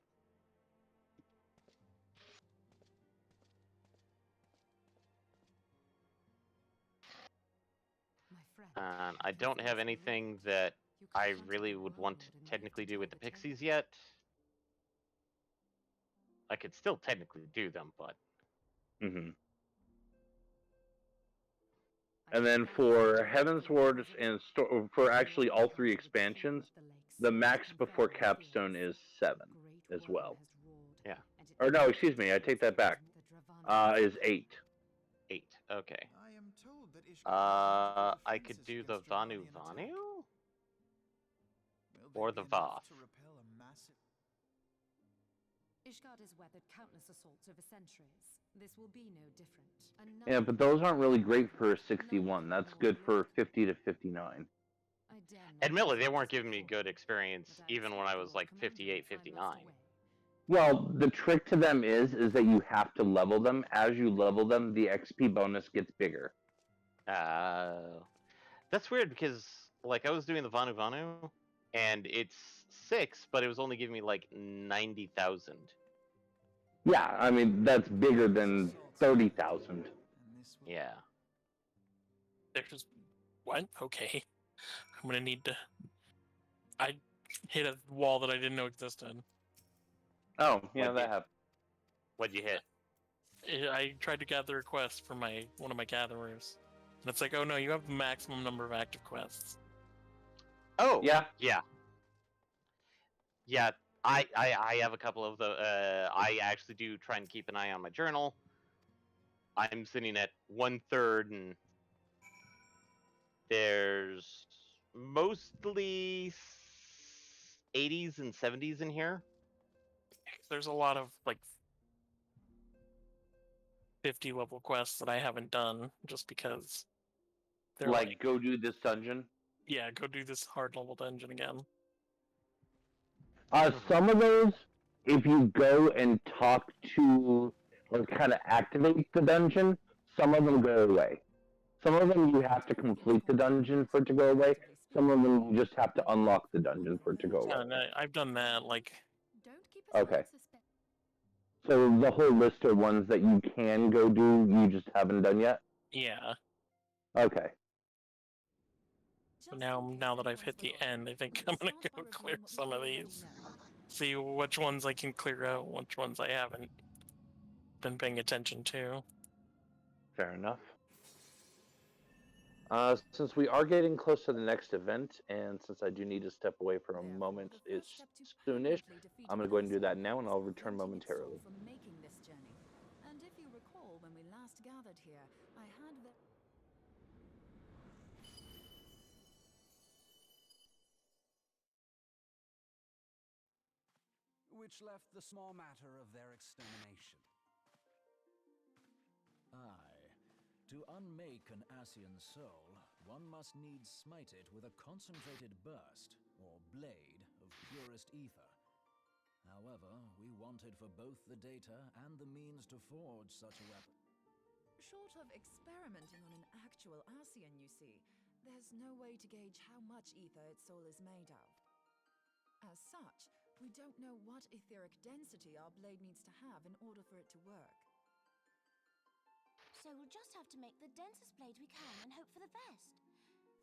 And I don't have anything that I really would want to technically do with the Pixies yet. I could still technically do them, but... Mm-hmm. And then for Heaven's Ward and for actually all 3 expansions, the max before capstone is 7 as well. Yeah. Or no, excuse me, I take that back. Is 8. 8, okay. I am told that I could do the Vanu Vanu? Or the Voth. Ishgard has weathered countless assaults over centuries. This will be no different. Yeah, but those aren't really great for 61. That's good for 50 to 59. Admittedly, they weren't giving me good experience even when I was like 58, 59. Well, the trick to them is that you have to level them. As you level them, the XP bonus gets bigger. That's weird because like I was doing the Vanu Vanu, and it's 6, but it was only giving me like 90,000. Yeah, I mean that's bigger than 30,000. Yeah. There's what? Okay, I'm gonna need to. I hit a wall that I didn't know existed. Oh, yeah, that happened. What'd you hit? I tried to gather a quest for one of my gatherers, and it's like, oh no, you have the maximum number of active quests. Oh yeah. I have a couple of the. I actually do try and keep an eye on my journal. I'm sitting at 1/3, and there's mostly 80s and 70s in here. There's a lot of like 50 level quests that I haven't done just because they're like go do this dungeon. Yeah, go do this hard level dungeon again. Some of those, if you go and talk to or kind of activate the dungeon, some of them go away. Some of them you have to complete the dungeon for it to go away. Some of them you just have to unlock the dungeon for it to go away. No, I've done that. Like, okay. So the whole list of ones that you can go do, you just haven't done yet? Yeah. Okay. So now that I've hit the end, I think I'm gonna go clear some of these. See which ones I can clear out, which ones I haven't been paying attention to. Fair enough. Since we are getting close to the next event, and since I do need to step away for a moment, it's soonish. I'm going to go ahead and do that now, and I'll return momentarily. And if you recall, when we last gathered here, I had the... Which left the small matter of their extermination. Aye. To unmake an Asian soul, one must needs smite it with a concentrated burst, or blade, of purest ether. However, we wanted for both the data and the means to forge such a weapon. Short of experimenting on an actual Asian, you see, there's no way to gauge how much ether its soul is made of. As such, we don't know what etheric density our blade needs to have in order for it to work. So we'll just have to make the densest blade we can and hope for the best.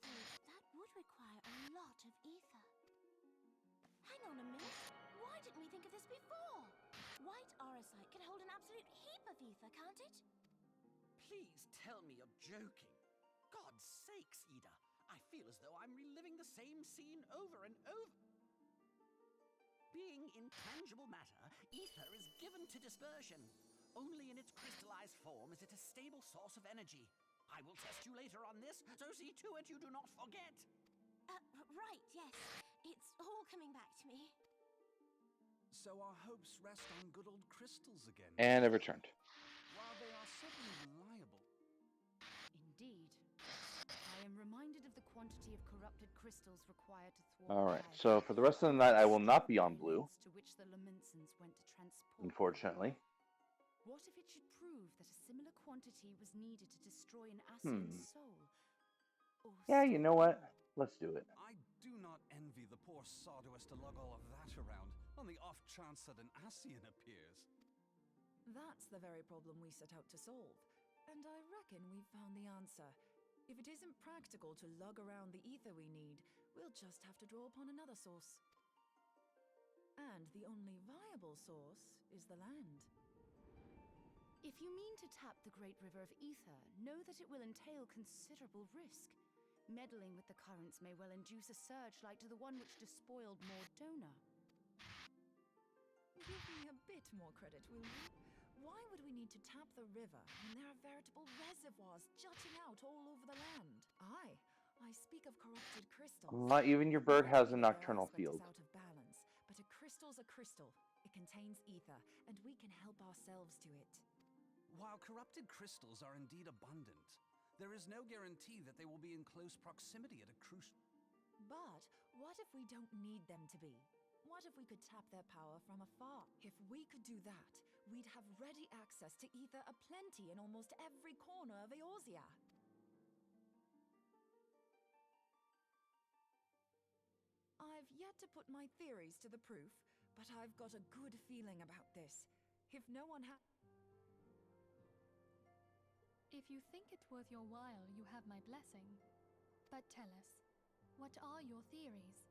Though that would require a lot of ether. Hang on a minute. Why didn't we think of this before? White aurosite can hold an absolute heap of ether, can't it? Please tell me you're joking. God's sakes, Ida. I feel as though I'm reliving the the same scene over and over. Being intangible matter, ether is given to dispersion. Only in its crystallized form is it a stable source of energy. I will test you later on this, so see to it you do not forget. Right, yes. It's all coming back to me. So our hopes rest on good old crystals again. And I've returned. While they are certainly reliable. Indeed. I am reminded of the quantity of corrupted crystals required to thwart. All right. So for the rest of the night, I will not be on blue, to which the Lamentsons went to transport. unfortunately. What if it should prove that a similar quantity was needed to destroy an Ascian soul? Or Yeah, you know what? Let's do it. I do not envy the poor sod who has to lug all of that around on the off chance that an Ascian appears. That's the very problem we set out to solve, and I reckon we've found the answer. If it isn't practical to lug around the ether we need, we'll just have to draw upon another source. And the only viable source is the land. If you mean to tap the Great River of Ether, know that it will entail considerable risk. Meddling with the currents may well induce a surge like to the one which despoiled Mordona. Give me a bit more credit, will you? Why would we need to tap the river when there are veritable reservoirs jutting out all over the land? I speak of corrupted crystals. Not even your bird has a nocturnal field. Is out of balance, but a crystal's a crystal. It contains ether, and we can help ourselves to it. While corrupted crystals are indeed abundant, there is no guarantee that they will be in close proximity at a crucial. But what if we don't need them to be? What if we could tap their power from afar? If we could do that, we'd have ready access to ether aplenty in almost every corner of Eorzea. I've yet to put my theories to the proof, but I've got a good feeling about this. If no one If you think it's worth your while, you have my blessing. But tell us, what are your theories?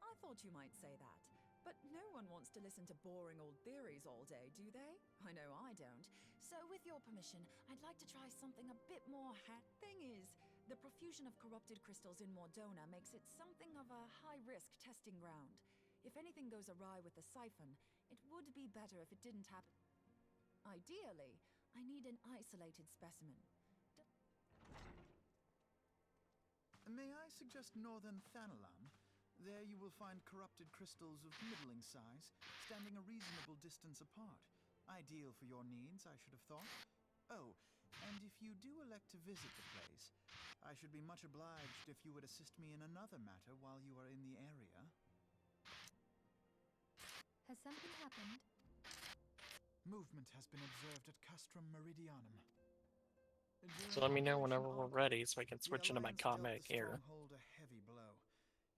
I thought you might say that, but no one wants to listen to boring old theories all day, do they? I know I don't. So with your permission, I'd like to try something a bit more Thing is, the profusion of corrupted crystals in Mordona makes it something of a high-risk testing ground. If anything goes awry with the siphon, it would be better if it didn't happen. Ideally, I need an isolated specimen. May I suggest northern Thanalan? There you will find corrupted crystals of middling size, standing a reasonable distance apart. Ideal for your needs, I should have thought. Oh, and if you do elect to visit the place, I should be much obliged if you would assist me in another matter while you are in the area. Has something happened? Movement has been observed at Castrum Meridianum. So let me know whenever we're ready so I can switch into my comic here. A heavy blow.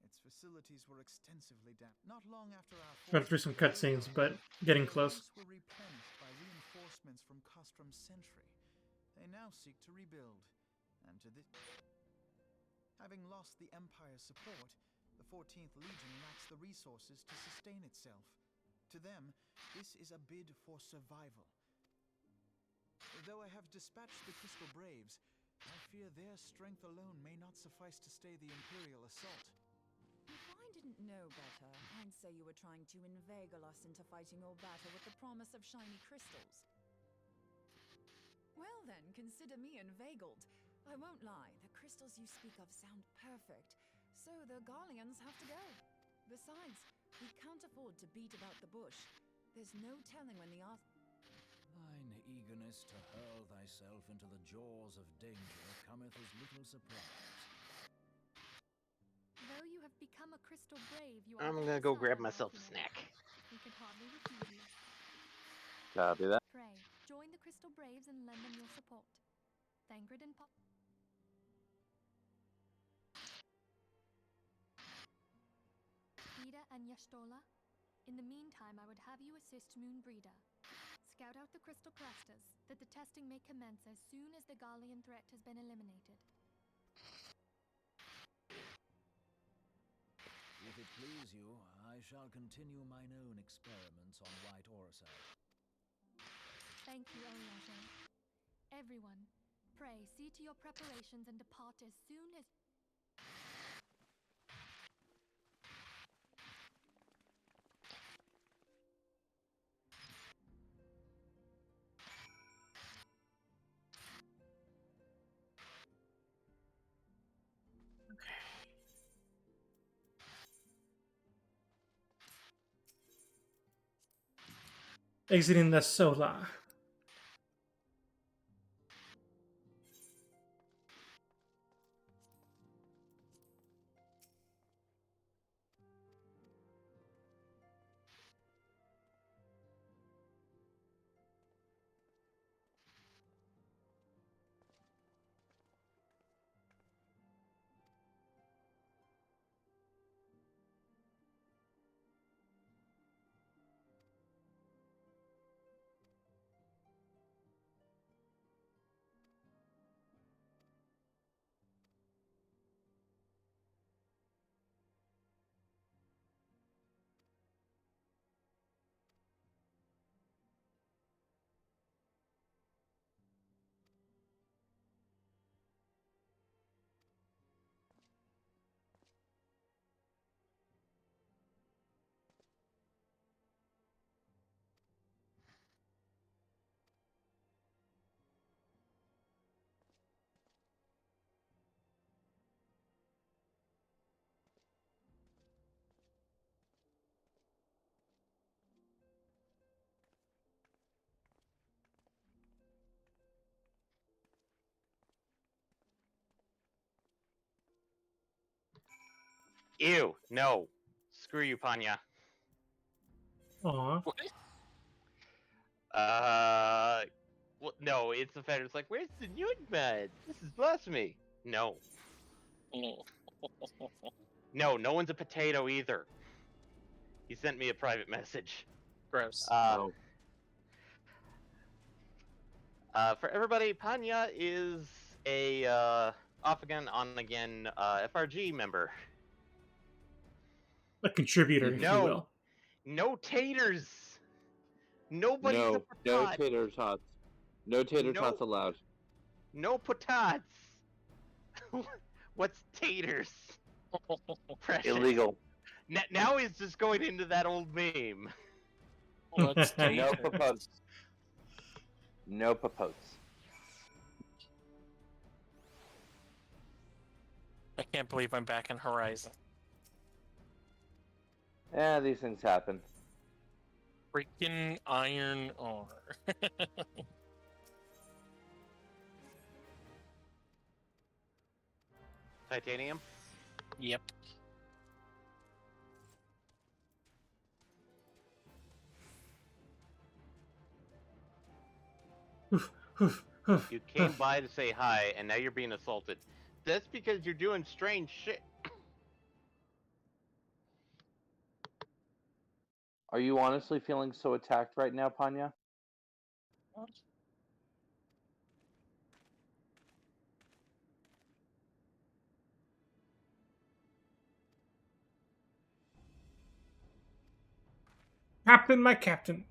Its facilities were extensively damaged. Not long after our Got through some cutscenes, but getting close. were replenished by reinforcements from Castrum's sentry. They now seek to rebuild, and to this, having lost the Empire's support, the 14th Legion lacks the resources to sustain itself. To them, this is a bid for survival. Though I have dispatched the Crystal Braves, I fear their strength alone may not suffice to stay the Imperial assault. If I didn't know better, I'd say you were trying to inveigle us into fighting your battle with the promise of shiny crystals. Well then, consider me inveigled. I won't lie, the crystals you speak of sound perfect, so the Garleans have to go. Besides, we can't afford to beat about the bush. There's no telling when the Thine eagerness to hurl thyself into the jaws of danger cometh as little surprise. Though you have become a crystal brave, you are I'm very gonna go grab solemn, myself a Alcina. snack. We could hardly refuse you. Copy that. Pray, join the Crystal Braves and lend them your support. Thangrid and Pop. Ida and Yashtola. In the meantime, I would have you assist Moonbreeder. Scout out the crystal clusters, that the testing may commence as soon as the Garlean threat has been eliminated. If it please you, I shall continue mine own experiments on White Orsite. Thank you, Oriange. Everyone, pray see to your preparations and depart as soon as... Exiting the solar. Ew, no. Screw you, Panya. Aw. Well, no, it's the fact it's like, where's the nude mud? This is blasphemy. No. No, no one's a potato either. He sent me a private message. Gross. For everybody, Panya is a off again, on again FRG member. A contributor, if you will. No taters. Nobody's a No potat. tater tots. No tater tots allowed. No potats. What's taters? Precious. Illegal. Now he's just going into that old meme. What's No taters? popotes. No popotes. I can't believe I'm back in Horizon. These things happen. Freaking iron ore. Titanium? Yep. You came by to say hi, and now you're being assaulted. That's because you're doing strange shit. Are you honestly feeling so attacked right now, Panya? Captain, my captain.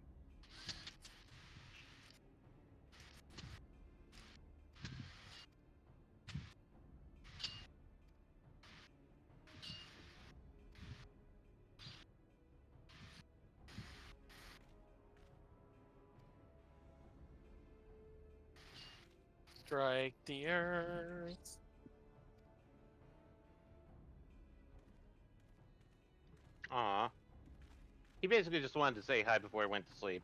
Strike the earth. Aw. He basically just wanted to say hi before he went to sleep.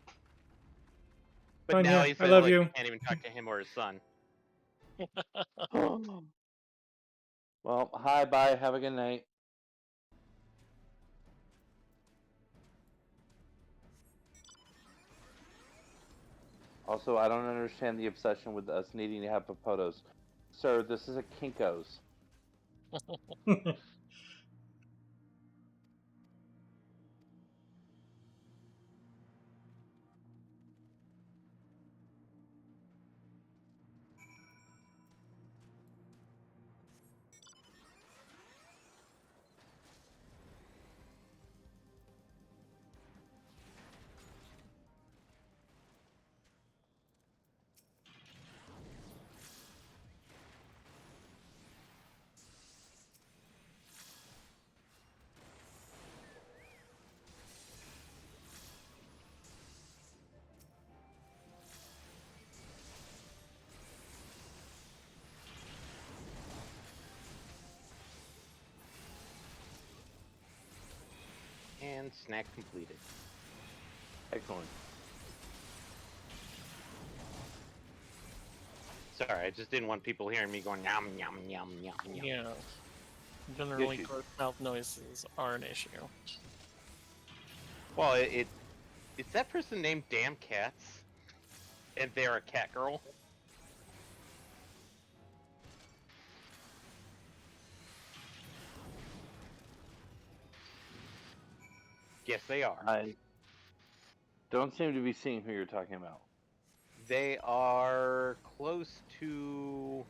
But Panya, now he I said, love like, you. he can't even talk to him or his son. Well, hi, bye, have a good night. Also, I don't understand the obsession with us needing to have popotos. Sir, this is a Kinko's. And snack completed. Excellent. Sorry, I just didn't want people hearing me going yum yum yum yum yum. Yeah. Generally, Issues. gross mouth noises are an issue. Well, it's that person named Damn Cats, and they're a cat girl. Yes, they are. I don't seem to be seeing who you're talking about. They are close to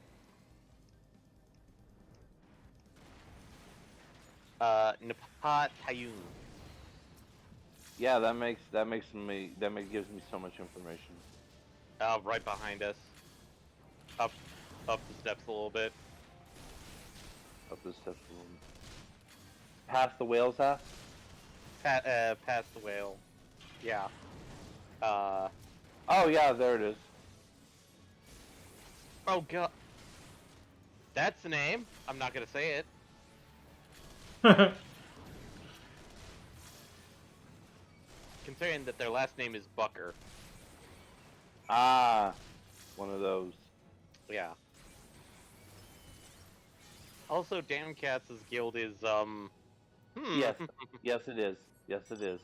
Napat Tayun. Yeah, that gives me so much information. Right behind us. Up the steps a little bit. Up the steps a little bit. Past the whale's ass? Past the whale. Yeah. Oh yeah, there it is. Oh god. That's the name. I'm not gonna say it. Considering that their last name is Bucker. Ah, one of those. Yeah. Also, Dan Katz's guild is Yes, yes it is. Yes it is.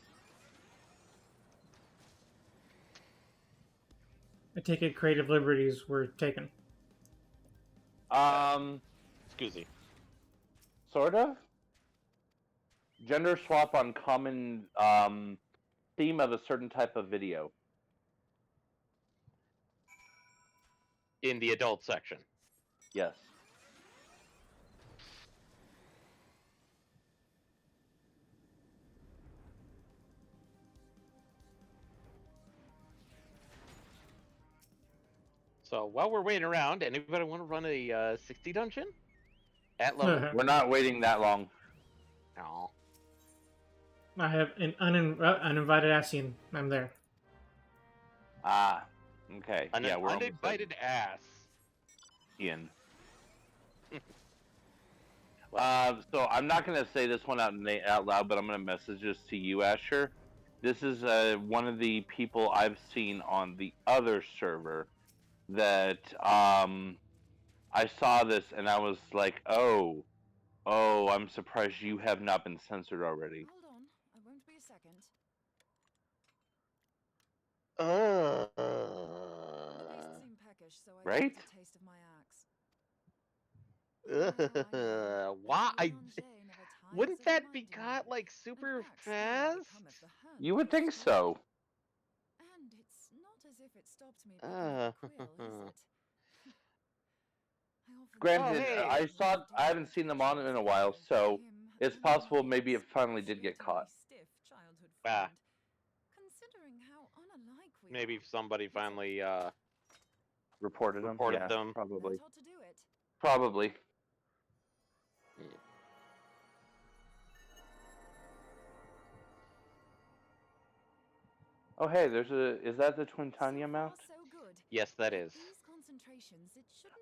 I take it creative liberties were taken. Excuse me. Sort of. Gender swap on common theme of a certain type of video. In the adult section. Yes. So while we're waiting around, anybody want to run a 60 dungeon? At level? We're not waiting that long. No. I have an uninvited Asian. I'm there. Ah, okay. An yeah, we're uninvited ass. Ian. So I'm not going to say this one out loud, but I'm going to message this to you, Asher. This is one of the people I've seen on the other server that I saw this and I was like, oh, I'm surprised you have not been censored already. Hold on, I won't be a second. The beast seemed peckish, so I Right? gave it a taste of my axe. Why? Wouldn't that be caught like super fast? You would think so. And it's not as if it stopped me picking up the quill, is it? Granted, I haven't seen them on in a while, so it's possible maybe it finally did get caught. Considering how unalike we Maybe somebody finally reported them. Reported Yeah, them. probably. Not to do it. Probably. Oh hey, is that the Twintania mount? Yes, that is.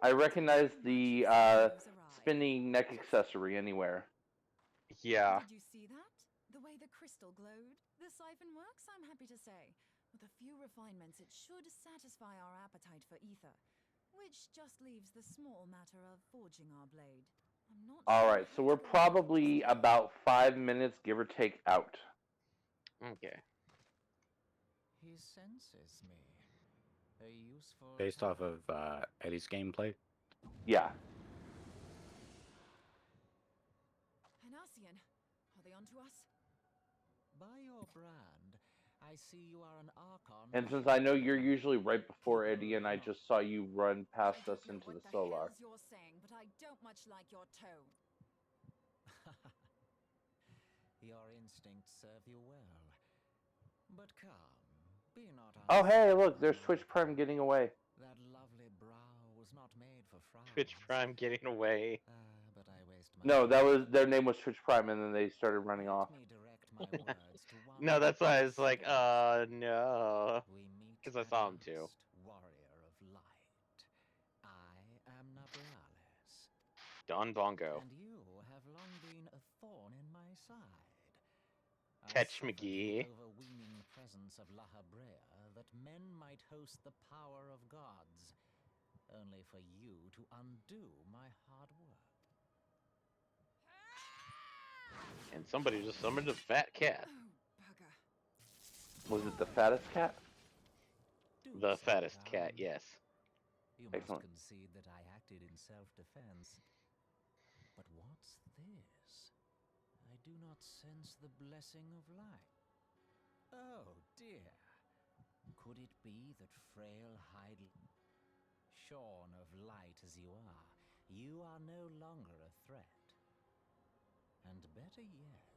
I recognize the spinning neck accessory anywhere. Yeah. Did you see that? The way the crystal glowed? The siphon works, I'm happy to say. With a few refinements, it should satisfy our appetite for ether. Which just leaves the small matter of forging our blade. I'm not Alright, so we're probably about 5 minutes, give or take, out. Okay. He senses me. A useful Based off of Eddie's gameplay. Yeah. Hanasian, are they onto us? By your brand, I see you are an Archon. And since I know you're usually right before Eddie, and I just saw you run past us into the solar. You're saying, but I don't much like your tone. Your instincts serve you well. But come, be not Oh hey, look, there's Twitch Prime getting away. That lovely brow was not made for frowns. Twitch Prime getting away. But I waste my No, that was their name was Twitch Prime, and then they started running off. No, that's why I was like, no. Because I saw him too. Warrior of light. I am Nabralis. Don Bongo. And you have long been a thorn in my side. Tetch suffered McGee. the overweening presence of La Habrea that men might host the power of gods, only for you to undo my hard work. And somebody just summoned a fat cat. Was it the fattest cat? The fattest cat, yes. You Excellent. must concede that I acted in self-defense. But what's this? I do not sense the blessing of light. Oh dear. Could it be that frail shorn of light as you are no longer a threat? And better yet,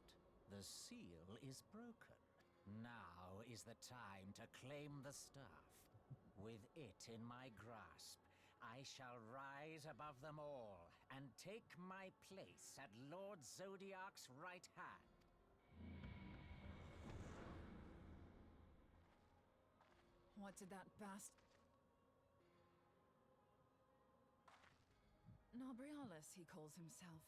the seal is broken. Now is the time to claim the staff. With it in my grasp, I shall rise above them all and take my place at Lord Zodiac's right hand. What did that Nobrialis, he calls himself.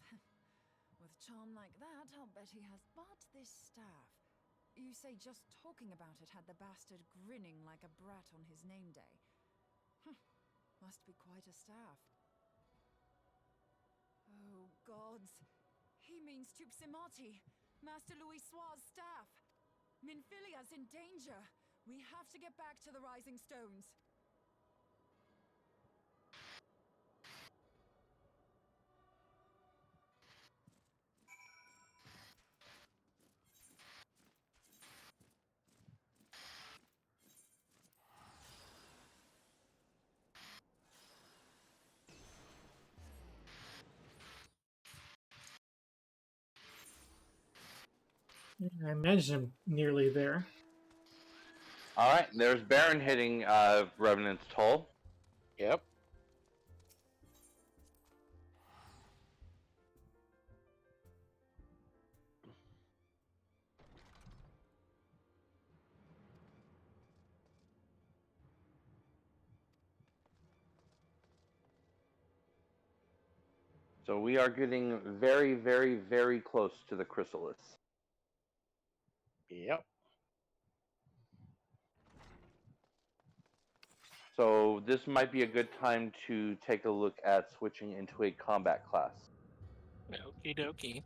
With charm like that, I'll bet he has. But this staff. You say just talking about it had the bastard grinning like a brat on his name day. Must be quite a staff. Oh, gods. He means Tupsimati, Master Louis Soir's staff. Minfilia's in danger. We have to get back to the Rising Stones. I imagine I'm nearly there. All right, there's Baron hitting Revenant's Toll. Yep. So we are getting very, very, very close to the Chrysalis. Yep. So this might be a good time to take a look at switching into a combat class. Okie dokie.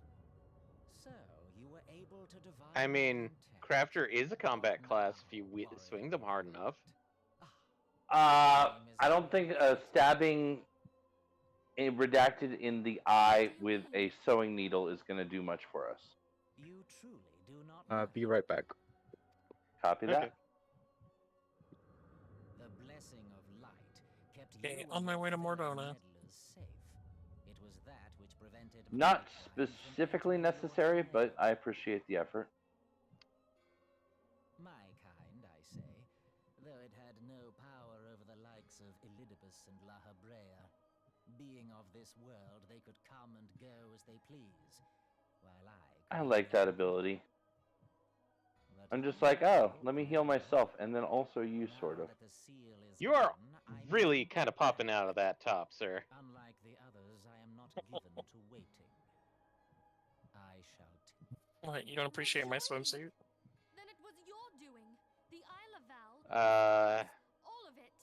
So, you were able to divine I mean, my intent. Crafter is a combat class if you swing them hard enough. I don't think stabbing a redacted in the eye with a sewing needle is going to do much for us. You truly do not Be right back. Copy that. The blessing of light kept Okay, you on my and way to your fellow Mordona. meddlers safe. It was that which prevented Not specifically necessary, but I appreciate the effort. my kind, I say, though it had no power over the likes of Elidibus and La Habrea. Being of this world, they could come and go as they please, while I like that ability. I'm just like, oh, let me heal myself, and then also you, sort of. You are really kind of popping out of that top, sir. Unlike the others, I am not given to waiting. I shall. What, you don't appreciate my swimsuit? Then it was your doing. The Isle of Val. All of it.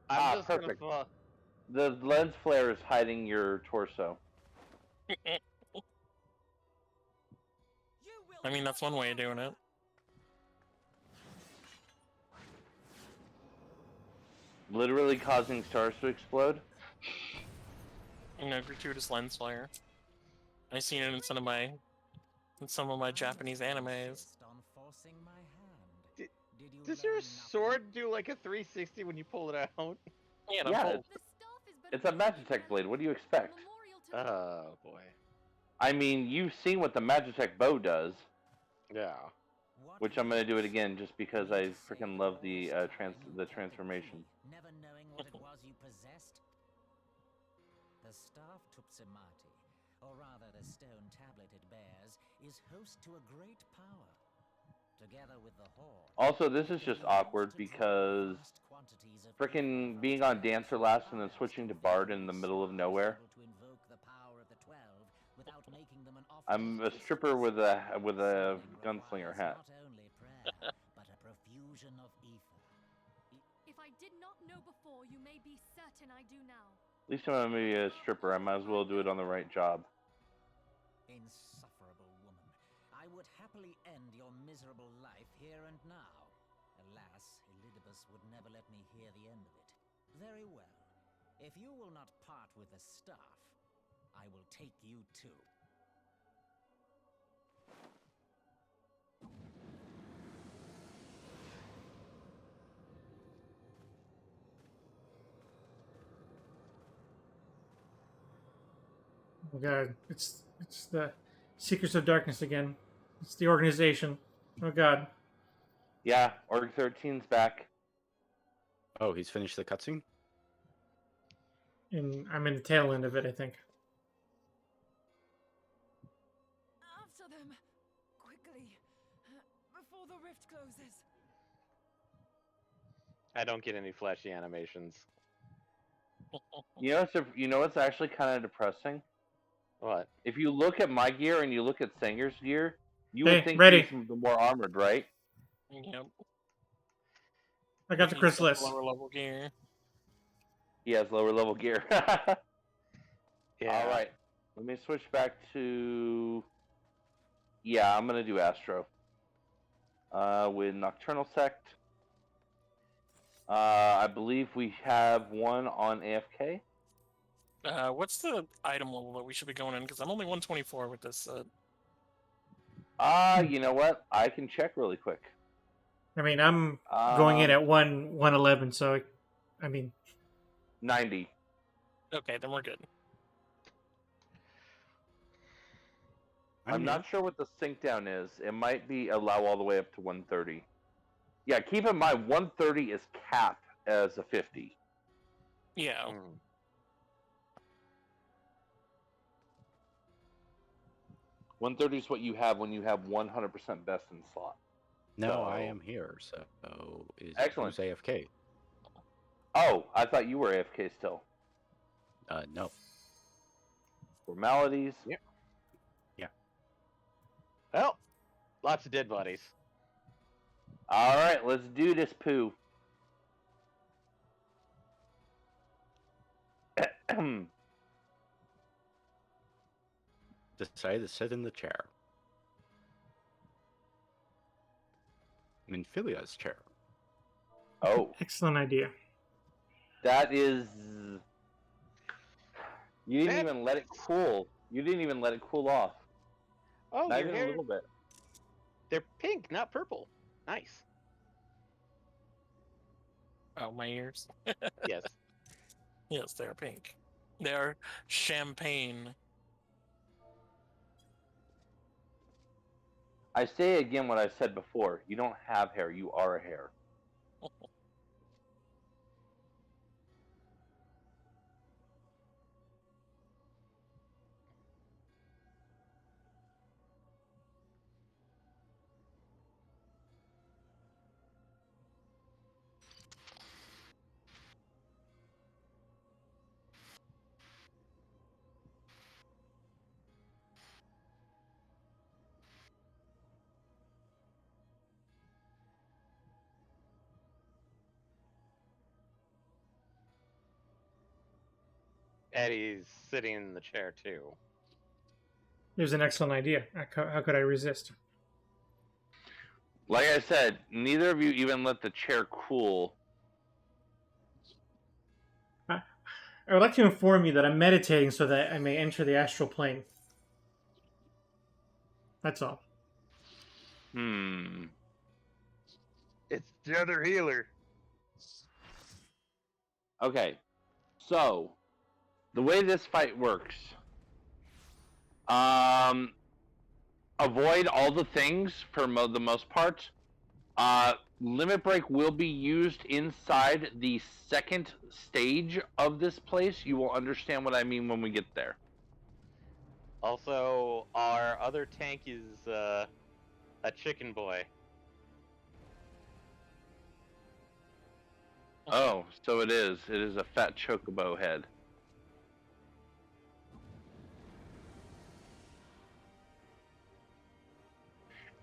I'm just perfect. gonna The lens flare is hiding your torso. I mean, that's one way of doing it. Literally causing stars to explode? You know, gratuitous lens flare. I've seen it in some of my Japanese animes. Does your sword do like a 360 when you pull it out? Yeah, it's a Magitech blade. What do you expect? Oh boy. I mean, you've seen what the Magitech bow does. Yeah. Which I'm gonna do it again just because I freaking love the transformation. Never knowing what it was you possessed? The staff Tupsimati, or rather the stone tablet it bears, is host to a great power. Together with the horde. Also, this is just awkward because freaking being on Dancer last and then switching to Bard in the middle of nowhere. making them an I'm a stripper with a gunslinger hat. not only prayer, but a profusion of ether. If I did not know before, you may be certain I do now. At least I'm gonna be a stripper. I might as well do it on the right job. Insufferable woman, I would happily end your miserable life here and now. Alas, Elidibus would never let me hear the end of it. Very well. If you will not part with the staff, I will take you too. Oh god, it's the Secrets of Darkness again. It's the organization. Oh god. Yeah, Org 13's back. Oh, he's finished the cutscene? And I'm in the tail end of it, I think. After them! Quickly! Before the rift closes! I don't get any flashy animations. You know what's actually kind of depressing? What? If you look at my gear and you look at Sanger's gear, you Hey, would think ready. he's the more armored, right? Yep. I got the chrysalis. Lower level gear. He has lower level gear. Yeah. All right. Let me switch back to. Yeah, I'm gonna do Astro. With Nocturnal Sect. I believe we have one on AFK. What's the item level that we should be going in? Because I'm only 124 with this. You know what? I can check really quick. I mean, I'm going in at 111, so I mean 90. Okay, then we're good. I'm not sure what the sync down is. It might be allow all the way up to 130. Yeah, keep in mind 130 is cap as a 50. Yeah. 130 is what you have when you have 100% best in slot. No, So- I am here, so is Excellent. who's AFK? Oh, I thought you were AFK still. No. Formalities. Yeah. Yeah. Well, lots of dead bodies. All right, let's do this, poo. Decided to sit in the chair. Minfilia's chair. Oh, excellent idea. that is. You didn't even let it cool. You didn't even let it cool off. Oh, Not your even hair. a little bit. They're pink, not purple. Nice. Oh, my ears. Yes. Yes, they're pink. They're champagne. I say again what I said before. You don't have hair. You are a hair. Eddie's sitting in the chair too. It was an excellent idea. How could I resist? Like I said, neither of you even let the chair cool. I would like to inform you that I'm meditating so that I may enter the astral plane. That's all. It's the other healer. Okay, so the way this fight works, avoid all the things for the most part. Limit break will be used inside the second stage of this place. You will understand what I mean when we get there. Also, our other tank is a chicken boy. Oh, so it is. It is a fat chocobo head.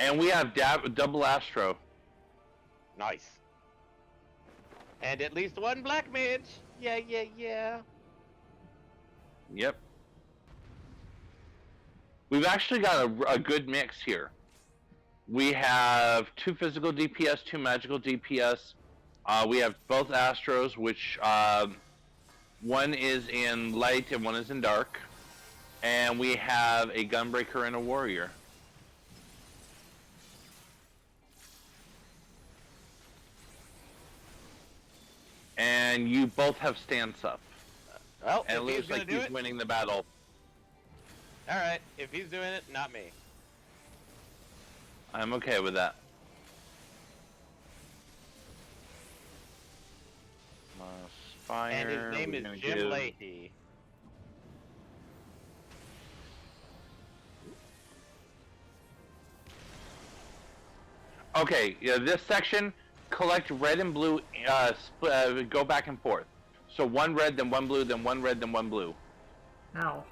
And we have double Astro. Nice. And at least one black mage. Yeah, yeah, yeah. Yep. We've actually got a good mix here. We have 2 physical DPS, 2 magical DPS. We have both Astros, which one is in light and one is in dark. And we have a Gunbreaker and a Warrior. And you both have stance up. Well, and it if looks he's gonna like do he's it, winning the battle. alright. If he's doing it, not me. I'm okay with that. Fire, And his name is Jim Leahy. Okay, yeah, this section, collect red and blue, go back and forth. So 1 red, then 1 blue, then 1 red, then 1 blue. Ow.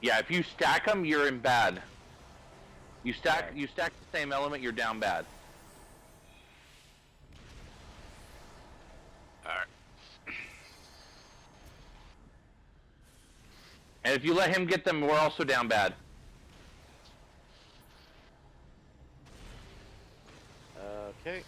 Yeah, if you stack them, you're in bad. You stack the same element, you're down bad. Alright. And if you let him get them, we're also down bad. Okay.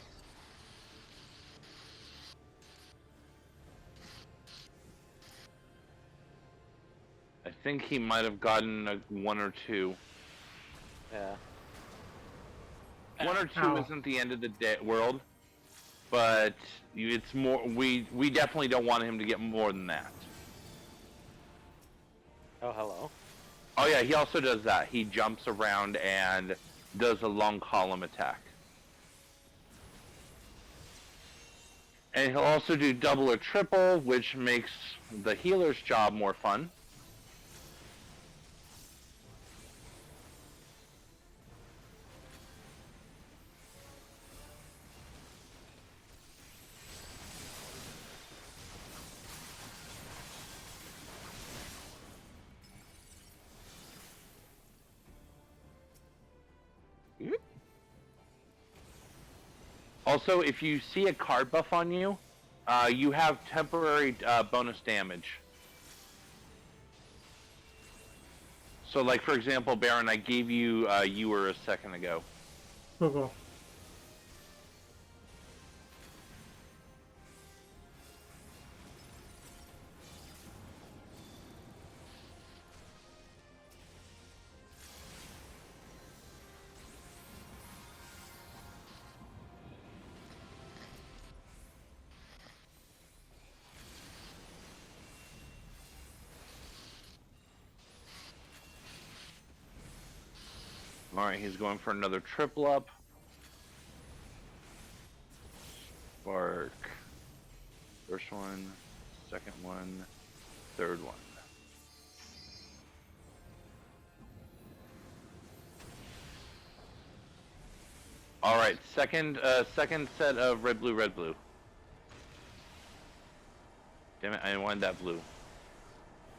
I think he might have gotten a 1 or 2. Yeah. 1 or 2 Ow. isn't the end of the world, but it's more. We definitely don't want him to get more than that. Oh, hello. Oh yeah, he also does that. He jumps around and does a long column attack. And he'll also do double or triple, which makes the healer's job more fun. Also, if you see a card buff on you, you have temporary bonus damage. So, like, for example, Baron, I gave you Ewer a second ago. Cool. Alright, he's going for another triple up. Spark. First one, second one, third one. Alright, second set of red, blue, red, blue. Damn it, I didn't want that blue.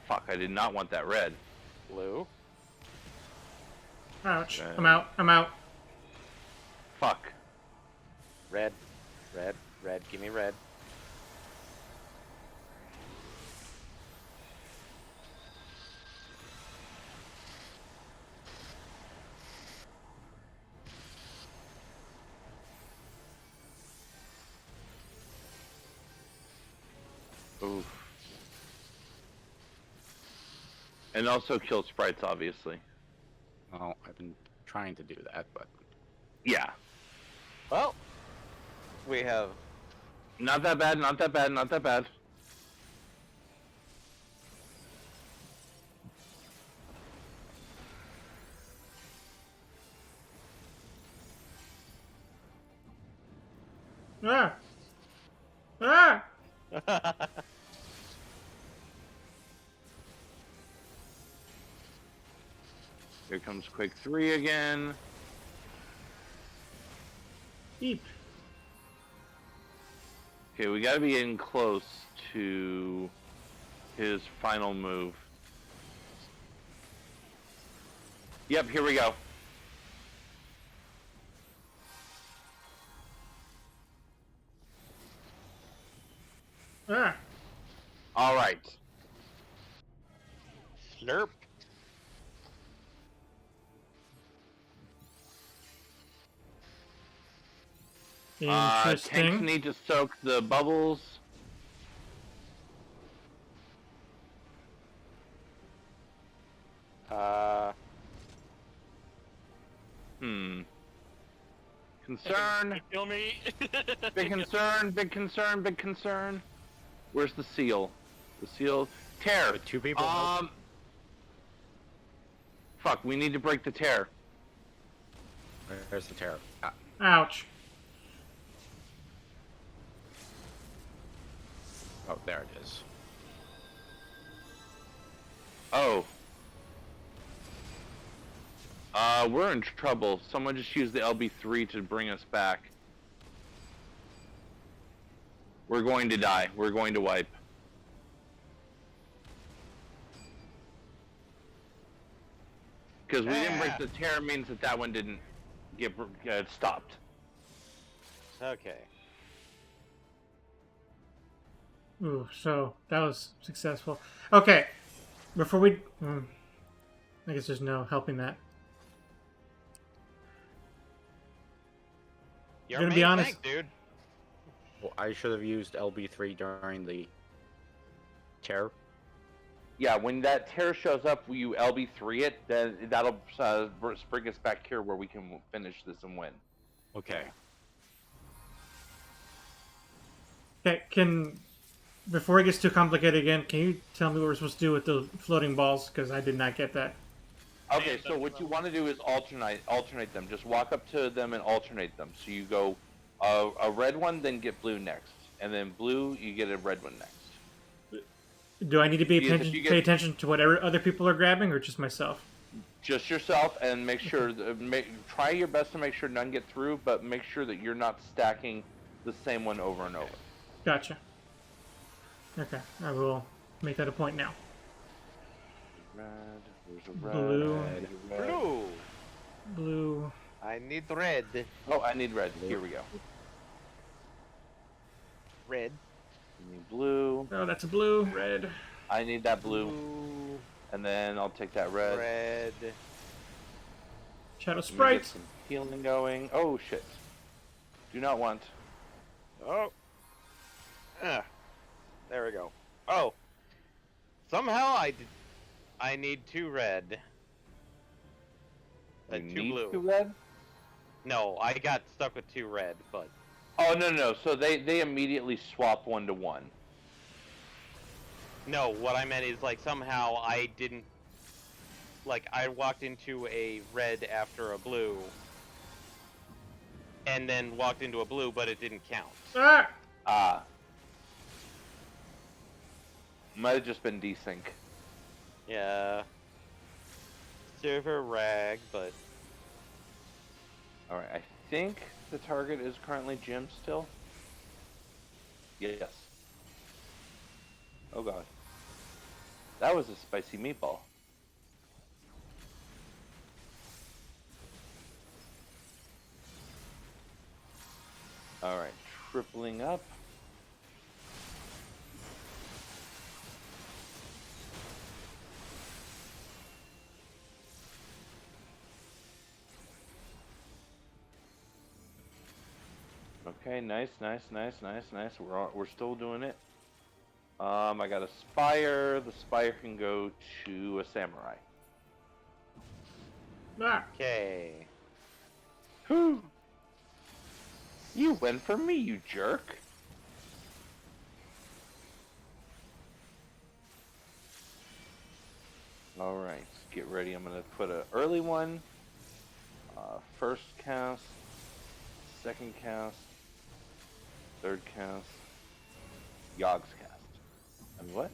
Fuck, I did not want that red. Blue? Ouch. Red. I'm out. Fuck. Red. Red. Red. Give me red. Oof. And also kill sprites, obviously. Well, I've been trying to do that, but... Yeah. Well, we have... Not that bad, not that bad, not that bad. Ah! Ah! Here comes Quake 3 again. Eep. Okay, we gotta be in close to his final move. Yep, here we go. Tanks Interesting. need to soak the bubbles. Concern. Kill me. Big concern. Big concern. Big concern. Where's the seal? The seal. Tear. Would 2 people help? Fuck. We need to break the tear. There's the tear. Ah. Ouch. Oh, there it is. Oh. We're in trouble. Someone just used the LB3 to bring us back. We're going to die. We're going to wipe. Because we didn't break the tear means that one didn't get stopped. Okay. Ooh, so that was successful. Okay, before we... I guess there's no helping that. You're gonna be honest, tank, dude. Well, I should have used LB3 during the tear. Yeah, when that tear shows up, you LB3 it, then that'll bring us back here where we can finish this and win. Okay. Okay, before it gets too complicated again, can you tell me what we're supposed to do with the floating balls? Because I did not get that. Okay, so what you want to do is alternate them. Just walk up to them and alternate them. So you go a red one, then get blue next, and then blue, you get a red one next. Do I need to Because pay attention to whatever other people are grabbing, or just myself? Just yourself, and make sure try your best to make sure none get through, but make sure that you're not stacking the same one over and over. Gotcha. Okay, I will make that a point now. Red, there's a red. Blue. Red. Blue. Blue. I need red. Oh, I need red. Here we go. Red. I need blue. Oh, that's a blue. Red. I need that blue. And then I'll take that red. Red. Shadow Let me get sprites. some healing going. Oh, shit. Do not want. Oh. There we go. Oh. Somehow I need 2 red. You 2 need blue. 2 red? No, I got stuck with 2 red, but... Oh, no. So they immediately swap 1 to 1. No, what I meant is, like, somehow I didn't... Like, I walked into a red after a blue. And then walked into a blue, but it didn't count. Ah! Might have just been desync. Yeah. Server rag, but... Alright, I think the target is currently Jim still. Yes. Oh god. That was a spicy meatball. Alright, tripling up. Okay, nice. We're still doing it. I got a spire. The spire can go to a samurai. Okay. Whew. You went for me, you jerk. Alright, get ready. I'm gonna put an early one. First cast. Second cast. Third cast. Yogg's cast. And what?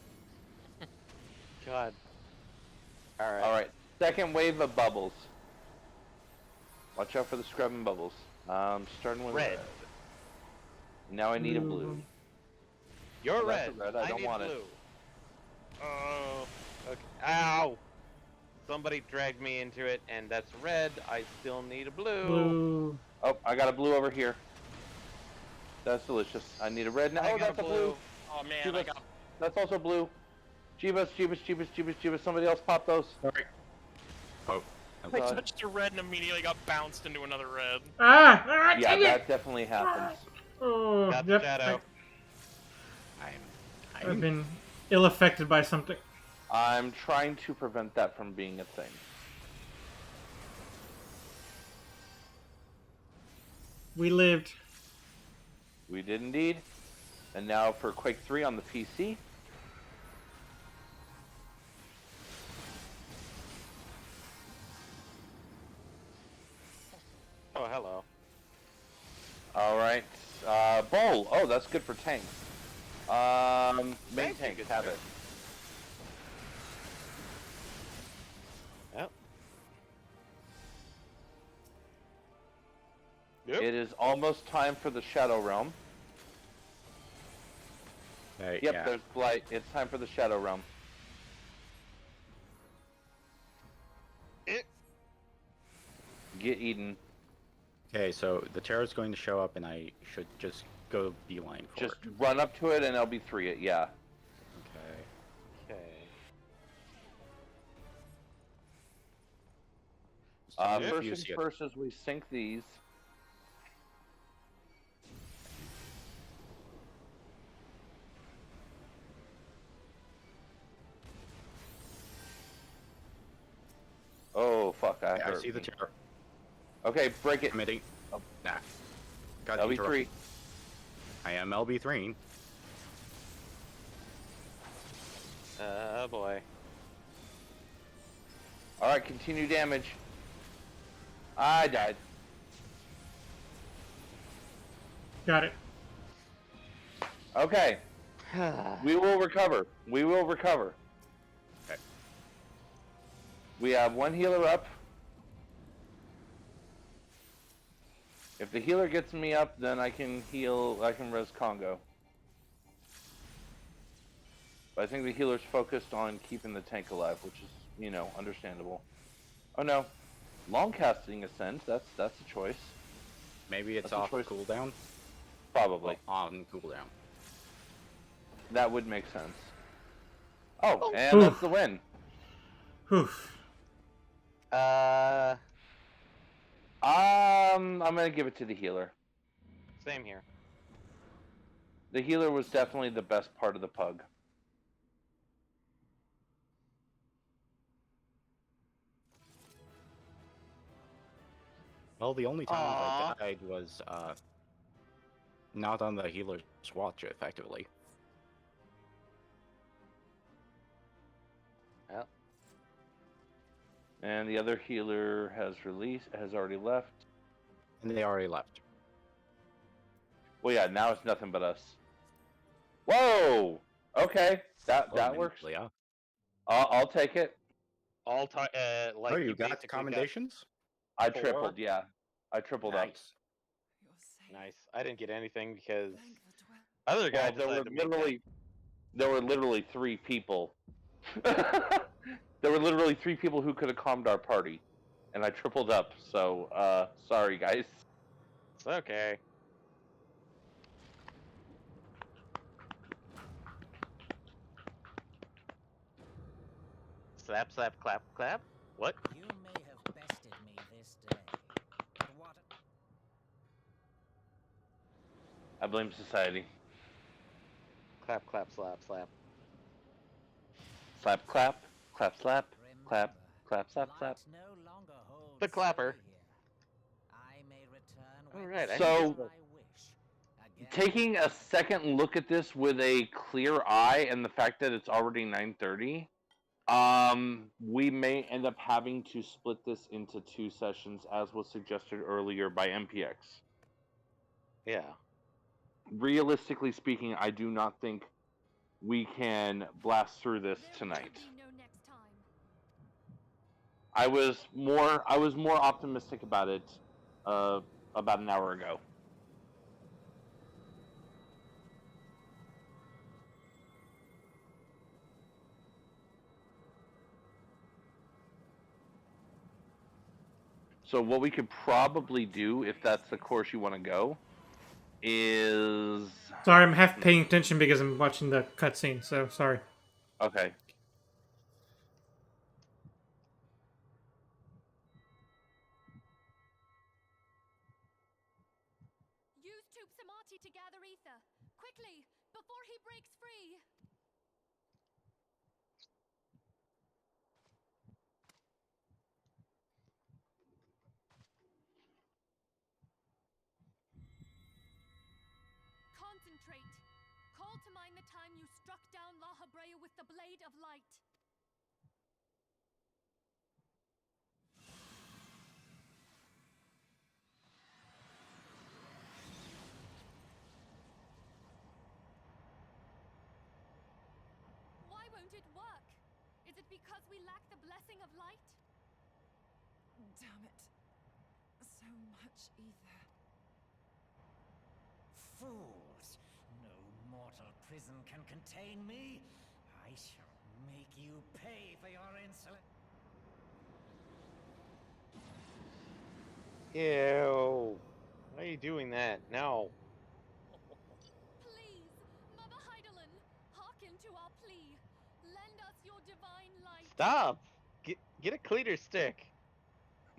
God. Alright. Alright, second wave of bubbles. Watch out for the scrubbing bubbles. Starting with red. Now I need a blue. You're Oh, that's red. a red. I don't need want blue. it. Oh. Okay. Ow! Somebody dragged me into it, and that's red. I still need a blue. Blue. Oh, I got a blue over here. That's delicious. I need a red now. Oh, that's a blue. Oh man, Jeebus. I got. That's also blue. Jeebus. Somebody else pop those. Sorry. Oh. I touched a red and immediately got bounced into another red. Ah, Yeah, dang it! that definitely happens. Oh, Got the yep. shadow. I've been ill-affected by something. I'm trying to prevent that from being a thing. We lived. We did indeed. And now for Quake 3 on the PC. Oh, hello. Alright. Bowl. Oh, that's good for tanks. Main tank, have it. Yep. It is almost time for the Shadow Realm. Yep, yeah. there's Blight. It's time for the Shadow Realm. Get eaten. Okay, so the terror's going to show up, and I should just go beeline for Just it. run up to it, and LB3 it. Yeah. Okay. First you things see it. first is we sync these. Oh fuck! I Yeah, I hurt see the me. terror. Okay, break it. Committing. Oh. Nah. Got LB3. interrupted. I am LB3. Oh boy. Alright, continue damage. I died. Got it. Okay. We will recover. We will recover. Okay. We have one healer up. If the healer gets me up, then I can heal, I can res Congo. But I think the healer's focused on keeping the tank alive, which is, you know, understandable. Oh no. Long casting Ascent, that's a choice. Maybe it's That's a off choice. cooldown? Probably. Well, on cooldown. That would make sense. Oh, and Oof. that's the win. Oof. I'm gonna give it to the healer. Same here. The healer was definitely the best part of the pug. Well, the only time I died was not on the healer's watch, effectively. Yep. And the other healer has already left. And they already left. Well, yeah, now it's nothing but us. Whoa! Okay, that works. Yeah. I'll take it. All time, like oh, you got basically commendations? I 4? tripled, yeah. I tripled up. Nice. I didn't get anything because other guys Well, decided to make there were literally 3 people. There were literally 3 people who could have calmed our party, and I tripled up. So, sorry guys. It's okay. Slap, slap, clap, clap. What? You may have bested me this day, but what? I blame society. Clap, clap, slap, slap. Slap, clap, clap, slap, clap, clap, slap, slap. No longer holds The clapper. I may return All right. So, taking a second look at this with a clear eye and the fact that it's already 9:30, we may end up having to split this into 2 sessions, as was suggested earlier by MPX. Yeah. Realistically speaking, I do not think we can blast through this tonight. I was more optimistic about it about an hour ago. So what we could probably do, if that's the course you want to go, is... Sorry, I'm half paying attention because I'm watching the cutscene, so sorry. Okay. Soup Samati to gather ether. Quickly, before he breaks free. Concentrate. Call to mind the time you struck down La Habrea with the blade of light. Why won't it work? Is it because we lack the blessing of light? Damn it. So much ether. Fools! No mortal prison can contain me. I shall make you pay for your insolence. Ew. Why are you doing that? No. Please, Mother Heidelin, hearken to our plea. Lend us your divine light. Stop! Get a cleaner stick.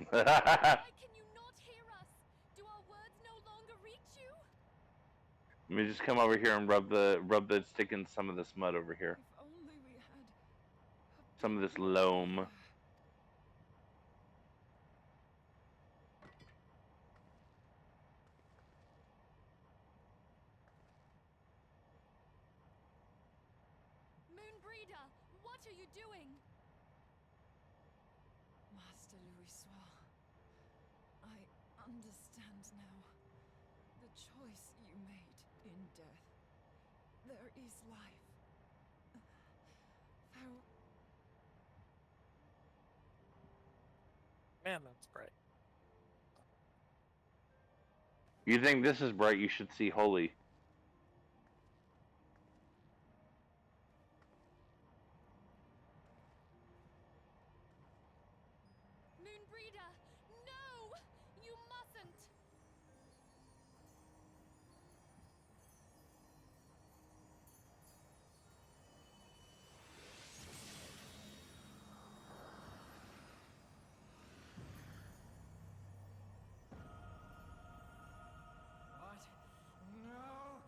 Why can you not hear us? Do our words no longer reach you? Let me just come over here and rub the stick in some of this mud over here. If only we had Some of this loam. Moonbreeder, what are you doing? Master Louis Soir, I understand now. The choice you made in death. There is life. Farewell. Man, that's bright. You think this is bright? You should see holy. Moonbreeder, no! You mustn't! What? No!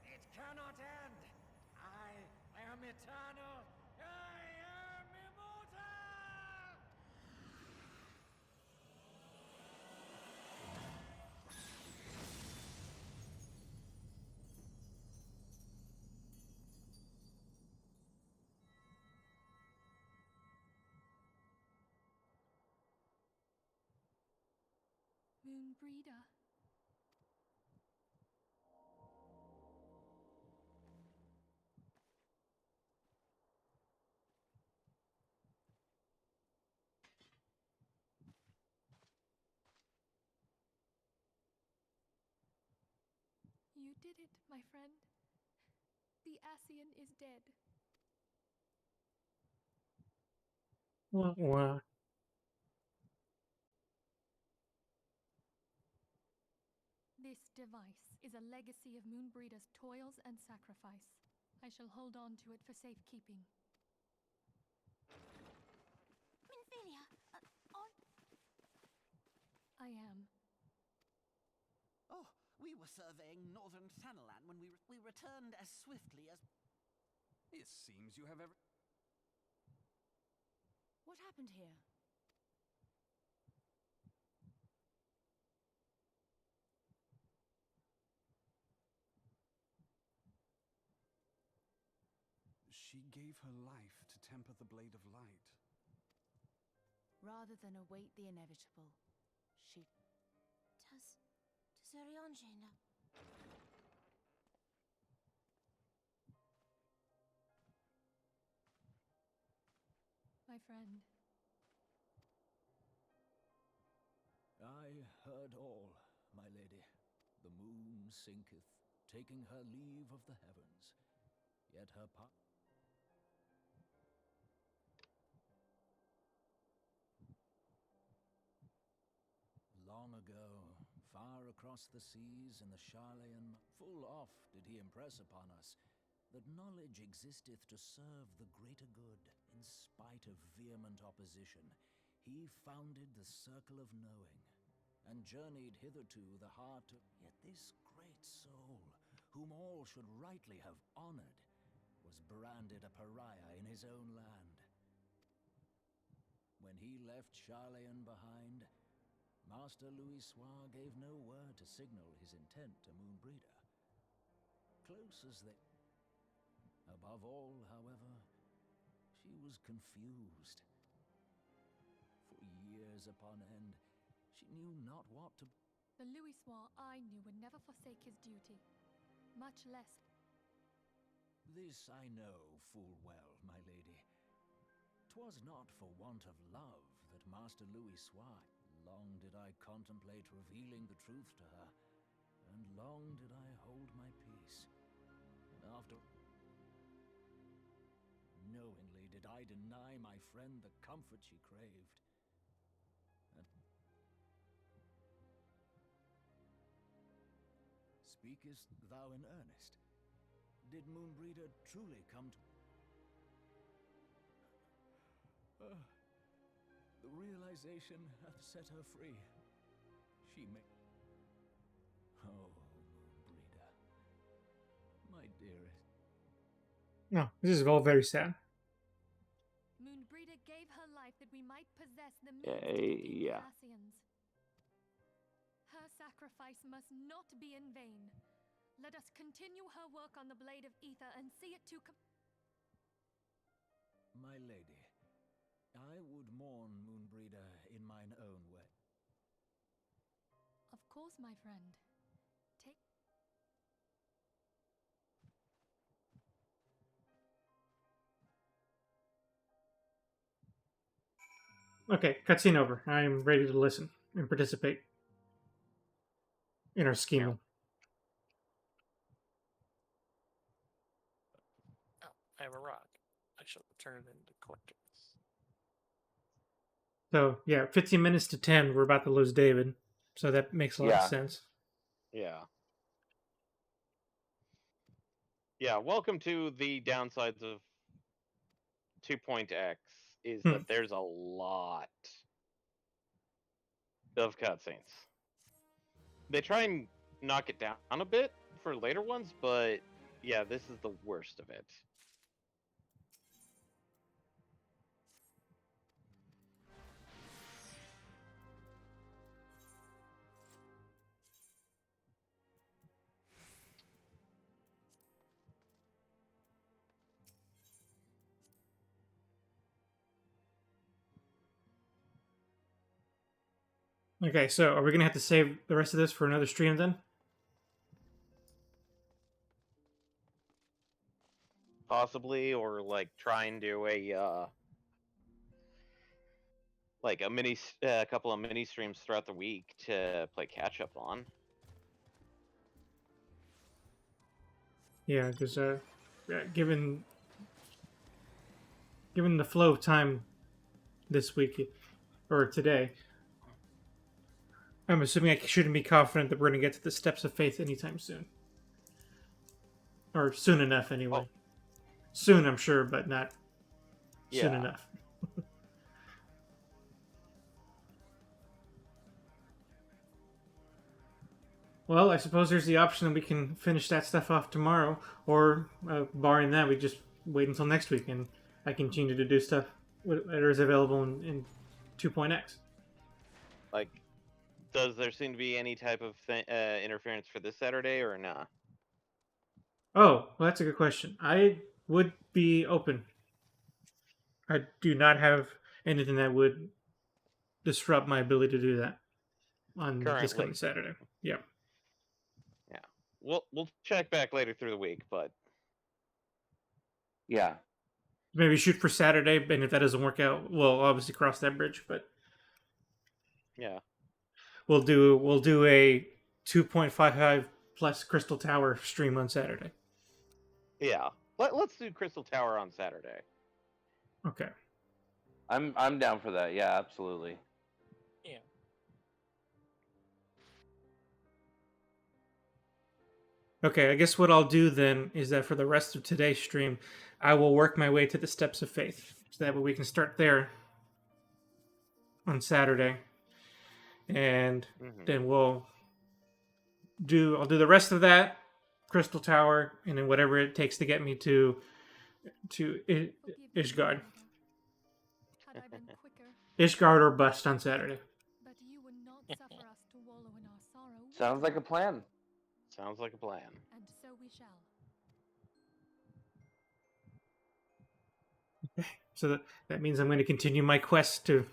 It cannot end! I am eternal! I am immortal! Moonbreeder. You did it, my friend. The Ascian is dead. Wah, wah. This device is a legacy of Moonbreeder's toils and sacrifice. I shall hold on to it for safekeeping. Minfilia, on. I am. Oh, we were surveying northern Thanalan when we returned as swiftly as... It seems you have every... What happened here? She gave her life to temper the Blade of Light. Rather than await the inevitable, she... Does Oriange know? My friend. I heard all, my lady. The moon sinketh, taking her leave of the heavens. Yet her Long ago, far across the seas in the Charlean, full oft did he impress upon us that knowledge existeth to serve the greater good. In spite of vehement opposition, he founded the Circle of Knowing. and journeyed hither to the heart of... Yet this great soul, whom all should rightly have honored, was branded a pariah in his own land. When he left Charlayan behind, Master Louis Soir gave no word to signal his intent to Moonbreeder. Close as they... Above all, however, she was confused. For years upon end, she knew not what to... The Louis Soir I knew would never forsake his duty, much less... This I know full well, my lady. 'Twas not for want of love that Master Louis Soir... Long did I contemplate revealing the truth to her, and long did I hold my peace. And after... Knowingly did I deny my friend the comfort she craved. And... Speakest thou in earnest? Did Moonbreeder truly come to... The realization hath set her free. She may... Oh, Moonbreeder. My dearest. No, this is all very sad. Moonbreeder gave her life that we might possess the means to defeat the Ascians. Her sacrifice must not be in vain. Let us continue her work on the Blade of Ether and see it to My lady, I would mourn Moonbreeder in mine own way. Of course, my friend. Take... Okay, cutscene over. I'm ready to listen and participate in our scheming. Oh, I have a rock. I shall turn it into collectors. So, yeah, 15 minutes to 10, we're about to lose David. So that makes a lot of sense. Yeah. Yeah, welcome to the downsides of 2.x is that there's a lot of cutscenes. They try and knock it down a bit for later ones, but yeah, this is the worst of it. Okay, so are we going to have to save the rest of this for another stream then? Possibly, or like try and do a like a couple of mini streams throughout the week to play catch up on. Yeah, because given the flow of time this week or today, I'm assuming I shouldn't be confident that we're going to get to the steps of faith anytime soon, or soon enough anyway. Oh. Soon, I'm sure, but not soon enough. Well, I suppose there's the option that we can finish that stuff off tomorrow, or barring that, we just wait until next week and I continue to do stuff that is available in 2.x. Like, does there seem to be any type of interference for this Saturday or not? Oh, well, that's a good question. I would be open. I do not have anything that would disrupt my ability to do that on this coming Saturday. Yeah. Yeah. We'll check back later through the week, but yeah. Maybe shoot for Saturday, and if that doesn't work out, we'll obviously cross that bridge, but yeah. We'll do a 2.55 plus Crystal Tower stream on Saturday. Yeah. Let's do Crystal Tower on Saturday. Okay. I'm down for that. Yeah, absolutely. Yeah. Okay, I guess what I'll do then is that for the rest of today's stream, I will work my way to the Steps of Faith, so that way we can start there on Saturday. and Mhm. then I'll do the rest of that Crystal Tower, and then whatever it takes to get me to Ishgard. Had I been quicker, Ishgard or bust on Saturday. but you would not suffer us to wallow in our sorrow. would Sounds you? like a plan. Sounds like a plan. And so we shall. So that means I'm going to continue my quest to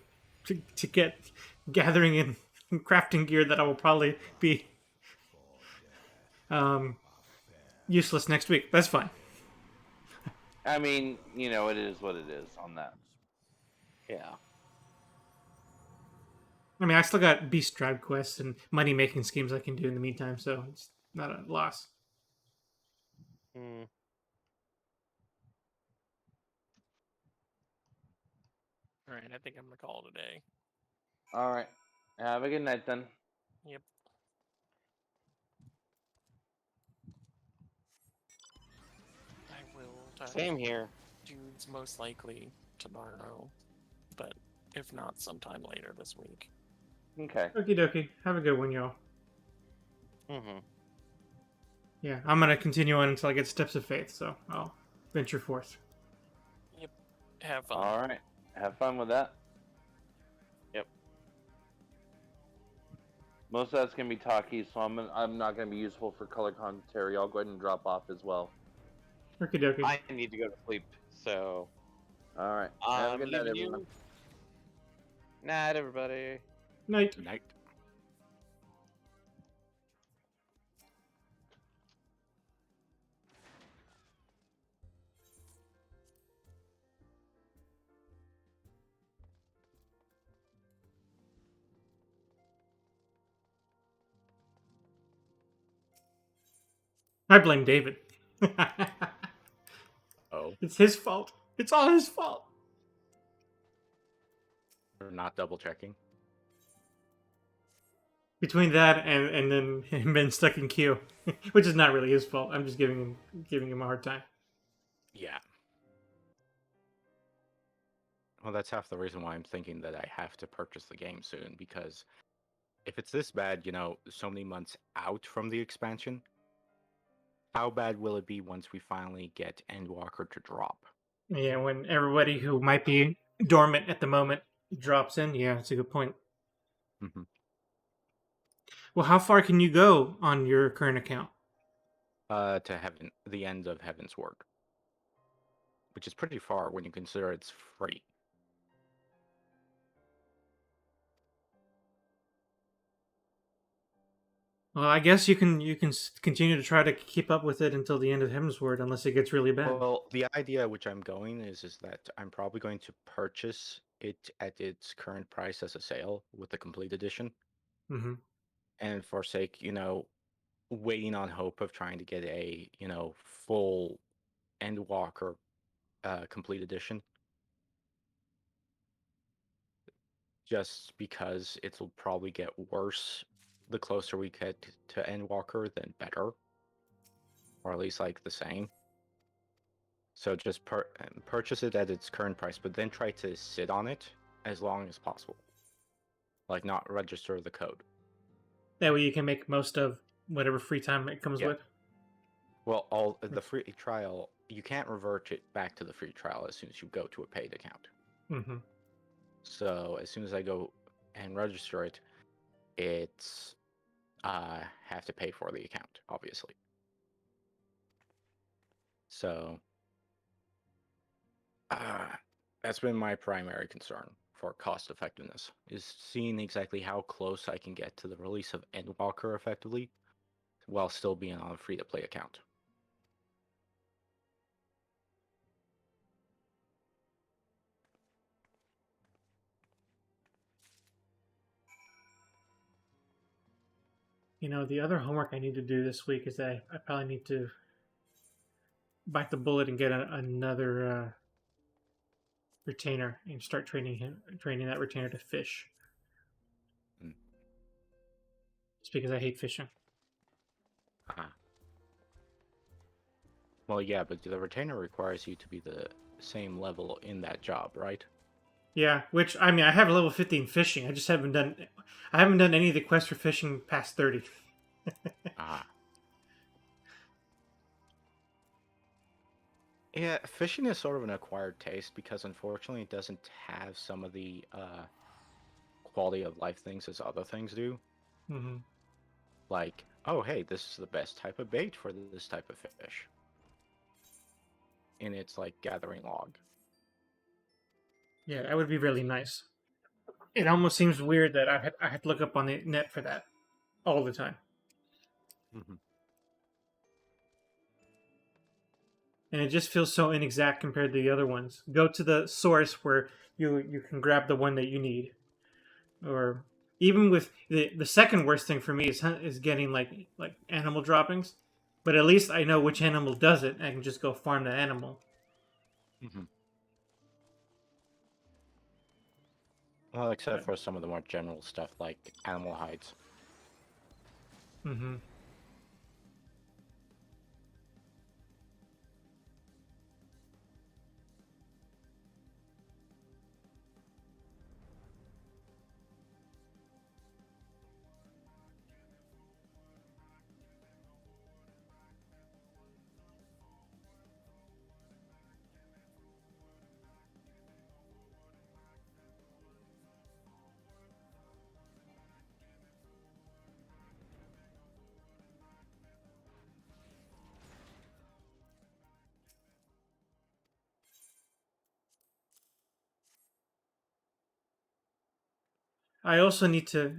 get gathering and crafting gear that I will probably be useless next week. That's fine. I mean, it is what it is on that. Yeah. I mean, I still got beast tribe quests and money making schemes I can do in the meantime, so it's not a loss. Hmm. All right, I think I'm gonna call it a day. All right. Have a good night then. Yep. I will dive Same here. dudes most likely tomorrow, but if not, sometime later this week. Okay. Okie dokie. Have a good one, y'all. Mm-hmm. Yeah, I'm gonna continue on until I get Steps of Faith, so I'll venture forth. Yep. Have fun. All right. Have fun with that. Yep. Most of that's gonna be talkie, so I'm not gonna be useful for color commentary. I'll go ahead and drop off as well. Okie dokie. I need to go to sleep, so. All right. Have a good night, leaving everyone. you. Night, everybody. Night. Night. I blame David. Oh, It's his fault. It's all his fault. for not double checking. Between that and then him being stuck in queue, which is not really his fault. I'm just giving him a hard time. Yeah. Well, that's half the reason why I'm thinking that I have to purchase the game soon, because if it's this bad, so many months out from the expansion, how bad will it be once we finally get Endwalker to drop? Yeah, when everybody who might be dormant at the moment drops in, yeah, that's a good point. Mm-hmm. Well, how far can you go on your current account? To heaven, the end of Heaven's Work, which is pretty far when you consider it's free. Well, I guess you can continue to try to keep up with it until the end of Hemsworth, unless it gets really bad. Well, the idea which I'm going is that I'm probably going to purchase it at its current price as a sale with the complete edition, Mm-hmm. and forsake, waiting on hope of trying to get a, full Endwalker complete edition. Just because it'll probably get worse the closer we get to Endwalker than better, or at least like the same. So just purchase it at its current price, but then try to sit on it as long as possible. Like not register the code. That way you can make most of whatever free time it comes Yeah. with. Well, all the free trial, you can't revert it back to the free trial as soon as you go to a paid account. Mm-hmm. So as soon as I go and register it, it's have to pay for the account, obviously. So that's been my primary concern for cost effectiveness, is seeing exactly how close I can get to the release of Endwalker effectively while still being on a free-to-play account. The other homework I need to do this week is that I probably need to bite the bullet and get another retainer and start training that retainer to fish. Mm. It's because I hate fishing. Well, yeah, but the retainer requires you to be the same level in that job, right? Yeah, which I mean, I have level 15 fishing. I just haven't done. I haven't done any of the quests for fishing past 30. Ah. Yeah, fishing is sort of an acquired taste because unfortunately it doesn't have some of the quality of life things as other things do. Mm-hmm. Like, oh hey, this is the best type of bait for this type of fish. And it's like gathering log. Yeah, that would be really nice. It almost seems weird that I had to look up on the net for that all the time. Mm-hmm. And it just feels so inexact compared to the other ones. Go to the source where you can grab the one that you need, or even with the second worst thing for me is getting like animal droppings. But at least I know which animal does it. I can just go farm the animal. Mm-hmm. Well, except But, for some of the more general stuff like animal hides. mm-hmm. I also need to.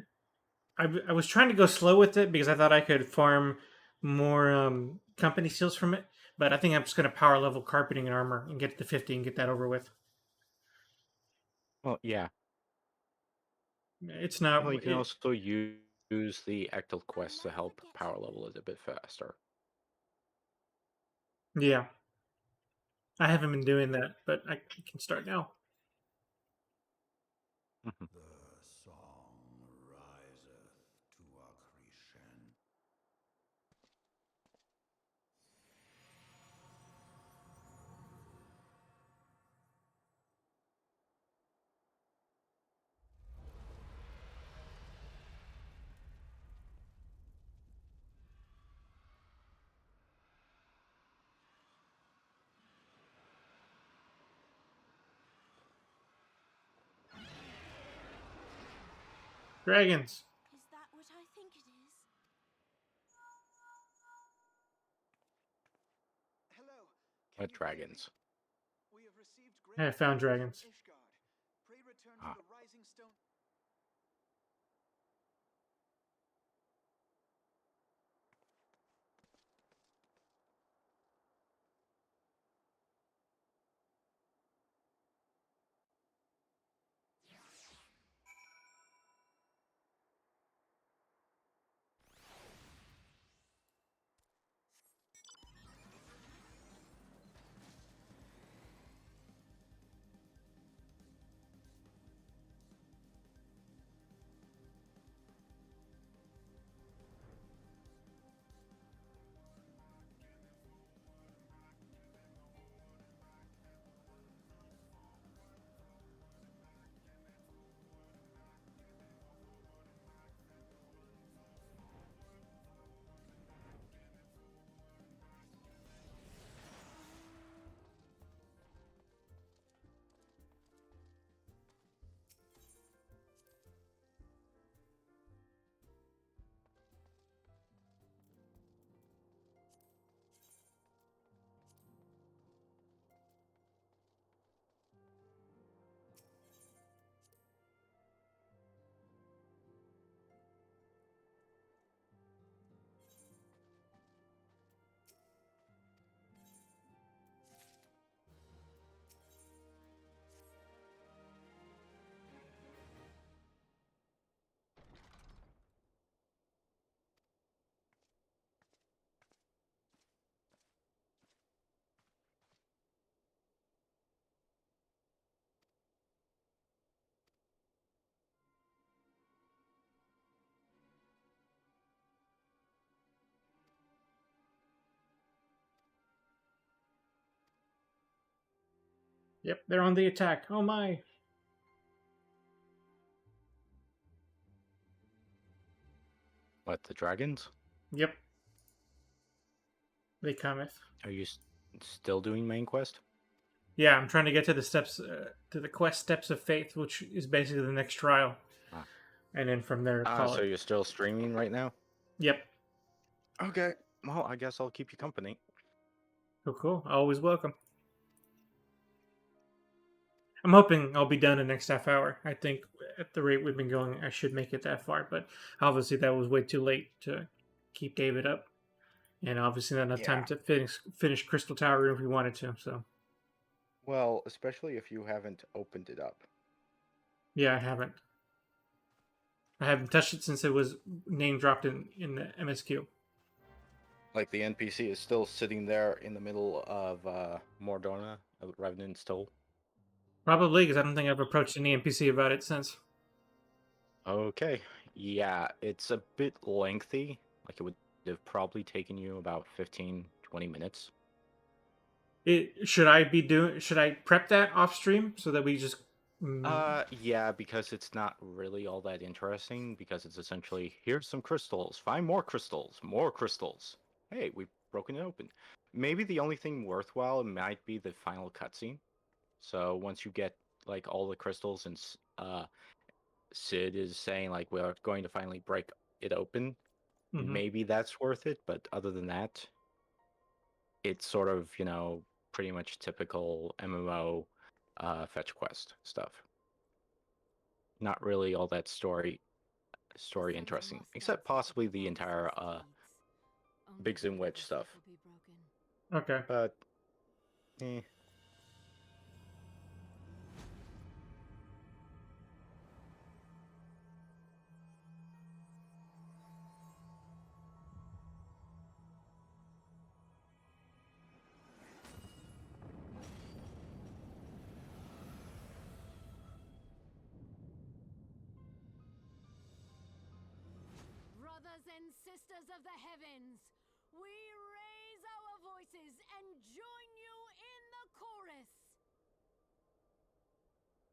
I was trying to go slow with it because I thought I could farm more company seals from it. But I think I'm just going to power level carpeting and armor and get to 50 and get that over with. Well, yeah. It's not. Well, you can also use the active quest to help power level it a bit faster. Yeah. I haven't been doing that, but I can start now. Mm-hmm. The song riseth to a crescendo. Dragons. Is that what I think it is? Hello. What dragons? We have received I great found tidings dragons. from Ishgard. Pray return Ah. to the Rising Stone. Yep, they're on the attack. Oh my. What, the dragons? Yep. They cometh. Are you still doing main quest? Yeah, I'm trying to get to the steps, to the quest Steps of Faith, which is basically the next trial. Ah. And then from there, call So it. you're still streaming right now? Yep. Okay. Well, I guess I'll keep you company. Cool. Always welcome. I'm hoping I'll be done in the next half hour. I think at the rate we've been going, I should make it that far. But obviously, that was way too late to keep David up. And obviously, not enough time to finish Crystal Tower if we wanted to. So. Well, especially if you haven't opened it up. Yeah, I haven't. I haven't touched it since it was name dropped in the MSQ. Like the NPC is still sitting there in the middle of Mordorna, Revenant's Toll. Probably, because I don't think I've approached any NPC about it since. Okay. Yeah, it's a bit lengthy. Like it would have probably taken you about 15, 20 minutes. Should I prep that off stream so that we just Yeah, because it's not really all that interesting, because it's essentially, here's some crystals, find more crystals, more crystals. Hey, we've broken it open. Maybe the only thing worthwhile might be the final cutscene. So once you get like all the crystals and Sid is saying like we're going to finally break it open, maybe that's worth it, but other than that, it's sort of, pretty much typical MMO fetch quest stuff. Not really all that story interesting, except possibly the entire Biggs and Wedge stuff. Okay. But eh. Brothers and sisters of the heavens, we raise our voices and join you in the chorus.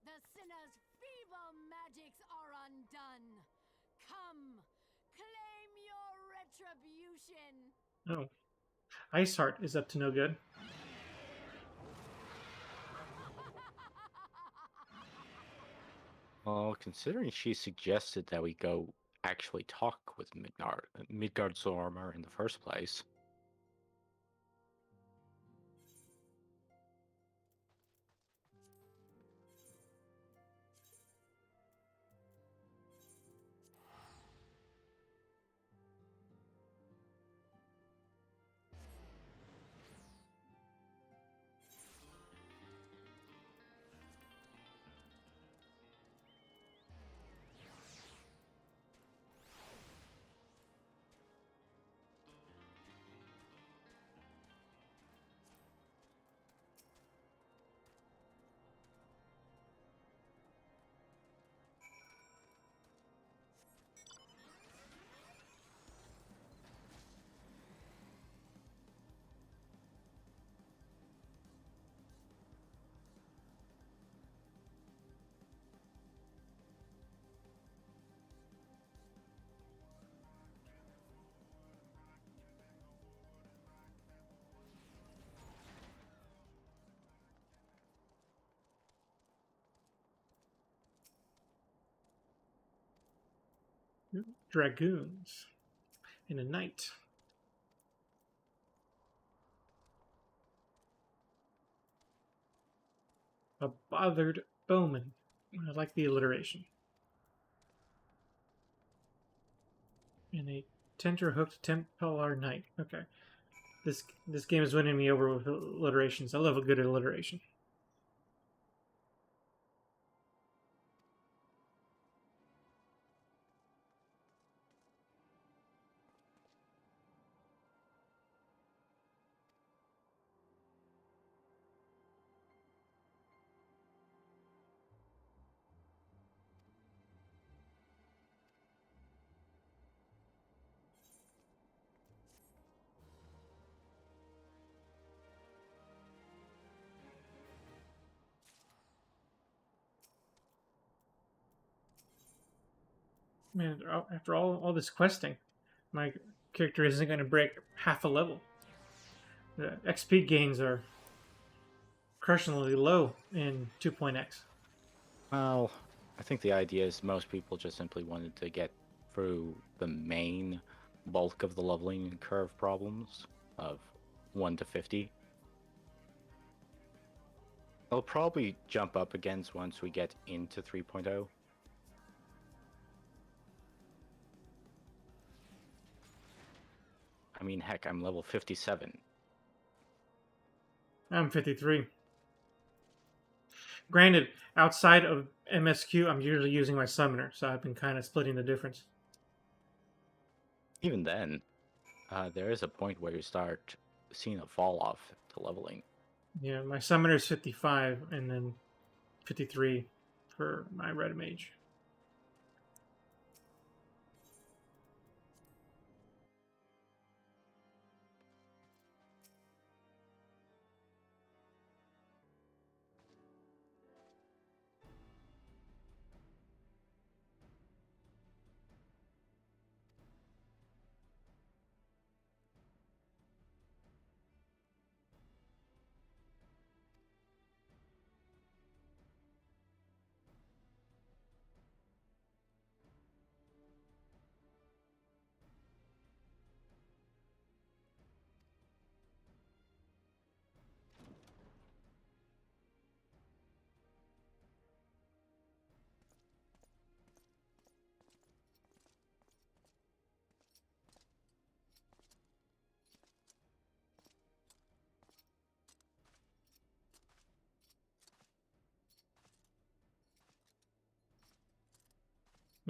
The sinner's feeble magics are undone. Come, claim your retribution. Oh. Iceheart is up to no good. Well, considering she suggested that we go actually talk with Midgard Zormer in the first place. Dragoons in a night. A bothered bowman. I like the alliteration. And a tenter-hooked Templar knight. Okay. This game is winning me over with alliterations. I love a good alliteration. Man, after all this questing, my character isn't going to break half a level. The XP gains are crushingly low in 2.x. Well, I think the idea is most people just simply wanted to get through the main bulk of the leveling curve problems of 1 to 50. I'll probably jump up against once we get into 3.0. I mean, heck, I'm level 57. I'm 53. Granted, outside of MSQ, I'm usually using my summoner, so I've been kind of splitting the difference. Even then, there is a point where you start seeing a fall off to leveling. Yeah, my summoner is 55, and then 53 for my red mage.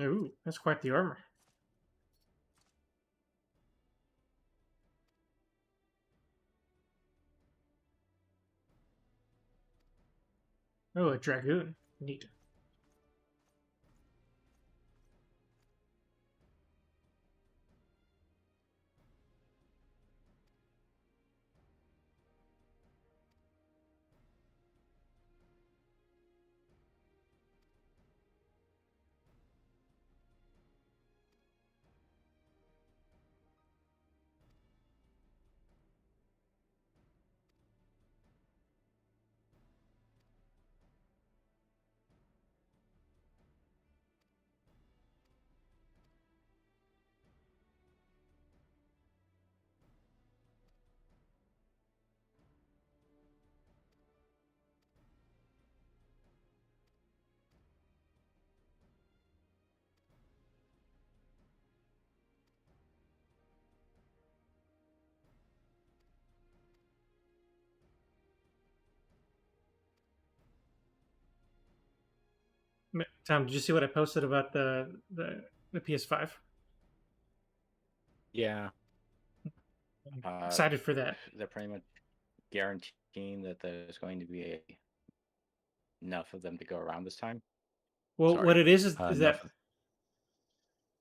Ooh, that's quite the armor. Oh, a dragoon. Neat. Tom, did you see what I posted about the PS5? Yeah. Excited for that. They're pretty much guaranteeing that there's going to be enough of them to go around this time. Well, Sorry. what it is that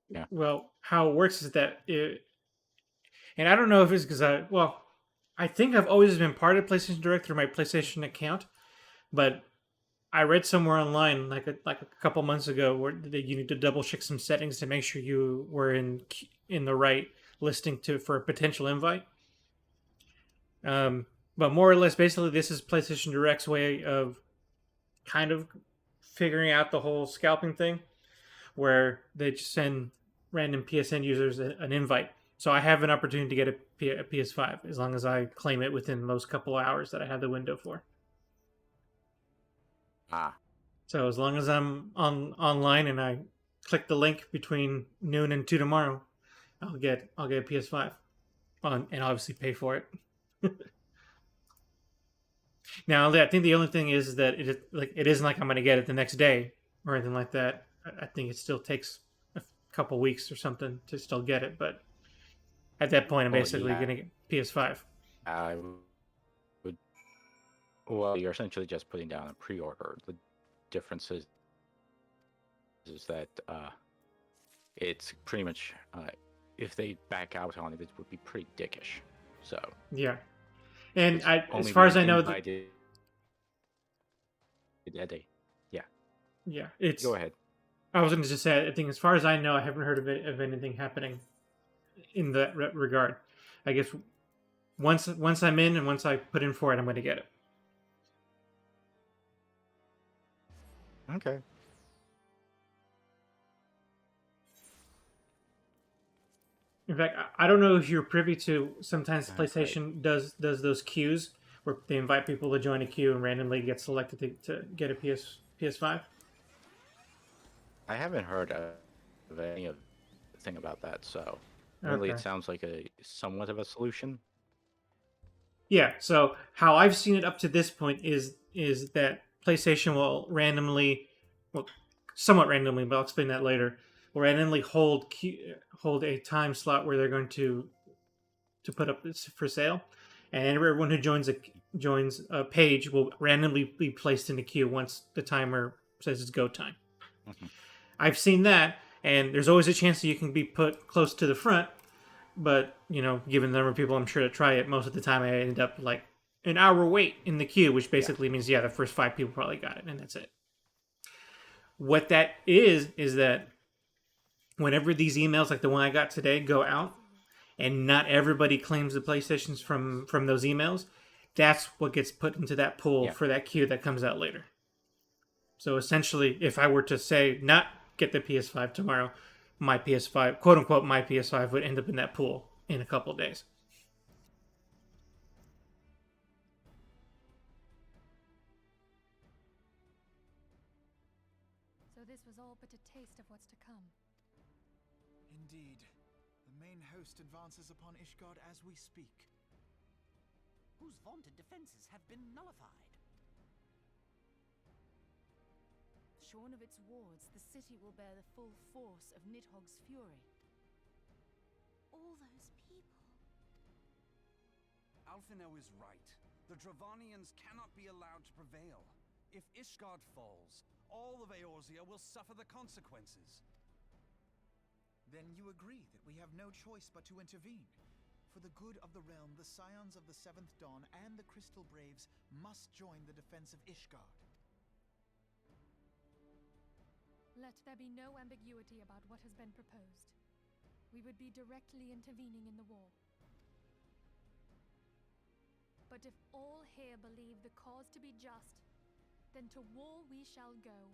yeah. Well, how it works is that and I don't know if it's because I think I've always been part of PlayStation Direct through my PlayStation account, but I read somewhere online like a couple months ago where you need to double check some settings to make sure you were in the right listing for a potential invite. But more or less, basically, this is PlayStation Direct's way of kind of figuring out the whole scalping thing, where they just send random PSN users an invite. So I have an opportunity to get a PS5 as long as I claim it within those couple of hours that I have the window for. So as long as I'm online and I click the link between noon and 2 tomorrow, I'll get a PS5 and obviously pay for it. Now, I think the only thing is that it isn't like I'm going to get it the next day or anything like that. I think it still takes a couple weeks or something to still get it, but at that point, I'm basically going to get PS5. I would. Well, you're essentially just putting down a pre-order. The difference is that it's pretty much if they back out on it, it would be pretty dickish. So yeah, and as far as I know, yeah, it's. Go ahead. I was going to just say, I think as far as I know, I haven't heard of anything happening in that regard. I guess once I'm in and once I put in for it, I'm going to get it. Okay. In fact, I don't know if you're privy to. Sometimes Right. PlayStation does those queues where they invite people to join a queue and randomly get selected to get a PS5. I haven't heard of any of thing about that, so really it Okay. sounds like a somewhat of a solution. Yeah. So how I've seen it up to this point is that PlayStation will randomly, well, somewhat randomly, but I'll explain that later. Will randomly hold a time slot where they're going to put up this for sale, and everyone who joins a page will randomly be placed in a queue once the timer says it's go time. Mhm. I've seen that, and there's always a chance that you can be put close to the front. But given the number of people I'm sure to try it, most of the time I end up like an hour wait in the queue, which basically means the first 5 people probably got it, and that's it. What that is that whenever these emails like the one I got today go out, and not everybody claims the PlayStations from those emails, that's what gets put into that pool for that queue that comes out later. So essentially, if I were to say not get the PS5 tomorrow, my PS5, quote unquote, my PS5 would end up in that pool in a couple of days. So this was all but a taste of what's to come. Indeed. The main host advances upon Ishgard as we speak. Whose vaunted defenses have been nullified. Shorn of its wards, the city will bear the full force of Nidhogg's fury. All those people. Alphino is right. The Dravanians cannot be allowed to prevail. If Ishgard falls, all of Eorzea will suffer the consequences. Then you agree that we have no choice but to intervene. For the good of the realm, the Scions of the Seventh Dawn and the Crystal Braves must join the defense of Ishgard. Let there be no ambiguity about what has been proposed. We would be directly intervening in the war. But if all here believe the cause to be just, then to war we shall go.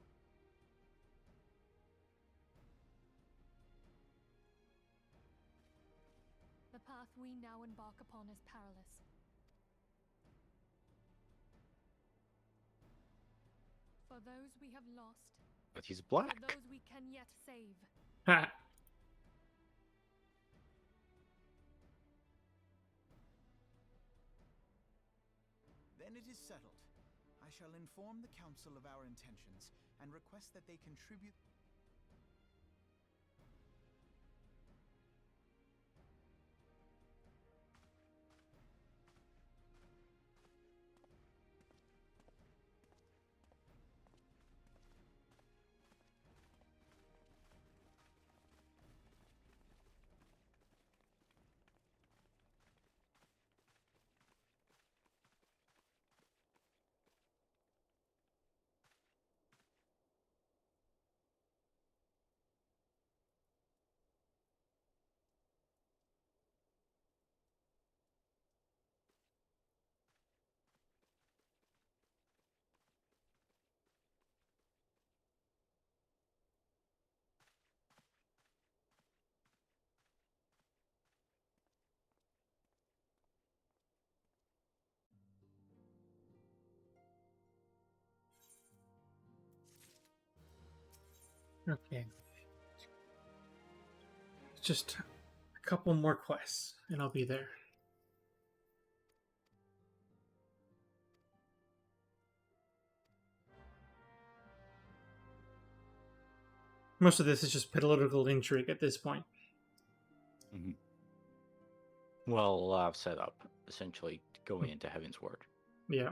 The path we now embark upon is perilous. For those we have lost, But he's black. for those we can yet save. Ha! Then it is settled. I shall inform the Council of our intentions and request that they contribute. Okay. Just a couple more quests, and I'll be there. Most of this is just political intrigue at this point. Mm-hmm. Well, a lot of setup, essentially, going into Heaven's Word. Yeah.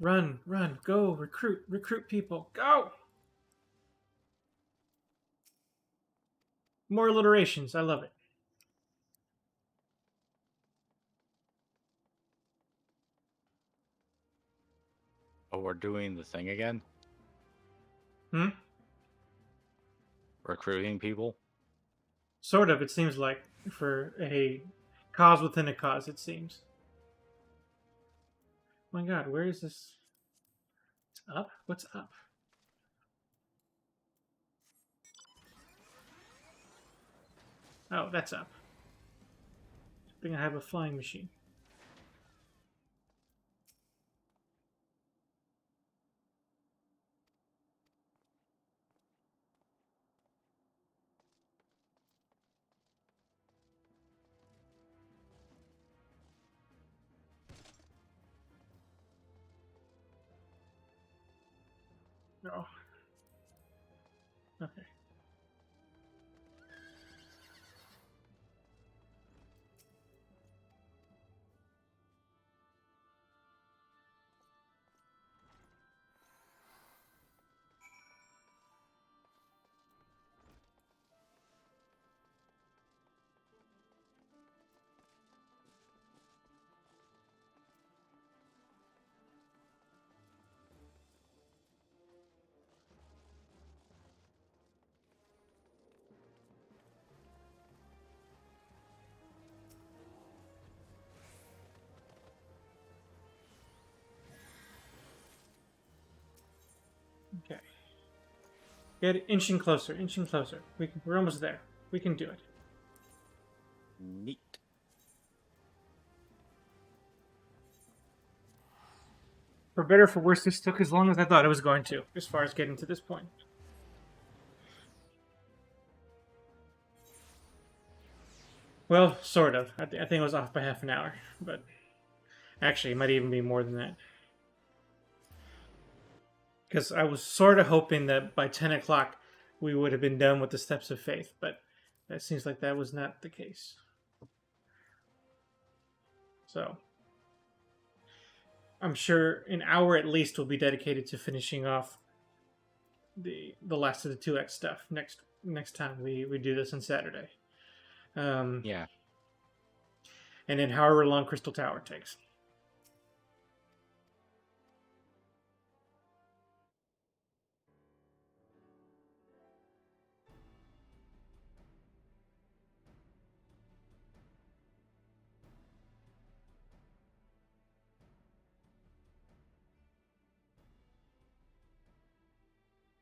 Run, run, go, recruit people, go! More alliterations, I love it. Oh, we're doing the thing again? Hmm? Recruiting people? Sort of, it seems like, for a cause within a cause, it seems. My god, where is this? It's up? What's up? Oh, that's up. I think I have a flying machine. No. Okay. Okay. Get inching closer, inching closer. We're almost there. We can do it. Neat. For better or for worse, this took as long as I thought it was going to, as far as getting to this point. Well, sort of. I think it was off by half an hour, but actually, it might even be more than that. Because I was sort of hoping that by 10 o'clock we would have been done with the Steps of Faith, but that seems like that was not the case. So, I'm sure an hour at least will be dedicated to finishing off the last of the 2X stuff next time we do this on Saturday. Yeah. And then however long Crystal Tower takes.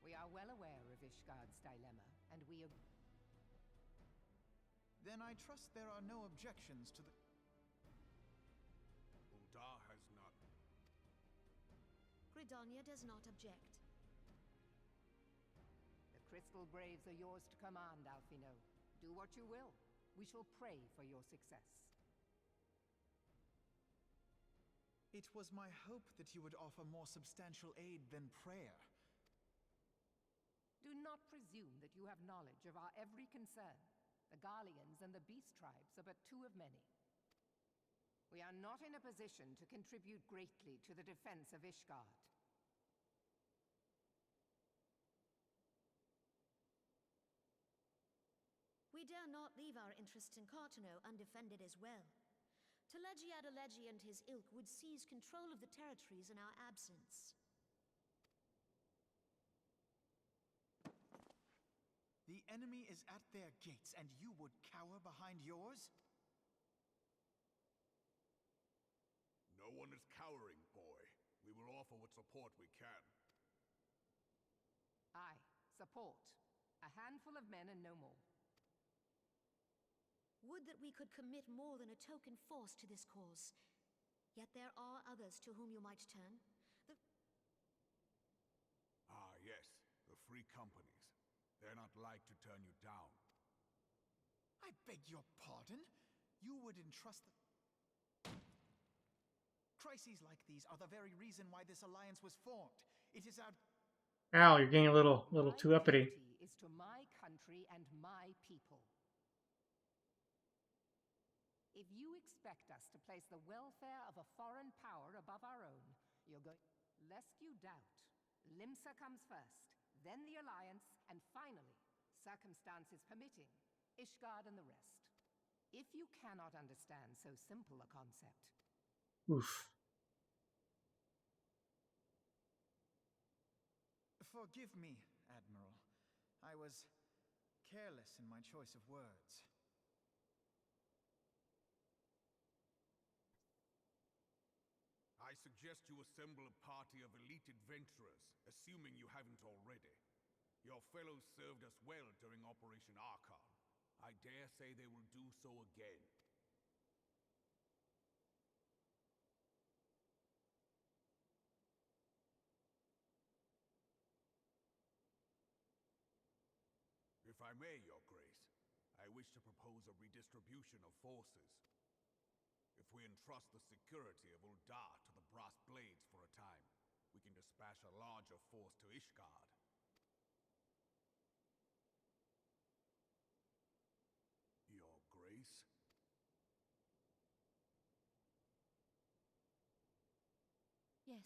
We are well aware of Ishgard's dilemma, and we Then I trust there are no objections to the... Uldar has not. Gridania does not object. The Crystal Braves are yours to command, Alfino. Do what you will. We shall pray for your success. It was my hope that you would offer more substantial aid than prayer. Do not presume that you have knowledge of our every concern. The Garleans and the Beast Tribes are but two of many. We are not in a position to contribute greatly to the defense of Ishgard. We dare not leave our interests in Cartano undefended as well. Telegi Adalegi and his ilk would seize control of the territories in our absence. The enemy is at their gates, and you would cower behind yours? No one is cowering, boy. We will offer what support we can. Aye, support. A handful of men and no more. Would that we could commit more than a token force to this cause. Yet there are others to whom you might turn. Ah, yes, the free companies. They're not like to turn you down. I beg your pardon? You would entrust the... Crises like these are the very reason why this alliance was formed. It is our... Al, you're getting a little too uppity. My duty is to my country and my people. If you expect us to place the welfare of a foreign power above our own, you're going... lest you doubt, Limsa comes first, then the Alliance, and finally, circumstances permitting, Ishgard and the rest. If you cannot understand so simple a concept, Oof. Forgive me, Admiral. I was careless in my choice of words. I suggest you assemble a party of elite adventurers, assuming you haven't already. Your fellows served us well during Operation Archon. I dare say they will do so again. If I may, Your Grace, I wish to propose a redistribution of forces. If we entrust the security of Uldar to the Brass Blades for a time, we can dispatch a larger force to Ishgard. Your Grace? Yes.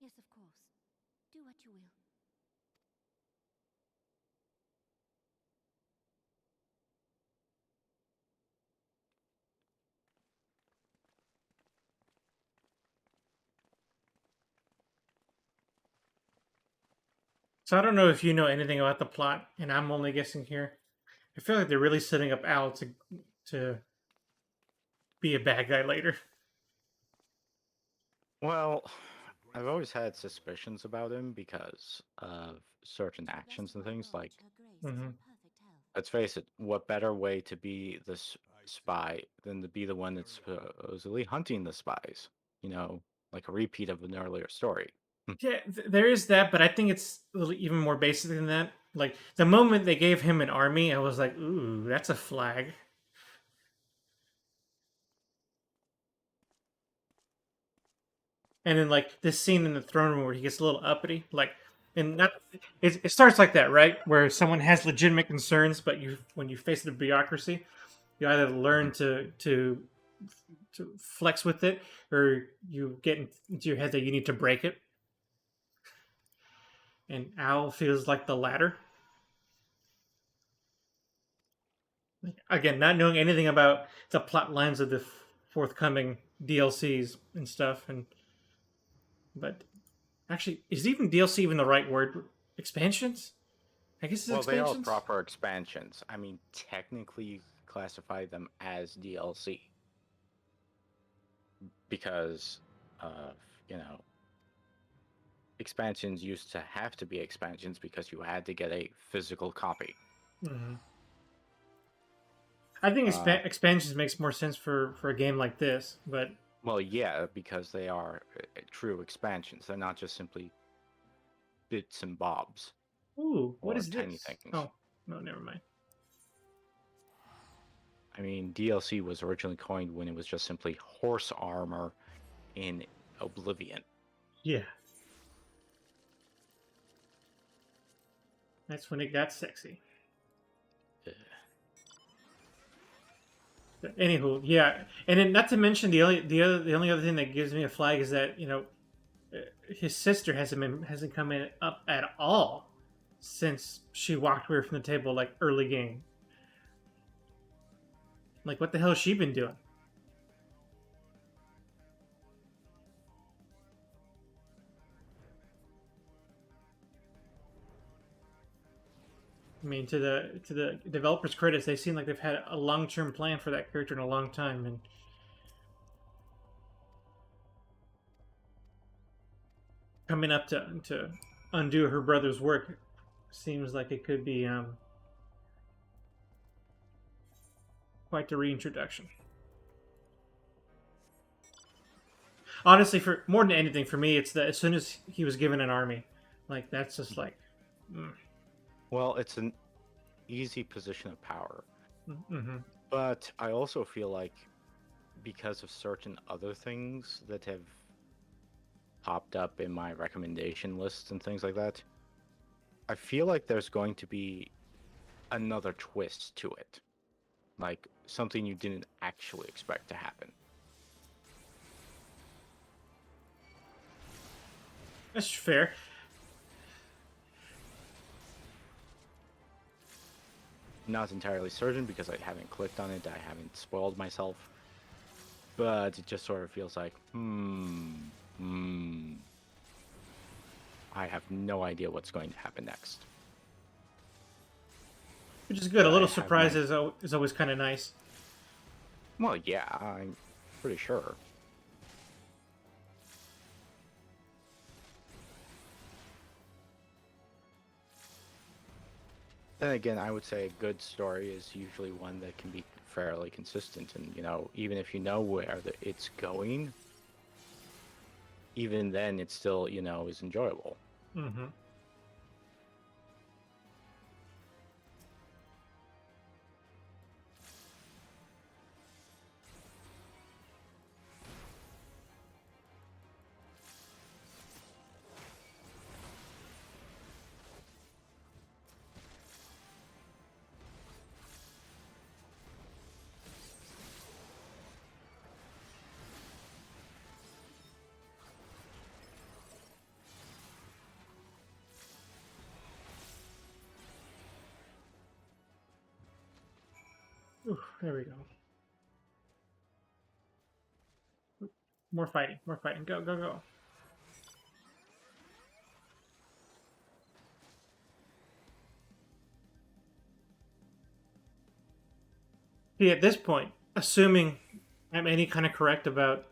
Yes, of course. Do what you will. So I don't know if you know anything about the plot, and I'm only guessing here. I feel like they're really setting up Al to be a bad guy later. Well, I've always had suspicions about him because of certain actions and things. Like, let's face it, what better way to be the spy than to be the one that's supposedly hunting the spies? You know, like a repeat of an earlier story. Yeah, there is that, but I think it's a little even more basic than that. Like the moment they gave him an army, I was like, "Ooh, that's a flag." And then like this scene in the throne room where he gets a little uppity, like, and not it starts like that, right? Where someone has legitimate concerns, but when you face the bureaucracy, you either learn to flex with it, or you get into your head that you need to break it. And Al feels like the latter. Again, not knowing anything about the plot lines of the forthcoming DLCs and stuff, but actually, is even DLC even the right word? Expansions? I guess it's Well, they are expansions. proper expansions. I mean, technically, you classify them as DLC because of, you know, expansions used to have to be expansions because you had to get a physical copy. Mm-hmm. I think expansions makes more sense for a game like this, but well, yeah, because they are true expansions. They're not just simply bits and bobs. Ooh, what is tiny this? things. Oh, no, never mind. I mean, DLC was originally coined when it was just simply horse armor in Oblivion. Yeah. That's when it got sexy. But anywho, yeah, and then not to mention the only other thing that gives me a flag is that his sister hasn't come in up at all since she walked away from the table like early game. Like, what the hell has she been doing? I mean, to the developers' credits, they seem like they've had a long-term plan for that character in a long time, and coming up to undo her brother's work seems like it could be quite the reintroduction. Honestly, for more than anything, for me, it's that as soon as he was given an army, like that's just like. Well, it's an easy position of power. Mm-hmm. But I also feel like because of certain other things that have popped up in my recommendation lists and things like that, I feel like there's going to be another twist to it. Like something you didn't actually expect to happen. That's fair. Not entirely certain because I haven't clicked on it. I haven't spoiled myself. But it just sort of feels like, I have no idea what's going to happen next. Which is good. But A I little have surprise my... is always kind of nice. Well, yeah, I'm pretty sure. Then again, I would say a good story is usually one that can be fairly consistent, and even if you know where it's going, even then it still is enjoyable. Mm-hmm. Ooh, there we go. More fighting. More fighting. Go, go, go. See, at this point, assuming I'm any kind of correct about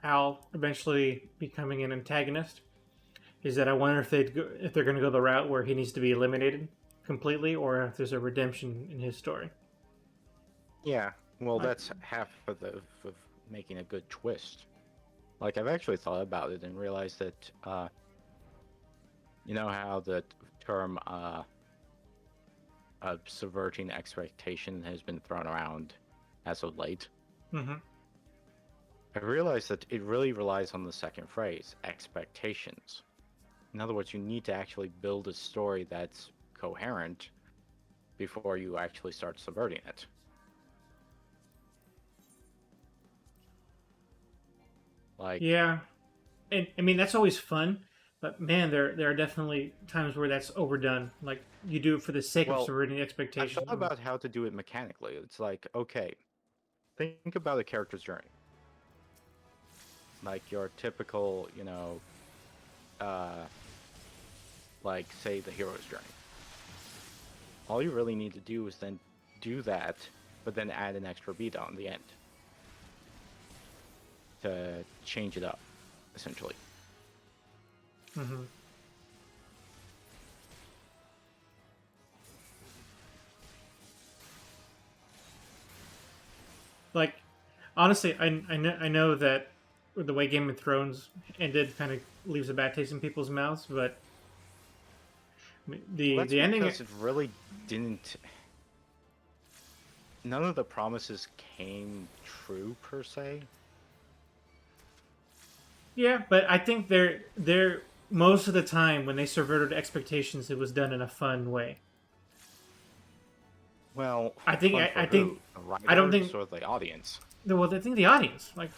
Al eventually becoming an antagonist, is that I wonder if if they're going to go the route where he needs to be eliminated completely, or if there's a redemption in his story. Yeah, well, that's half of making a good twist. Like, I've actually thought about it and realized that, you know how the term subverting expectation has been thrown around as of late? Mm-hmm. I realized that it really relies on the second phrase, expectations. In other words, you need to actually build a story that's coherent before you actually start subverting it. Like, yeah, and I mean that's always fun, but man, there are definitely times where that's overdone. Like you do it for the sake of subverting I've expectations. thought about how to do it mechanically. It's like, okay, think about a character's journey. Like your typical, like say the hero's journey. All you really need to do is then do that, but then add an extra beat on the end to change it up, essentially. Mm-hmm. Like, honestly, I know that the way Game of Thrones ended kind of leaves a bad taste in people's mouths, but Well, that's the ending. because it really didn't. None of the promises came true per se. Yeah, but I think they're most of the time when they subverted expectations, it was done in a fun way. Well, I think fun for I who? think The writers I don't think or the audience? well I think the audience like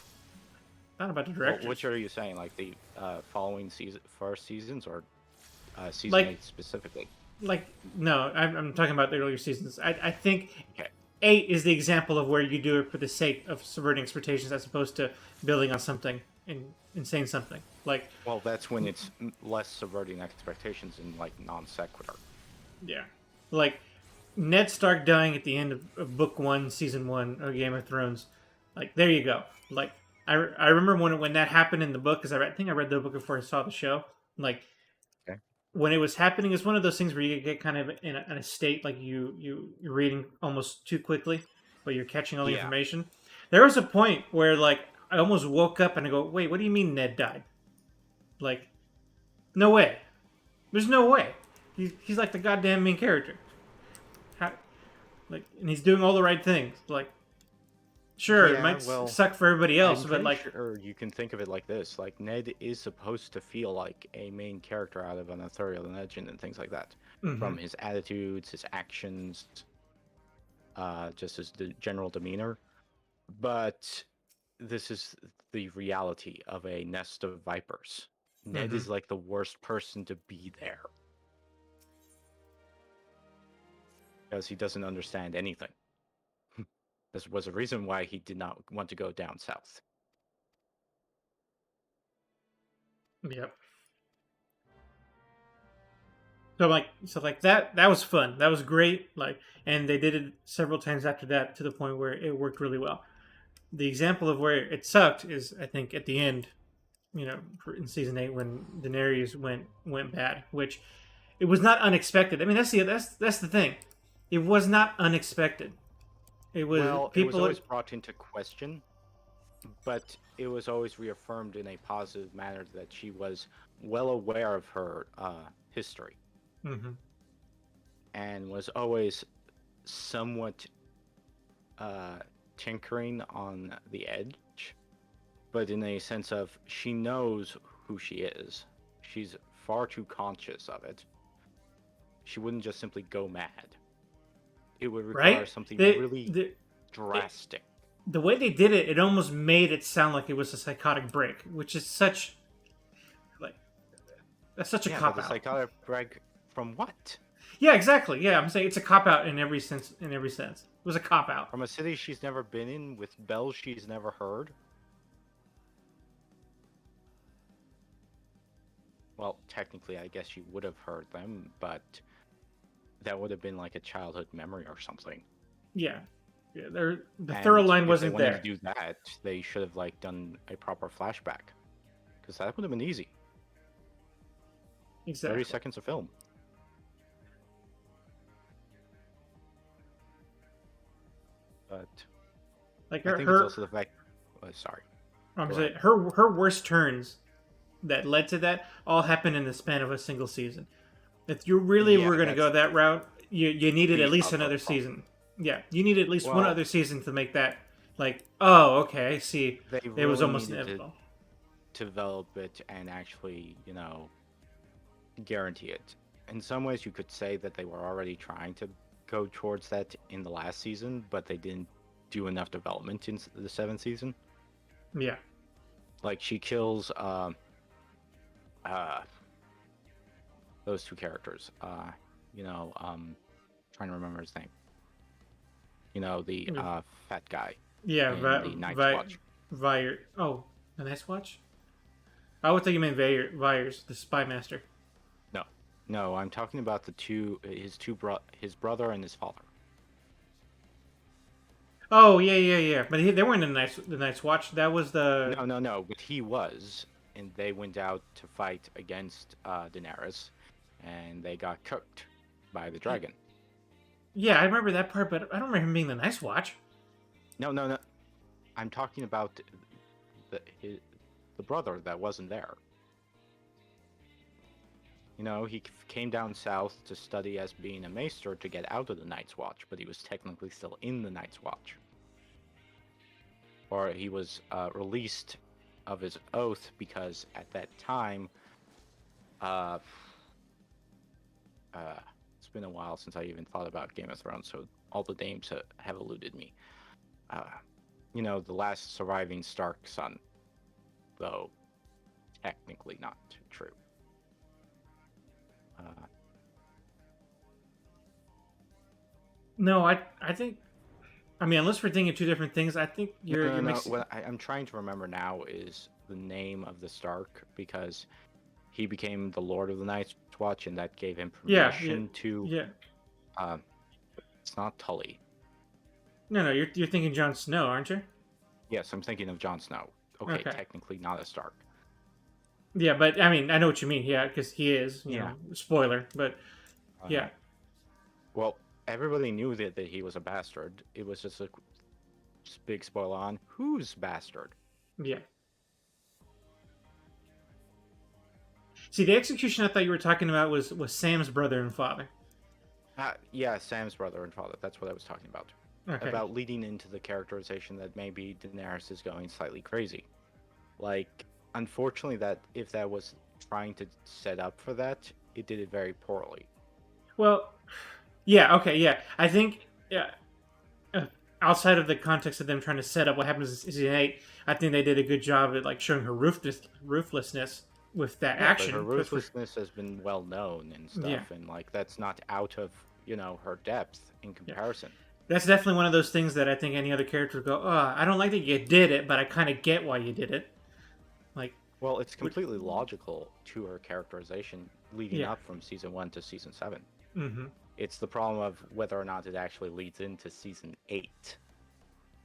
not about the Well, directors. which are you saying? Like the following first seasons, or season Like 8 specifically? like no, I'm talking about the earlier seasons. I think Okay. 8 is the example of where you do it for the sake of subverting expectations as opposed to building on something and saying something like. Well, that's when it's less subverting expectations and like non sequitur. Yeah, like Ned Stark dying at the end of book 1, season 1 of Game of Thrones. Like there you go. Like I remember when that happened in the book because I think I read the book before I saw the show. Like Okay. when it was happening, it's one of those things where you get kind of in a state like you're reading almost too quickly, but you're catching all the Yeah. information. There was a point where like I almost woke up and I go, wait, what do you mean Ned died? Like, no way. There's no way. He's like the goddamn main character. How, like, and he's doing all the right things. Like, sure, it might suck for everybody else, I'm but like, sure you can think of it like this: like Ned is supposed to feel like a main character out of an Arthurian legend and things like that, from his attitudes, his actions, just his general demeanor. But this is the reality of a nest of vipers. Ned is like the worst person to be there. Because he doesn't understand anything. This was a reason why he did not want to go down south. Yep. So like that was fun. That was great. Like, and they did it several times after that to the point where it worked really well. The example of where it sucked is, I think, at the end, in season 8 when Daenerys went bad, which it was not unexpected. I mean, that's the thing. It was not unexpected. It was It was always brought into question, but it was always reaffirmed in a positive manner that she was well aware of her history, and was always somewhat tinkering on the edge, but in a sense of she knows who she is. She's far too conscious of it. She wouldn't just simply go mad. It would require something really drastic. The way they did it, it almost made it sound like it was a psychotic break, which is such that's such a cop out. A psychotic break from what? Yeah, exactly. Yeah, I'm saying it's a cop out in every sense. It was a cop out from a city she's never been in, with bells she's never heard. Well, technically, I guess she would have heard them, but that would have been like a childhood memory or something. Yeah, the thorough line wasn't there. If they wanted to do that, they should have done a proper flashback, because that would have been easy. Exactly. 30 seconds of film. But like I think it's also the fact. Sorry. I'm saying her worst turns that led to that all happened in the span of a single season. If you really were going to go that route, you needed at least another season. Yeah, you needed at least one other season to make that oh, okay, I see. It was almost inevitable. To develop it and actually, guarantee it. In some ways, you could say that they were already trying to go towards that in the last season, but they didn't do enough development in the 7th season. Yeah. Like, she kills those two characters. Trying to remember his name. The fat guy. Yeah, the Night's Watch. Oh, the Night's Watch? I would think you meant Vyers, the spy master. No, I'm talking about his brother and his father. Oh, yeah. But they weren't in the Night's Watch. That was the... No. But he was, and they went out to fight against Daenerys, and they got cooked by the dragon. Yeah, I remember that part, but I don't remember him being the Night's Watch. No. I'm talking about the brother that wasn't there. He came down south to study as being a maester to get out of the Night's Watch, but he was technically still in the Night's Watch. Or he was released of his oath because at that time, it's been a while since I even thought about Game of Thrones, so all the names have eluded me. The last surviving Stark son, though technically not true. No, I think... I mean, unless we're thinking two different things, I think you're mixing... What I'm trying to remember now is the name of the Stark, because he became the Lord of the Night's Watch, and that gave him permission to... Yeah. It's not Tully. No, you're thinking Jon Snow, aren't you? Yes, I'm thinking of Jon Snow. Okay, technically not a Stark. Yeah, but I mean, I know what you mean. Yeah, because he is. You know, spoiler, but yeah. Well, everybody knew that he was a bastard. It was just a big spoiler on whose bastard. Yeah. See, the execution I thought you were talking about was Sam's brother and father. Yeah, Sam's brother and father. That's what I was talking about. Okay. About leading into the characterization that maybe Daenerys is going slightly crazy. Unfortunately, that if that was trying to set up for that, it did it very poorly. Well, yeah, okay, yeah. I think, outside of the context of them trying to set up what happens in season 8, I think they did a good job at showing her ruthlessness with that Yeah, but action. her That's what- ruthlessness has been well known and stuff, Yeah. and like that's not out of her depth in comparison. That's definitely one of those things that I think any other character would go, oh, I don't like that you did it, but I kind of get why you did it. Like, Well, it's completely logical to her characterization leading Yeah. up from season 1 to season 7. Mhm. It's the problem of whether or not it actually leads into season 8,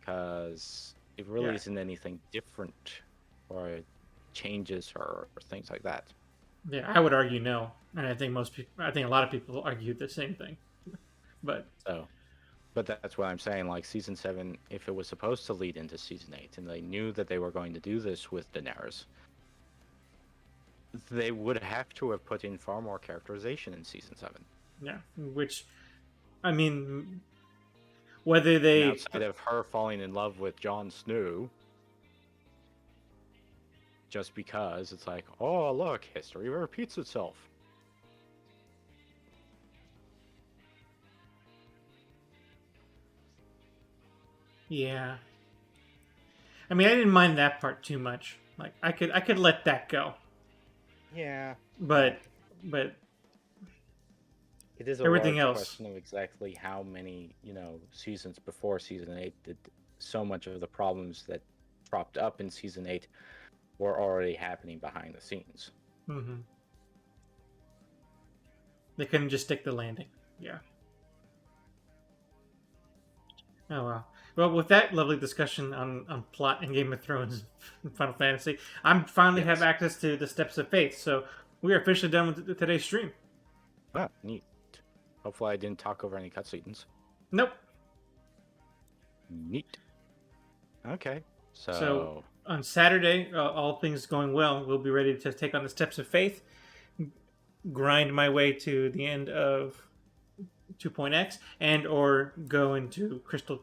because it really Yeah. isn't anything different or it changes her or things like that. yeah, I would argue no, and I think a lot of people argue the same thing. But But that's what I'm saying. Like season 7, if it was supposed to lead into season 8, and they knew that they were going to do this with Daenerys, they would have to have put in far more characterization in season 7. yeah, which, I mean, whether they And outside of her falling in love with Jon Snow, just because it's like, oh look, history repeats itself. Yeah. I mean, I didn't mind that part too much. Like, I could let that go. Yeah. But It is a everything large else. question of exactly how many, seasons before season 8 did so much of the problems that propped up in season 8 were already happening behind the scenes. Mm-hmm. They couldn't just stick the landing. Yeah. Oh wow. Well, with that lovely discussion on plot and Game of Thrones and Final Fantasy, I'm finally have access to the Steps of Faith. So we are officially done with today's stream. Ah, neat. Hopefully I didn't talk over any cutscenes. Nope. Neat. Okay. So on Saturday, all things going well, we'll be ready to take on the Steps of Faith, grind my way to the end of 2.x, and or go into Crystal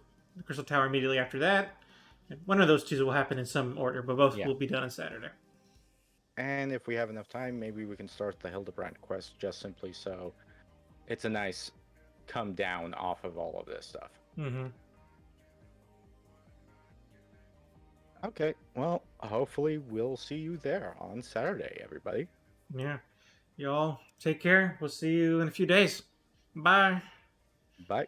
Tower immediately after that. One of those two will happen in some order, but both will be done on Saturday. And if we have enough time, maybe we can start the Hildebrand quest just simply so it's a nice come down off of all of this stuff. Mm-hmm. Okay, well, hopefully we'll see you there on Saturday, everybody. Yeah. Y'all take care. We'll see you in a few days. Bye. Bye.